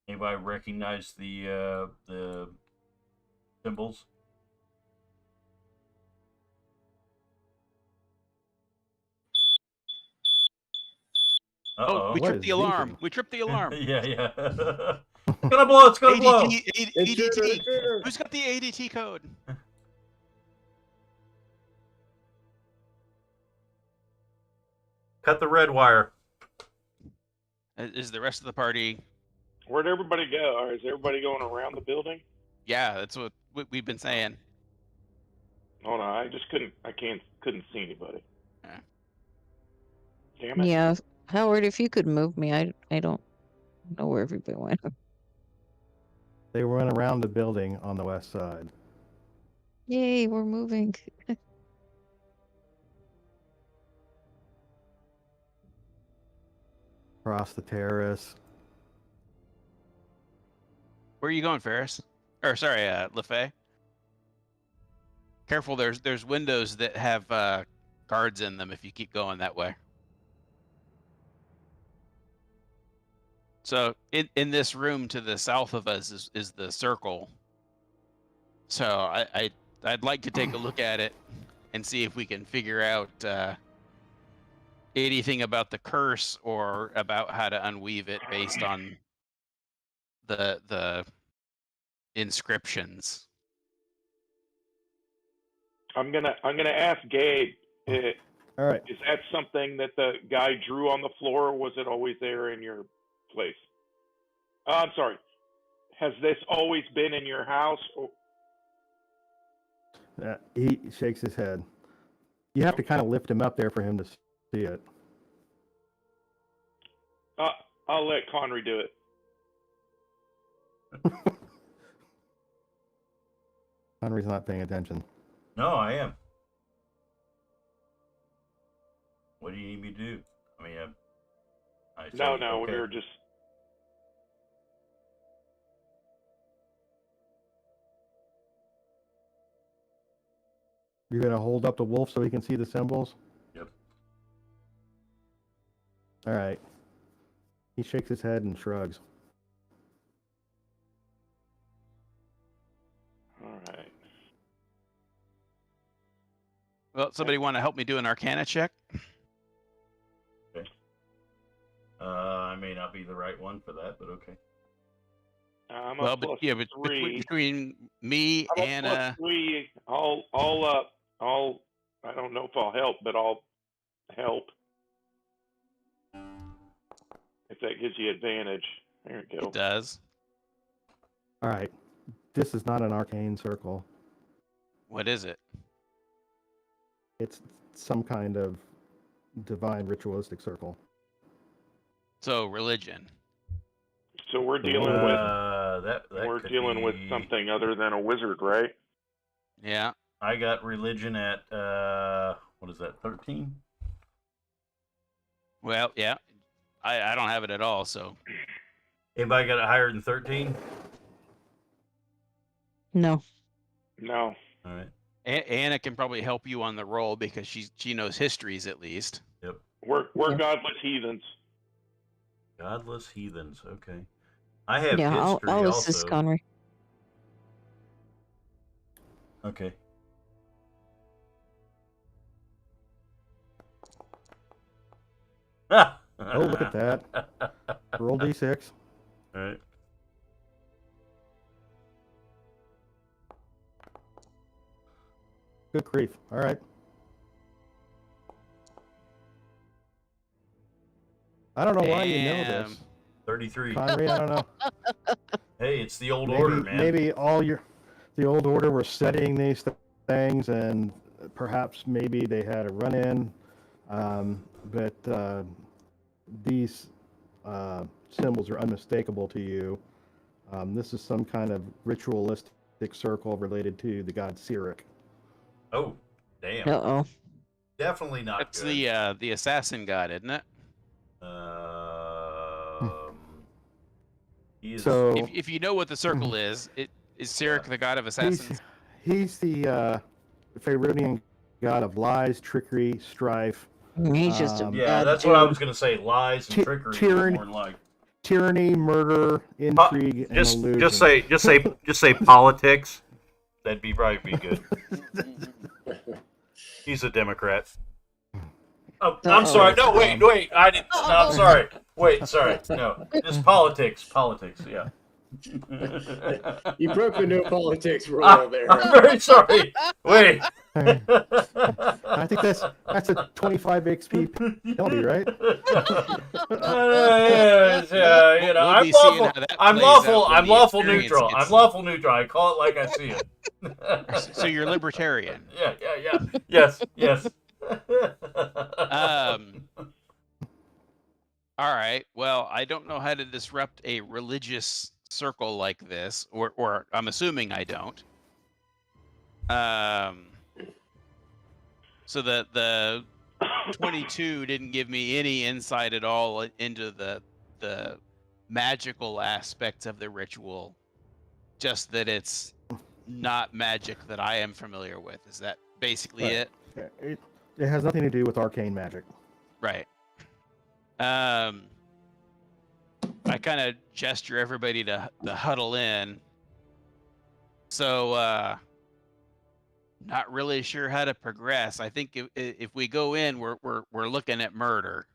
Anybody recognize the symbols? Oh, we What tripped is the alarm. beeping? We tripped the alarm. Yeah. It's gonna blow. It's gonna blow. ADT. Who's got the ADT code? Cut the red wire. Is the rest of the party? Where'd everybody go? Or is everybody going around the building? Yeah, that's what we've been saying. Hold on, I just couldn't see anybody. Yeah. Damn it. Yeah. Howard, if you could move me, I don't know where everybody went. They run around the building on the west side. Yay, we're moving. Across the terrace. Where are you going, Ferris? Or sorry, LaFay. Careful, there's windows that have guards in them if you keep going that way. So in this room to the south of us is the circle. So I'd like to take a look at it and see if we can figure out anything about the curse or about how to unweave it based on the inscriptions. I'm gonna ask Gabe. All right. Is that something that the guy drew on the floor, or was it always there in your place? I'm sorry. Has this always been in your house? He shakes his head. You have to kind of lift him up there for him to see it. I'll let Connery do it. Henry's not paying attention. No, I am. What do you need me to do? I mean, No, okay. we were just. You're gonna hold up the wolf so he can see the symbols. Yep. All right. He shakes his head and shrugs. All right. Well, somebody want to help me do an Arcana check? Okay. I may not be the right one for that, but okay. I'm Well, a plus but 3. between me, I'm a Anna, +3. I'll up. I don't know if I'll help, but I'll help. If that gives you advantage. There you go. it does. All right. This is not an arcane circle. What is it? It's some kind of divine ritualistic circle. So religion. So we're dealing with that we're could dealing with be- something other than a wizard, right? Yeah. I got religion at what is that? 13. Well, yeah. I don't have it at all, so Anybody got it higher than 13? No. No. All right. Anna can probably help you on the roll because she knows histories at least. Yep. We're Yeah. godless heathens. Godless heathens. Okay. I have Yeah, history I'll also. assist Conry. Okay. Oh, look at that. Roll d6. All right. Good grief. All right. I don't know why you know Damn. this. 33. Conry, I don't know. Hey, it's the old order, man. Maybe the old order were studying these things, and perhaps maybe they had a run-in. But these symbols are unmistakable to you. This is some kind of ritualistic circle related to the god Cyric. Oh, damn. Uh-oh. Definitely not That's good. the assassin god, isn't it? He is, So If you know what the circle is Cyric the god of assassins? he's the Phaeronian god of lies, trickery, strife, He's just a Yeah, yeah, bad that's dude. what I was going to say. Lies and trickery. tyranny- More than like. tyranny, murder, intrigue, and illusion. just say politics. That'd probably be good. He's a Democrat. Oh, I'm sorry. No, wait. I didn't. No, I'm sorry. Wait, sorry. No, just politics. Yeah. You broke the no politics rule there. I'm very sorry. Wait. I think that's a 25 XP penalty, right? Yeah, you know, We'll be seeing how that I'm plays out lawful. when I'm the lawful experience neutral. gets- I'm lawful neutral. I call it like I see it. So you're libertarian. Yeah. Yes. All right. Well, I don't know how to disrupt a religious circle like this, or I'm assuming I don't. So the 22 didn't give me any insight at all into the magical aspects of the ritual. Just that it's not magic that I am familiar with. Is that basically Right. it? It has nothing to do with arcane magic. Right. I kind of gesture everybody to huddle in. So, not really sure how to progress. I think if we go in, we're looking at murder,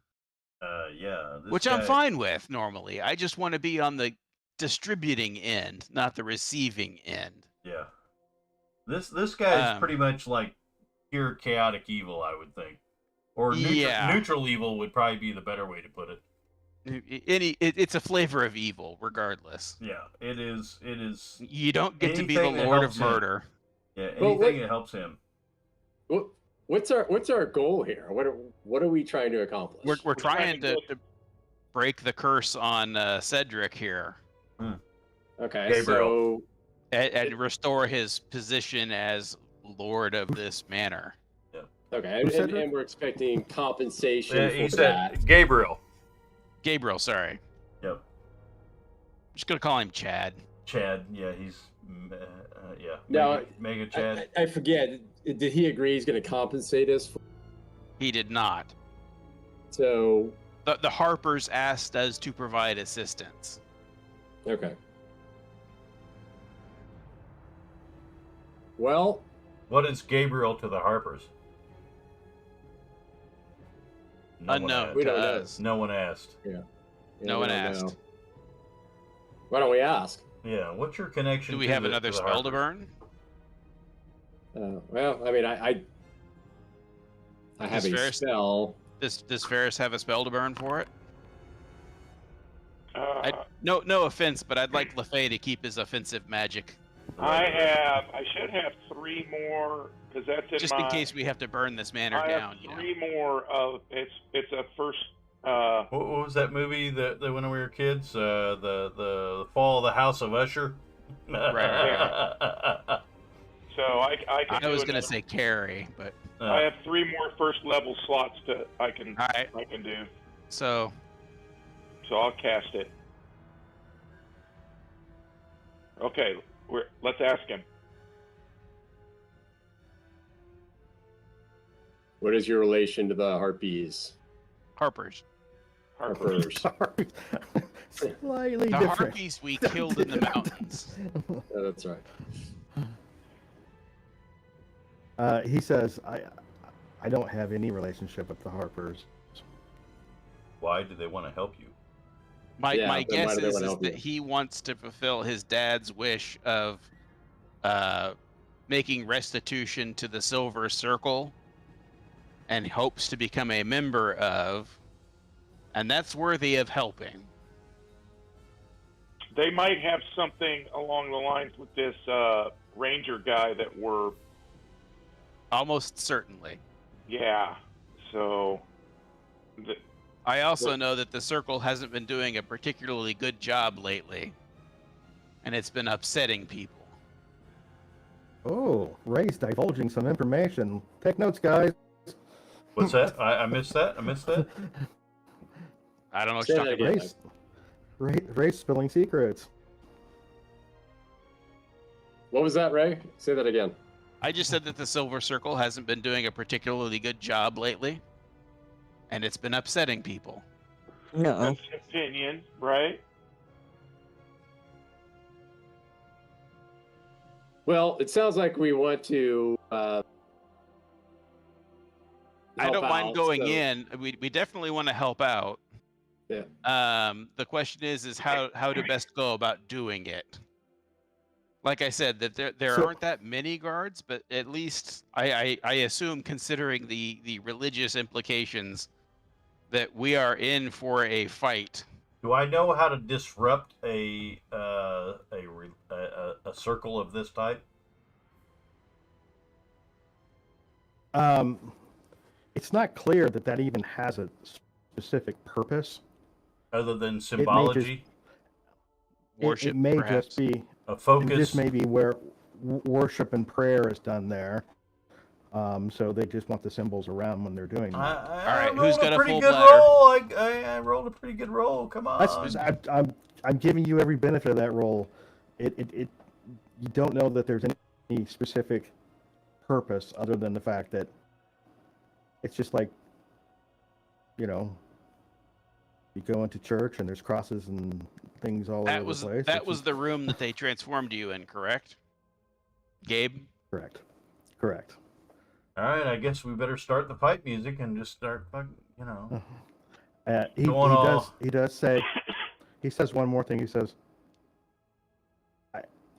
Yeah. which I'm fine with normally. I just want to be on the distributing end, not the receiving end. Yeah. This guy is pretty much like pure chaotic evil, I would think. Or neutral evil would probably be the better way to put it. It's a flavor of evil, regardless. Yeah, it is. You don't get to be the anything that Lord helps of him. Murder. Yeah, Well, anything that helps him. What's our goal here? What are we trying to accomplish? We're trying to break the curse on Cedric here. Okay, Gabriel. so And restore his position as Lord of this manor. okay, Who said and we're expecting compensation Yeah, for he that. said Gabriel. Gabriel, sorry. Yep. I'm just gonna call him Chad. Chad. Yeah, he's. Yeah. No, Mega Chad. I forget. Did he agree he's going to compensate us? He did not. So The Harpers asked us to provide assistance. Okay. Well, What is Gabriel to the Harpers? No one Unknown asked. We to don't know. us. No one asked. yeah, No we one don't asked. know. Why don't we ask? Yeah, what's your connection? Do we to have the, another to the spell to Harpers? burn? Well, I mean, I have Does a Ferris- spell. Does Ferris have a spell to burn for it? Uh, No offense, but I'd like LaFay to keep his offensive magic, I should have 3 more because that's in just my. in case we have to burn this manor I down. have You know. 3 more of it's a first. What was that movie that when we were kids? The Fall of the House of Usher. Right. So I can. I was do gonna another- say Carrie, but I have 3 more first level slots I can all right. do. So So I'll cast it. Okay, let's ask him. What is your relation to the harpies? Harpers. Harpers. Sorry. Slightly The different. harpies we killed in the mountains. Yeah, that's right. He says, I don't have any relationship with the Harpers. Why do they want to help you? My Yeah, my then why guess do they is wanna help that you? he wants to fulfill his dad's wish of making restitution to the Silver Circle and hopes to become a member of, and that's worthy of helping. They might have something along the lines with this ranger guy that we're. Almost certainly. Yeah. So. I also know that the Circle hasn't been doing a particularly good job lately, and it's been upsetting people. Oh, Ray's divulging some information. Take notes, guys. What's that? I missed that. I missed that. I don't know what Say you're that talking again. about. Ray's spilling secrets. What was that, Ray? Say that again. I just said that the Silver Circle hasn't been doing a particularly good job lately, and it's been upsetting people. No. That's an opinion, right? Well, it sounds like we want to. I help don't mind out, going so- in. We definitely want to help out. Yeah. The question is how to best go about doing it. Like I said, that there So- aren't that many guards, but at least I assume, considering the religious implications, that we are in for a fight. Do I know how to disrupt a circle of this type? It's not clear that even has a specific purpose. Other than symbology, Worship, it may perhaps. just be. a focus. This may be where worship and prayer is done there. So they just want the symbols around when they're doing that. right, I who's rolled got a pretty full good bladder? roll. I rolled a pretty good roll. Come on. I'm giving you every benefit of that roll. You don't know that there's any specific purpose other than the fact that it's just like, you go into church and there's crosses and things all over the place. That It's was just- the room that they transformed you in, correct? Gabe? correct. All right, I guess we better start the fight music and just start fucking, He Going all- does say, he says one more thing. He says,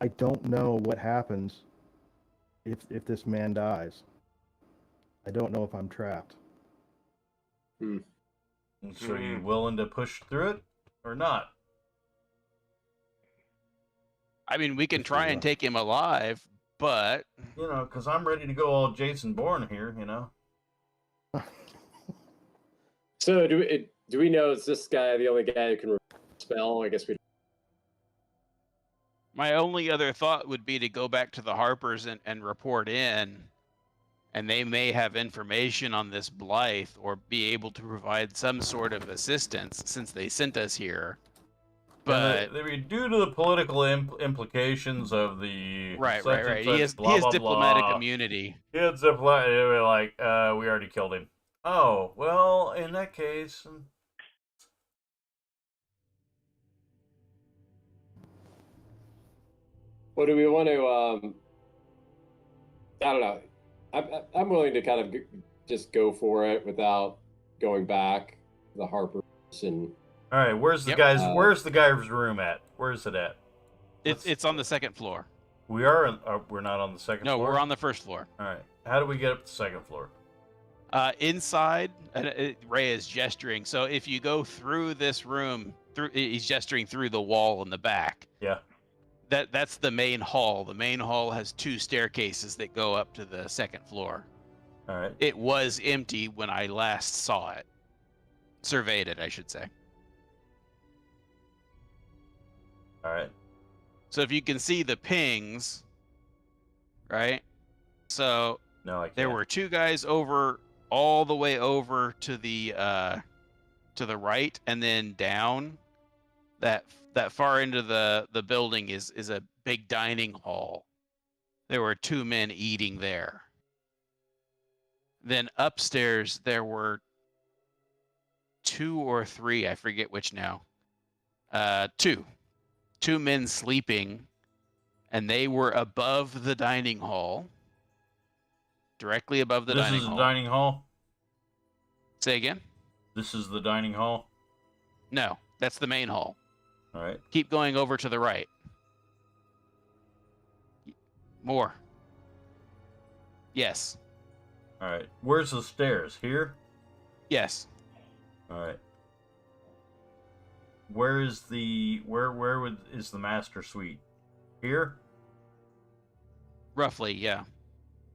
I don't know what happens if this man dies. I don't know if I'm trapped. So you willing to push through it or not? I mean, we can try and take him alive, but Because I'm ready to go all Jason Bourne here. So do we know, is this guy the only guy who can spell? I guess we. my only other thought would be to go back to the Harpers and report in, and they may have information on this Blythe or be able to provide some sort of assistance since they sent us here. But they were due to the political implications of the right. such He has blah, blah, diplomatic blah. immunity. He has diplomatic. They were like, we already killed him. Oh well, in that case, Well, do we want to? I don't know. I'm willing to kind of just go for it without going back to the Harpers and. All right, where's the Yep. guy's? Where's the guy's room at? Where's it at? It's on the second floor. We are. We're not on the second No, floor. we're on the first floor. All right. How do we get up to the second floor? Inside, Ray is gesturing. So if you go through this room, he's gesturing through the wall in the back. Yeah. That's the main hall. The main hall has 2 staircases that go up to the second floor. All right. It was empty when I last saw it. Surveyed it, I should say. All right. So if you can see the pings, right? So No, I can't. there were 2 guys over, all the way over to the right, and then down. That far into the building is a big dining hall. There were 2 men eating there. Then upstairs there were 2 or 3, I forget which now. 2 men sleeping, and they were above the dining hall, directly above the dining hall. This is the dining hall? Say again? This is the dining hall? No, that's the main hall. All right. Keep going over to the right. More. Yes. All right. Where's the stairs? Here? Yes. All right. Where is the is the master suite? Here? Roughly, yeah.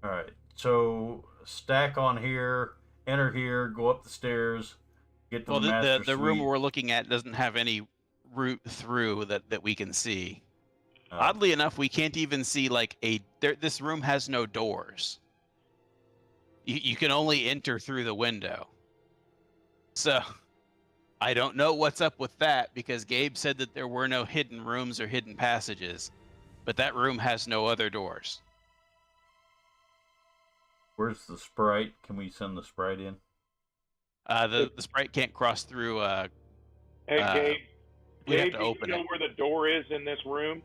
All right. So stack on here, enter here, go up the stairs, get to Well, the master the room suite. we're looking at doesn't have any route through that we can see. Oddly enough, we can't even see this room has no doors. You can only enter through the window. So I don't know what's up with that, because Gabe said that there were no hidden rooms or hidden passages, but that room has no other doors. Where's the sprite? Can we send the sprite in? The sprite can't cross through. Hey, Gabe. We'd have Gabe, to do you open know it. where the door is in this room?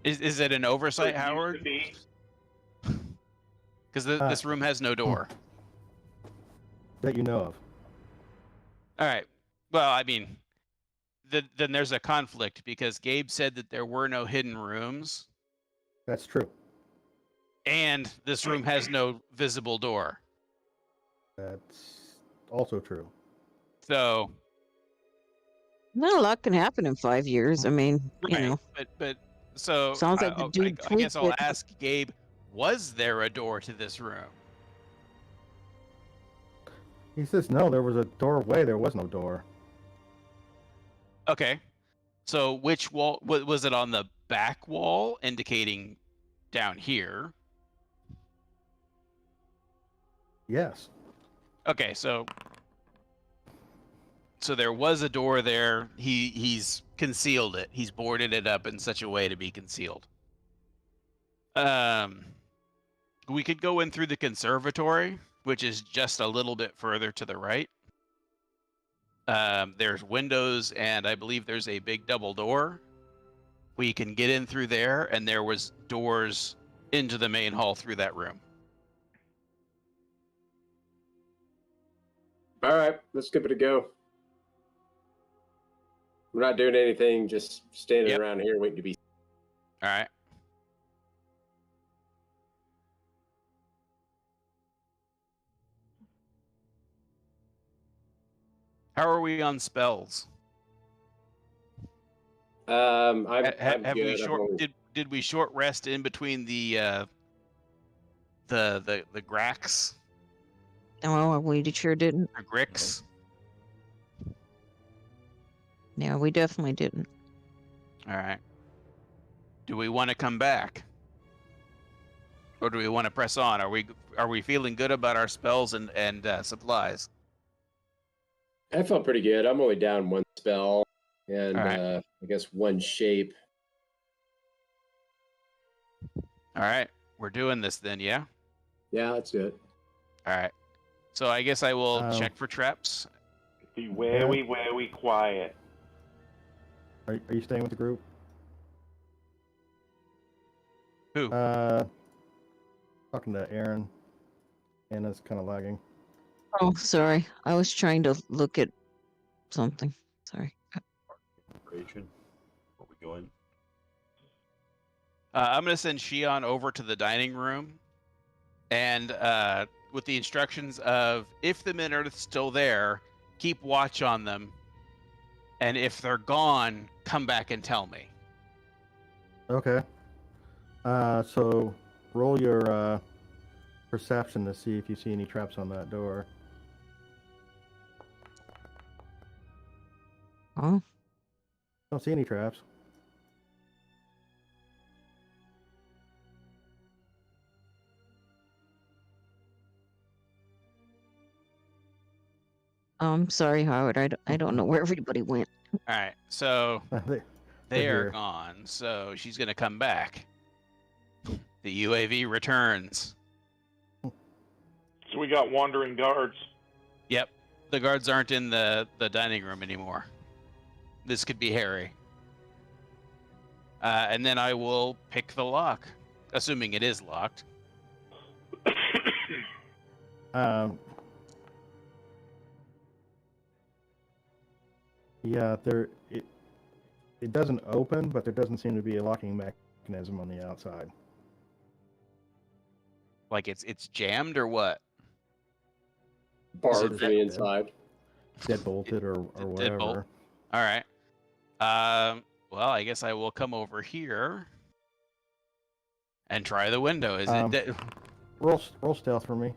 Is it an oversight, It used to Howard? be. Because this room has no door. That you know of. All right. Well, I mean, then there's a conflict, because Gabe said that there were no hidden rooms, That's true. and this room has no visible door. That's also true. So, Not a lot can happen in 5 years. I mean, you right. know, But so Sounds like the dude I guess I'll tweaked it. ask Gabe: was there a door to this room? He says no. There was a doorway. There was no door. Okay. So which wall was it? On the back wall, indicating down here? Yes. Okay, so there was a door there. He's concealed it. He's boarded it up in such a way to be concealed. We could go in through the conservatory, which is just a little bit further to the right. There's windows, and I believe there's a big double door. We can get in through there, and there was doors into the main hall through that room. All right, let's give it a go. We're not doing anything, just standing Yep. around here waiting to be. All right. How are we on spells? I'm Have good. we I've short only- did we short rest in between the Grax oh, we sure didn't. or Grix? Yeah, we definitely didn't. All right. Do we want to come back, or do we want to press on? Are we feeling good about our spells and supplies? I felt pretty good. I'm only down 1 spell and All right. I guess 1 shape. All right, we're doing this then, yeah. Yeah, that's good. All right. So I guess I will check for traps. Be wary, quiet. Are you staying with the group? Who? Talking to Aaron, and it's kind of lagging. Oh, sorry. I was trying to look at something. Sorry. Operation. Where we going? I'm going to send Shion over to the dining room, and with the instructions of if the men are still there, keep watch on them, and if they're gone, come back and tell me. Okay. So roll your perception to see if you see any traps on that door. Oh, Don't see any traps. I'm sorry, Howard. I don't know where everybody went. All right, so They're they are here. gone. So she's going to come back. The UAV returns. So we got wandering guards. Yep, the guards aren't in the dining room anymore. This could be Harry. And then I will pick the lock, assuming it is locked. Yeah, it doesn't open, but there doesn't seem to be a locking mechanism on the outside. Like it's jammed or what? Barred it from the inside. Dead bolted or whatever. Deadbolt. All right. Well, I guess I will come over here and try the window. Is it? Roll stealth for me.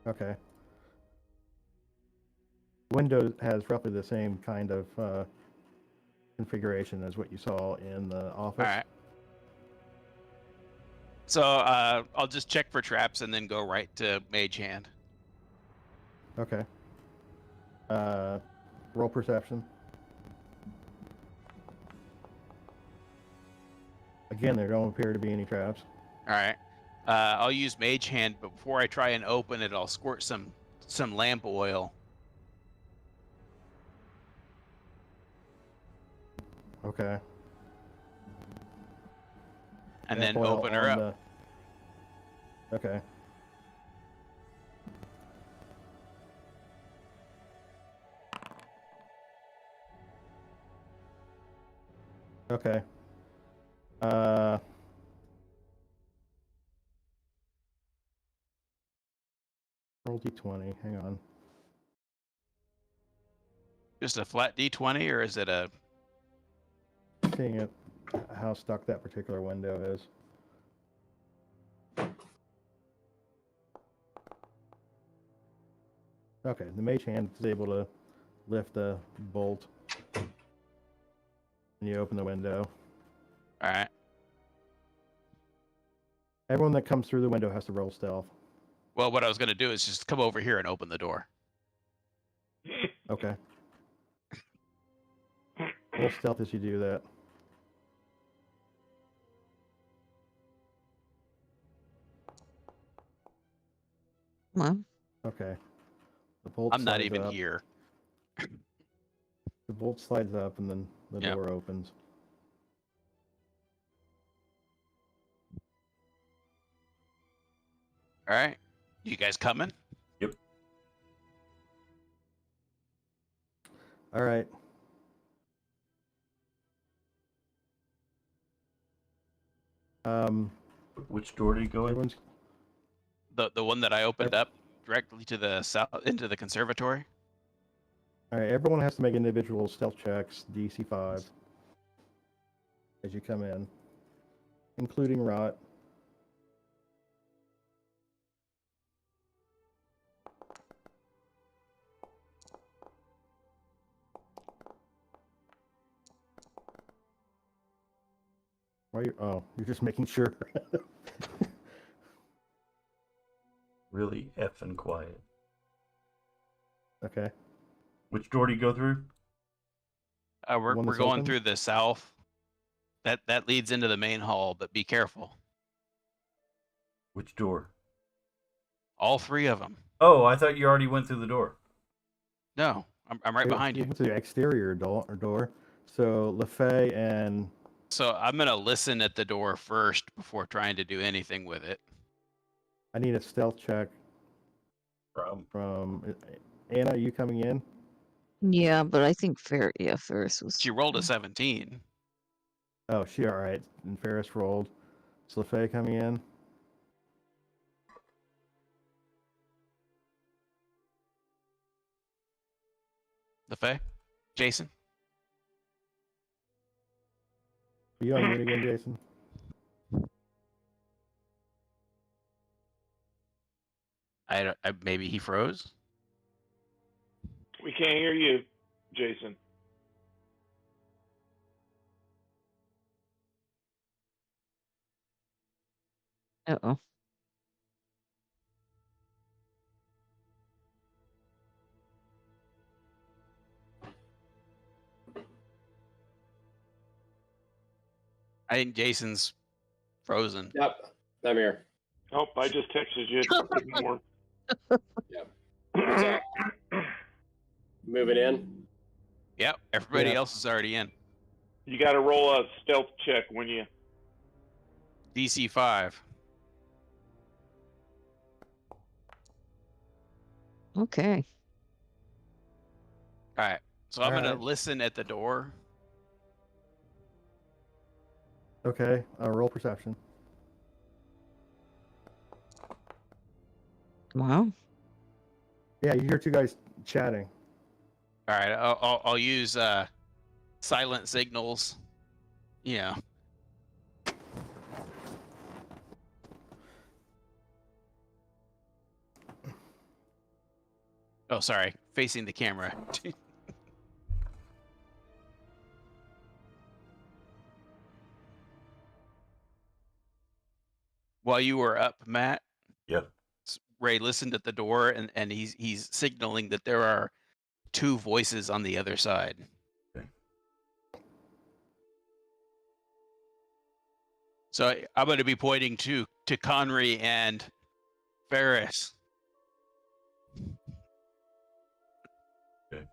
Okay. Windows has roughly the same kind of configuration as what you saw in the office. All right. So I'll just check for traps and then go right to Mage Hand. Okay. Roll perception. Again, there don't appear to be any traps. All right. I'll use Mage Hand, but before I try and open it, I'll squirt some lamp oil. Okay. And then Lamp oil open her on up. Okay. Okay. Roll d20. Hang on. Just a flat D20, or is it a? Seeing it, how stuck that particular window is. Okay, the mage hand is able to lift the bolt, and you open the window. All right. Everyone that comes through the window has to roll stealth. Well, what I was going to do is just come over here and open the door. Okay. Roll stealth as you do that. Well, Okay. The bolt I'm not slides even up. here. The bolt slides up, and then the Yep. door opens. All right. You guys coming? Yep. All right. Which door did he go in? Everyone's The one that I opened up directly to the south into the conservatory. all right. Everyone has to make individual stealth checks, DC 5, as you come in, including Rot. Why you? Oh, you're just making sure. Really effing quiet. Okay. Which door do you go through? We're One that's going open? through the south. That leads into the main hall, but be careful. Which door? All three of them. Oh, I thought you already went through the door. No, I'm right behind He you. went to the exterior door. So LaFay and So I'm gonna listen at the door first before trying to do anything with it. I need a stealth check from Anna. Are you coming in? Yeah, but I think Ferris was. She rolled a 17. Oh, she all right. And Ferris rolled. Is LaFay coming in? LaFay? Jason? Are you on mute again, Jason? Maybe he froze. We can't hear you, Jason. Uh-oh. I think Jason's frozen. Yep, I'm here. Oh, I just texted you. Ignore. So, moving in. Yep, everybody Yeah. else is already in. You got to roll a stealth check when you. DC 5. Okay. All right. So I'm All going to right. listen at the door. Okay. Roll perception. Wow. Yeah, you hear two guys chatting. All right. I'll use silent signals. Yeah. Oh, sorry. Facing the camera. While you were up, Matt, Yep. Ray listened at the door, and he's signaling that there are two voices on the other side. Okay. So I'm going to be pointing to Connery and Ferris. Okay.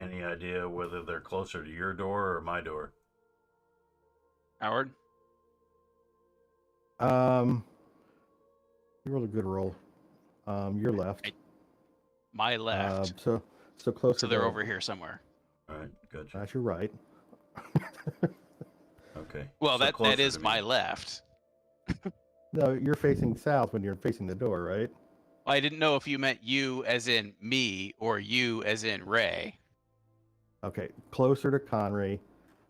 Any idea whether they're closer to your door or my door? Howard? You rolled a good roll. You're left. My left. So closer. So they're over here somewhere. All right, gotcha. That's your right. Okay. Well, So that closer is to me. my left. No, you're facing south when you're facing the door, right? I didn't know if you meant you as in me or you as in Ray. Okay, closer to Connery.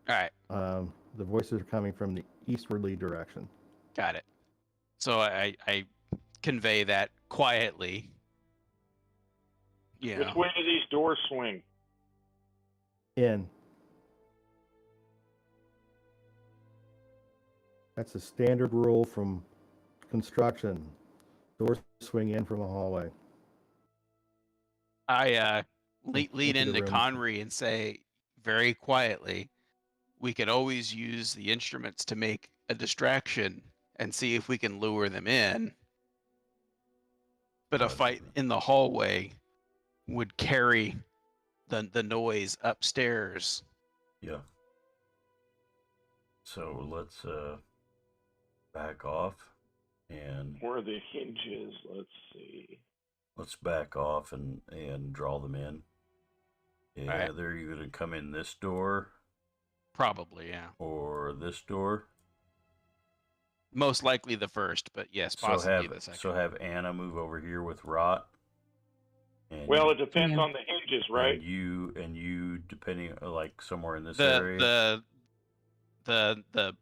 All right. The voices are coming from the eastwardly direction. Got it. So I convey that quietly. Yeah. Which way do these doors swing? In. That's a standard rule from construction. Doors swing in from a hallway. I lean into the into room. Connery and say very quietly, we can always use the instruments to make a distraction and see if we can lure them in. But a fight in the hallway would carry the noise upstairs. Yeah. So let's back off and Where are the hinges? Let's see. let's back off and draw them in. Yeah, Alright. they're either going to come in this door Probably, yeah. or this door. Most likely the first, but yes, possibly the second. So have Anna move over here with Rot. And Well, it depends Yeah. on the hinges, right? And you depending like somewhere in this area. The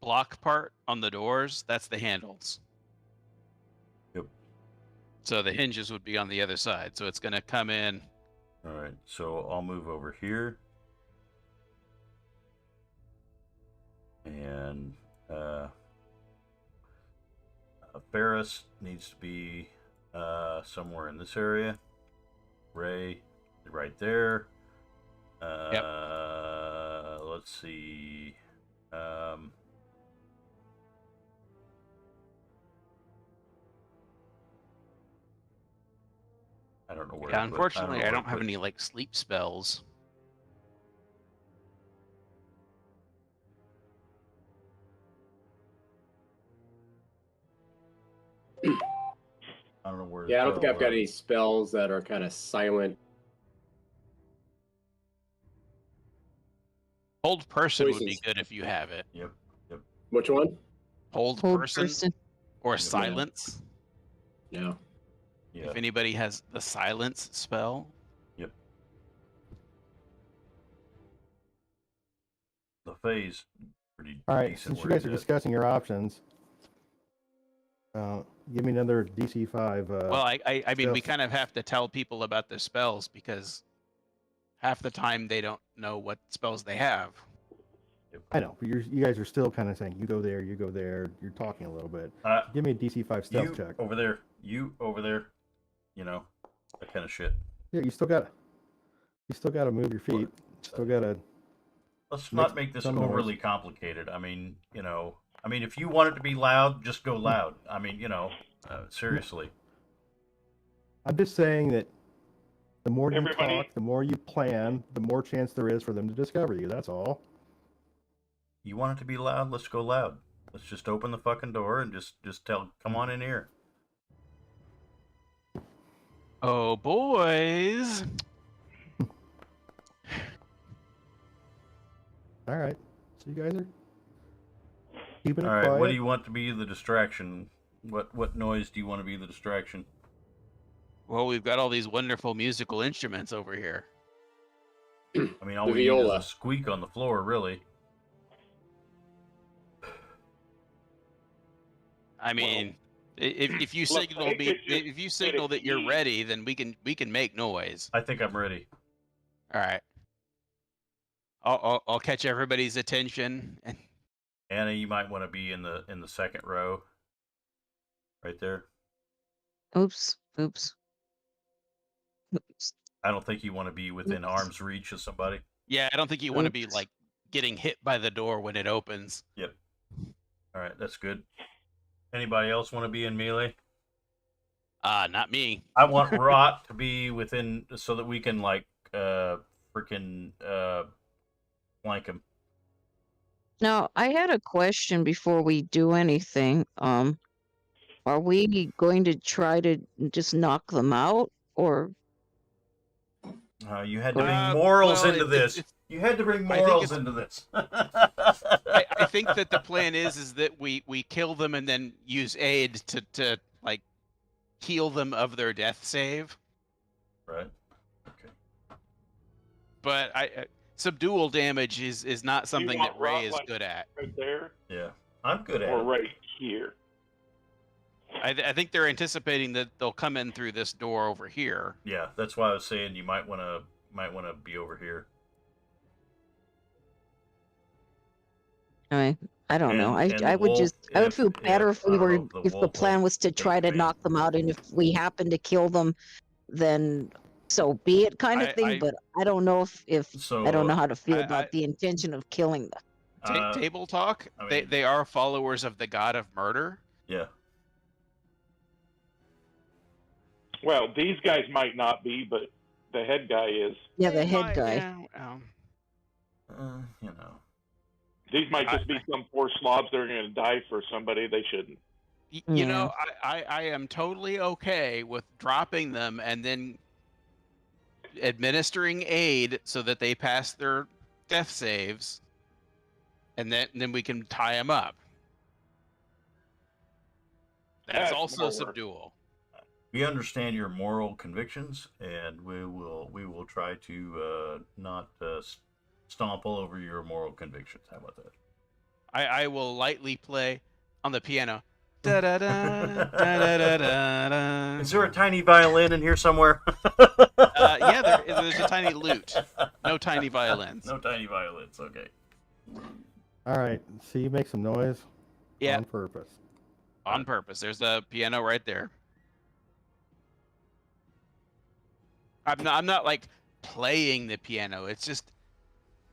block part on the doors, that's the handles. Yep. So the hinges would be on the other side. So it's going to come in. All right. So I'll move over here. And Ferris needs to be somewhere in this area. Ray, right there. Let's see. I don't know where. Yeah, unfortunately, I don't have any like sleep spells. I don't know where. Yeah, I don't think I've got any spells that are kind of silent. Hold person would be Voices. good if you have it. Yep. Which one? Hold person or silence. No. Yeah. If anybody has the silence spell. Yep. The phase pretty All right, decent. since you guys are where it is. discussing your options, give me another DC 5. Well, I mean, we stealth. kind of have to tell people about their spells because half the time they don't know what spells they have. I know, but you guys are still kind of saying, you go there, you go there. You're talking a little bit. Give me a DC 5 stealth check. Over there. You over there. You know, that kind of shit. Yeah, you still got to move your feet. Still got to. Let's not make this overly complicated. I mean, if you want it to be loud, just go loud. I mean, seriously. I'm just saying that the more you talk, the more you plan, the more chance there is for them to discover you. That's all. You want it to be loud? Let's go loud. Let's just open the fucking door and just tell, come on in here. Oh, boys. All right. So you guys are keeping it All right. quiet. What do you want to be the distraction? What noise do you want to be the distraction? Well, we've got all these wonderful musical instruments over here. I mean, all we need is a squeak on the floor, really. I mean, if you signal that you're ready, then we can make noise. I think I'm ready. All right. I'll catch everybody's attention. Anna, you might want to be in the second row, right there. Oops. I don't think you want to be within arm's reach of somebody. Yeah, I don't think you want to be like getting hit by the door when it opens. Yep. All right, that's good. Anybody else want to be in melee? Not me. I want Rot to be within so that we can like freaking flank him. Now, I had a question before we do anything. Are we going to try to just knock them out, or? You had to bring morals into this. You had to bring morals into this. I think that the plan is that we kill them and then use aid to like heal them of their death save. Right. Okay. But subdual damage is not something that Ray is good at. Right there. Yeah, I'm good at it. Or right here. I think they're anticipating that they'll come in through this door over here. Yeah, that's why I was saying you might want to be over here. I don't know. I would feel better if the plan was to try to knock them out, and if we happen to kill them, then so be it, kind of thing. But I don't know if I don't know how to feel about the intention of killing them. Table talk. They are followers of the god of murder. Yeah. Well, these guys might not be, but the head guy is. Yeah, the head guy. You know. These might just be some poor slobs that are going to die for somebody they shouldn't. You know, I am totally okay with dropping them and then administering aid so that they pass their death saves, and then we can tie them up. That's also subdual. We understand your moral convictions, and we will try to not stomp all over your moral convictions. How about that? I will lightly play on the piano. Da, da, da, da, da, da, da, da. Is there a tiny violin in here somewhere? Yeah, there's a tiny lute. No tiny violins. No tiny violins. Okay. All right. So you make some noise. Yeah. On purpose. On purpose. There's a piano right there. I'm not like playing the piano. It's just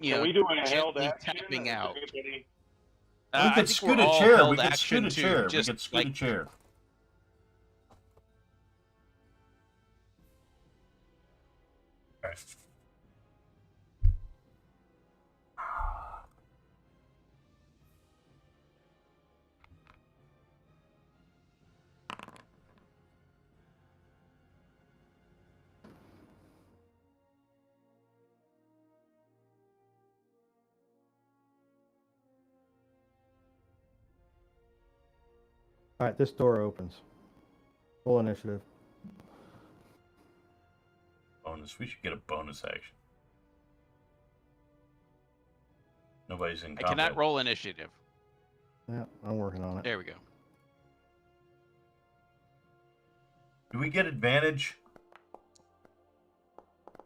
Are we doing a held gently action? tapping out. We could scoot a chair. We could scoot a chair. We could scoot a chair. All right, this door opens. Full initiative. Bonus. We should get a bonus action. Nobody's in I combat. cannot roll initiative. Yeah, I'm working on it. There we go. Do we get advantage?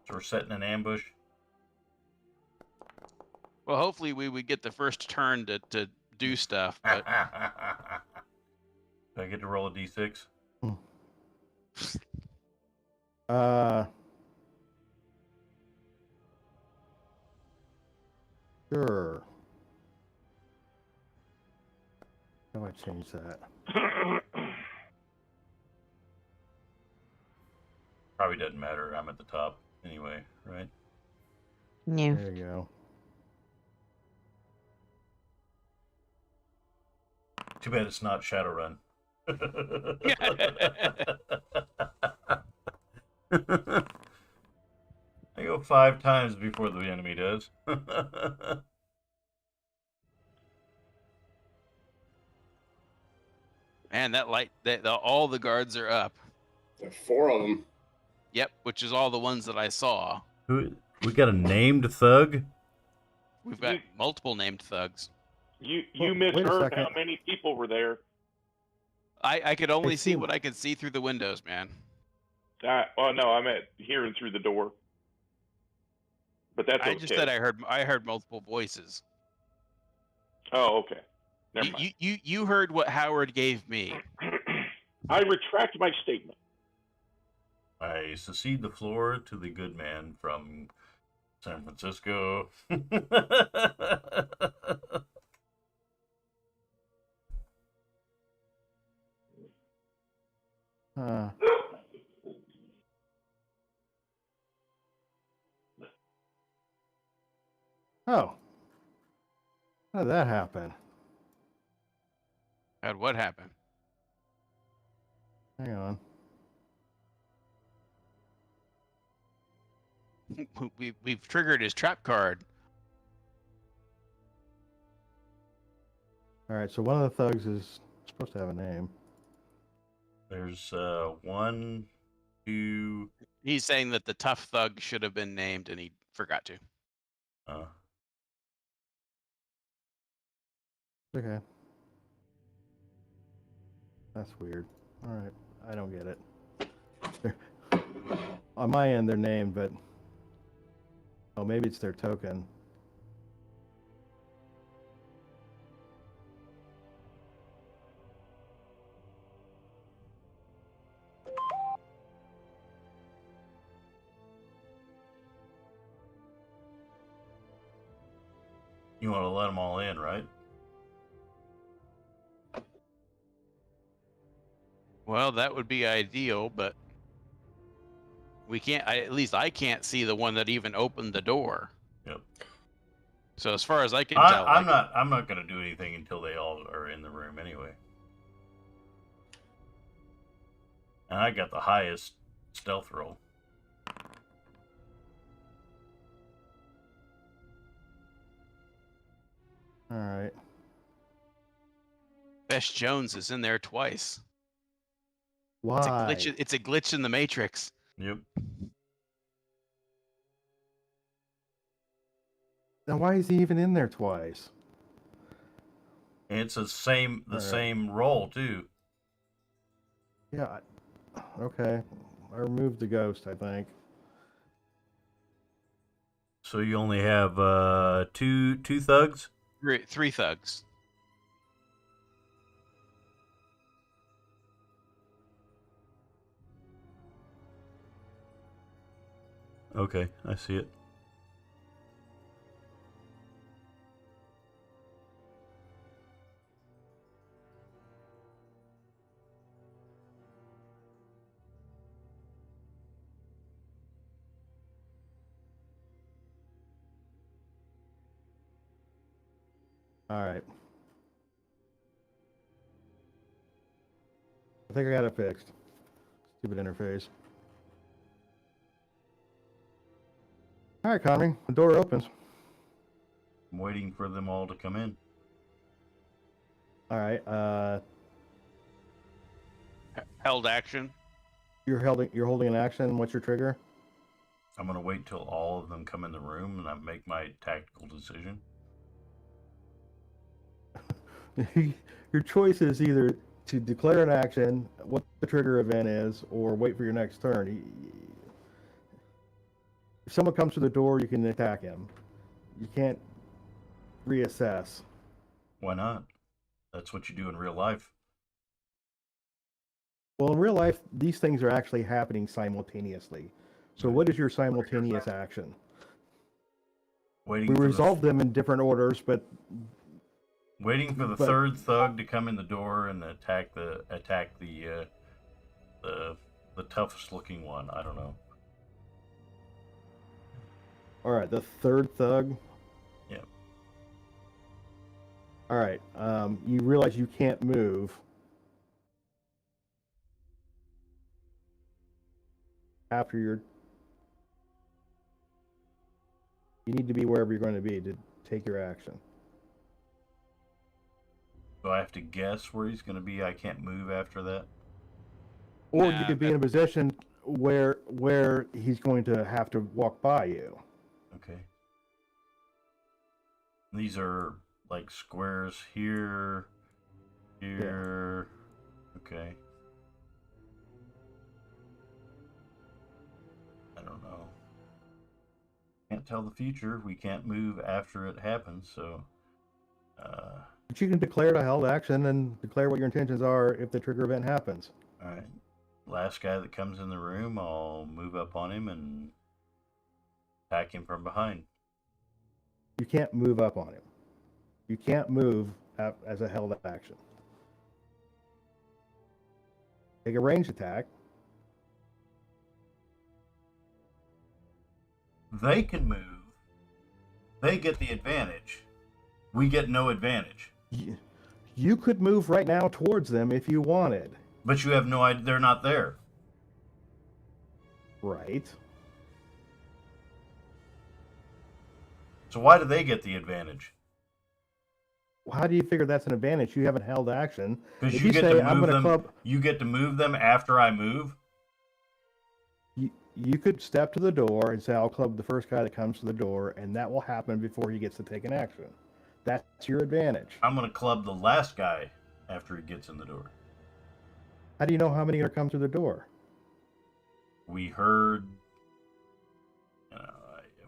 So we're setting an ambush. Well, hopefully we would get the first turn to do stuff, but Do I get to roll a d6? Sure. How do I change that? Probably doesn't matter. I'm at the top anyway, right? Yeah. There you go. Too bad it's not Shadowrun. I go 5 times before the enemy does. man, that light, all the guards are up. There are 4 of them. Yep, which is all the ones that I saw. We got a named thug? We've got multiple named thugs. You Wait a misheard how second. many people were there. I could only see see- what I could see through the windows, man. Oh no, I meant hearing through the door. But that's I okay. just said I heard multiple voices. Oh, okay. Never mind. You heard what Howard gave me. I retract my statement. I secede the floor to the good man from San Francisco. Oh. How did that happen? How'd what happen? Hang on. We've triggered his trap card. All right, so one of the thugs is supposed to have a name. There's 1, 2. He's saying that the tough thug should have been named and he forgot to. Okay. That's weird. All right, I don't get it. On my end, they're named, but oh, maybe it's their token. You want to let them all in, right? Well, that would be ideal, but we can't. At least I can't see the one that even opened the door. Yep. So as far as I can tell, I'm not going to do anything until they all are in the room anyway. And I got the highest stealth roll. All right. Bess Jones is in there twice. Why? It's a glitch in the Matrix. Yep. Then why is he even in there twice? And it's the same roll too. Yeah. Okay. I removed the ghost, I think. So you only have two thugs? Three thugs. Okay, I see it. All right. I think I got it fixed. Stupid interface. All right, Connery, the door opens. I'm waiting for them all to come in. All right. Held action. You're holding an action. What's your trigger? I'm gonna wait till all of them come in the room and I make my tactical decision. Your choice is either to declare an action, what the trigger event is, or wait for your next turn. If someone comes to the door, you can attack him. You can't reassess. Why not? That's what you do in real life. Well, in real life, these things are actually happening simultaneously. So what is your simultaneous action? Waiting We for resolve them in different orders, but waiting for the third thug to come in the door and attack the toughest looking one. I don't know. all right, the third thug. Yeah. All right, you realize you can't move. After you need to be wherever you're going to be to take your action. Do I have to guess where he's going to be? I can't move after that. Or Nah, you could be in a position where he's going to have to walk by you. Okay. These are like squares here, here. Yeah. Okay. I don't know. Can't tell the future. We can't move after it happens, so. But you can declare a held action and declare what your intentions are if the trigger event happens. All right. Last guy that comes in the room, I'll move up on him and attack him from behind. You can't move up on him. You can't move as a held action. Take a ranged attack. They can move. They get the advantage. We get no advantage. You could move right now towards them if you wanted. But you have no idea. They're not there. Right. So why do they get the advantage? How do you figure that's an advantage? You haven't held action. Because you get to move them. You get to move them after I move. You could step to the door and say, "I'll club the first guy that comes to the door," and that will happen before he gets to take an action. That's your advantage. I'm going to club the last guy after he gets in the door. How do you know how many are going to come through the door? We heard.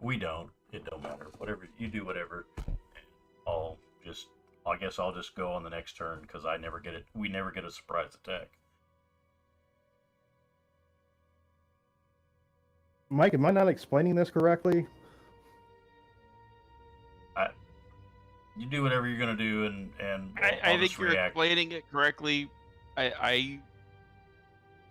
We don't. It don't matter. Whatever you do, whatever. I guess I'll just go on the next turn because I never get it. We never get a surprise attack. Mike, am I not explaining this correctly? You do whatever you're gonna do, and I think you're explaining it correctly. I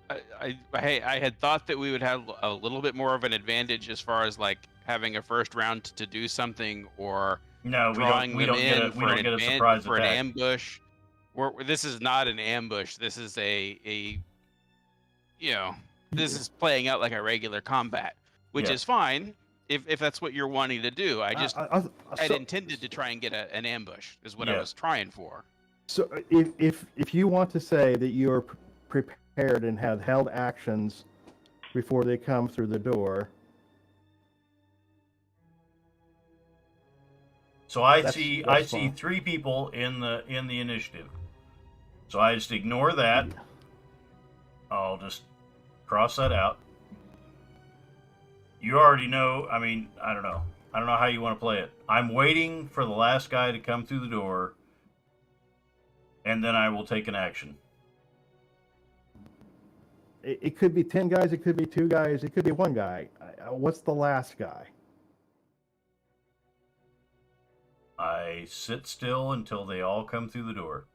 had thought that we would have a little bit more of an advantage as far as like having a first round to do something or drawing them in for an ambush. This is not an ambush. This is this is playing out like a regular combat, which is fine if that's what you're wanting to do. I just had intended to try and get an ambush is what I was trying for. So if you want to say that you're prepared and have held actions before they come through the door. So I see 3 people in the initiative. So I just ignore that. I'll just cross that out. You already know. I mean, I don't know. I don't know how you want to play it. I'm waiting for the last guy to come through the door, and then I will take an action. It could be 10 guys. It could be 2 guys. It could be 1 guy. What's the last guy? I sit still until they all come through the door.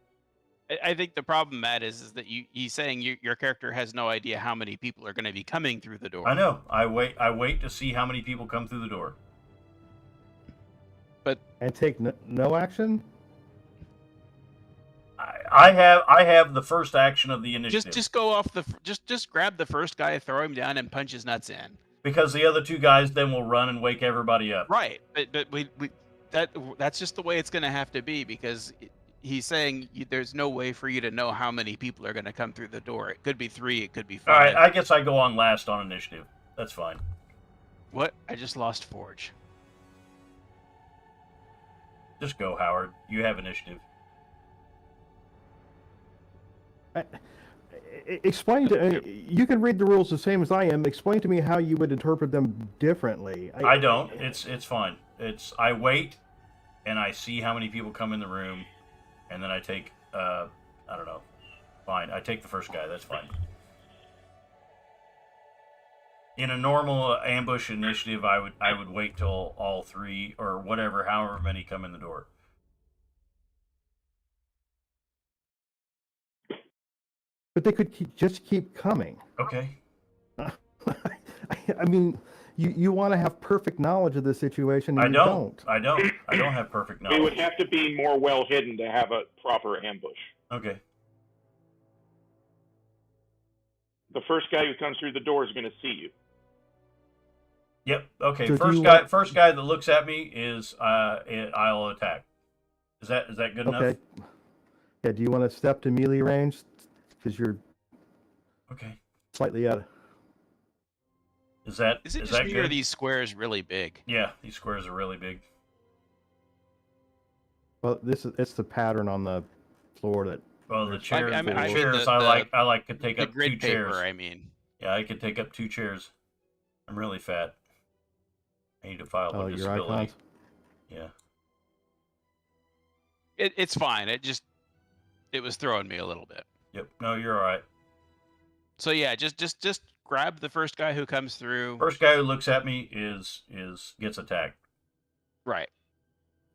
I think the problem, Matt, is that he's saying your character has no idea how many people are going to be coming through the door. I know. I wait to see how many people come through the door. And take no action? I have the first action of the initiative. Just go off the just grab the first guy, throw him down, and punch his nuts in. Because the other two guys then will run and wake everybody up. Right, but that's just the way it's going to have to be, because he's saying there's no way for you to know how many people are going to come through the door. It could be 3, it could be 5. All right, I guess I go on last on initiative. That's fine. What? I just lost Forge. Just go, Howard. You have initiative. Explain to you can read the rules the same as I am. Explain to me how you would interpret them differently. I don't. It's fine. I wait, and I see how many people come in the room, and then I take I don't know. Fine. I take the first guy. That's fine. In a normal ambush initiative, I would wait till all 3 or whatever, however many come in the door. But they could just keep coming. Okay. I mean, you want to have perfect knowledge of the situation, and I you don't. I don't have perfect knowledge. We would have to be more well hidden to have a proper ambush. Okay. The first guy who comes through the door is going to see you. Yep. Okay. So First guy that looks at me is I'll attack. Is that good enough? Okay. Yeah. Do you want to step to melee range? Because you're Okay. slightly out. Is that just that me, good? or are these squares really big? Yeah, these squares are really big. Well, it's the pattern on the floor that. Well, the chairs. I mean chairs. the- I like to take The up 2 grid chairs. paper, I mean. Yeah, I could take up 2 chairs. I'm really fat. I need to file Oh, a your disability. icons. Yeah. It's fine. It was throwing me a little bit. Yep. No, you're all right. So yeah, just grab the first guy who comes through. First guy who looks at me gets attacked. Right.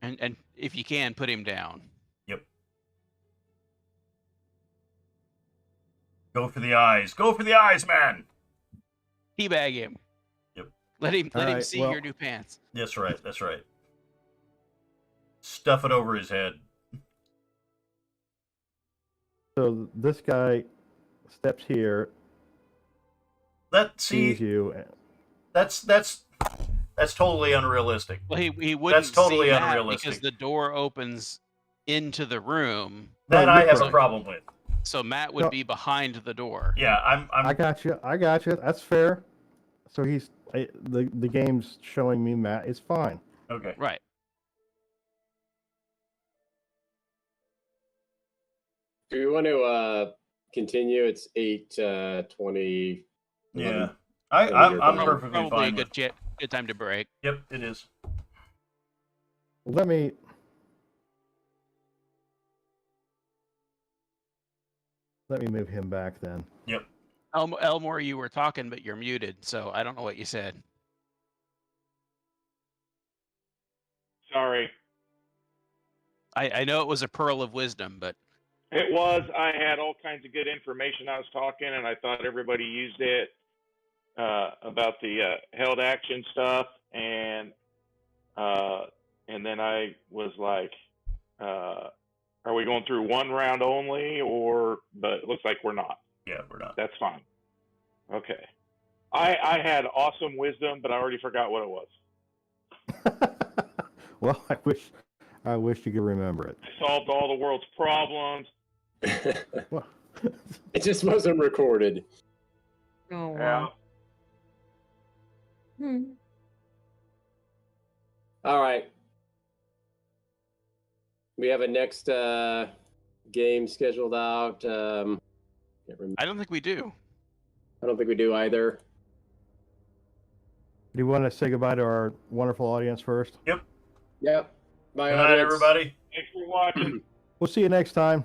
And if you can, put him down. Yep. Go for the eyes. Go for the eyes, man. Teabag him. Yep. Let him Alright, see well- your new pants. That's right. That's right. Stuff it over his head. So this guy steps here, sees you. That's totally unrealistic. Well, he wouldn't That's totally see that unrealistic. because the door opens into the room. That No, I you're have a correct. problem with. So Matt would No. be behind the door. Yeah, I'm I got you. That's fair. So the game's showing me Matt is fine. okay. Right. Do we want to continue? It's 8:20. Yeah. I'm I'm fine. perfectly Probably fine. a good time to break. Yep, it is. Let me move him back then. Yep. Elmore, you were talking, but you're muted, so I don't know what you said. Sorry. I know it was a pearl of wisdom, but It was. I had all kinds of good information I was talking, and I thought everybody used it about the held action stuff, and then I was like, "Are we going through one round only?" But it looks like we're not. Yeah, we're not. That's fine. Okay. I had awesome wisdom, but I already forgot what it was. Well, I wish you could remember it. I solved all the world's problems. Well, It just wasn't recorded. Oh, Yeah. wow. Hmm. All right. We have a next game scheduled out. Can't remember. I don't think we do. I don't think we do either. do you want to say goodbye to our wonderful audience first? Yep. Bye, Good night, audience. everybody. Thanks for watching. We'll see you next time.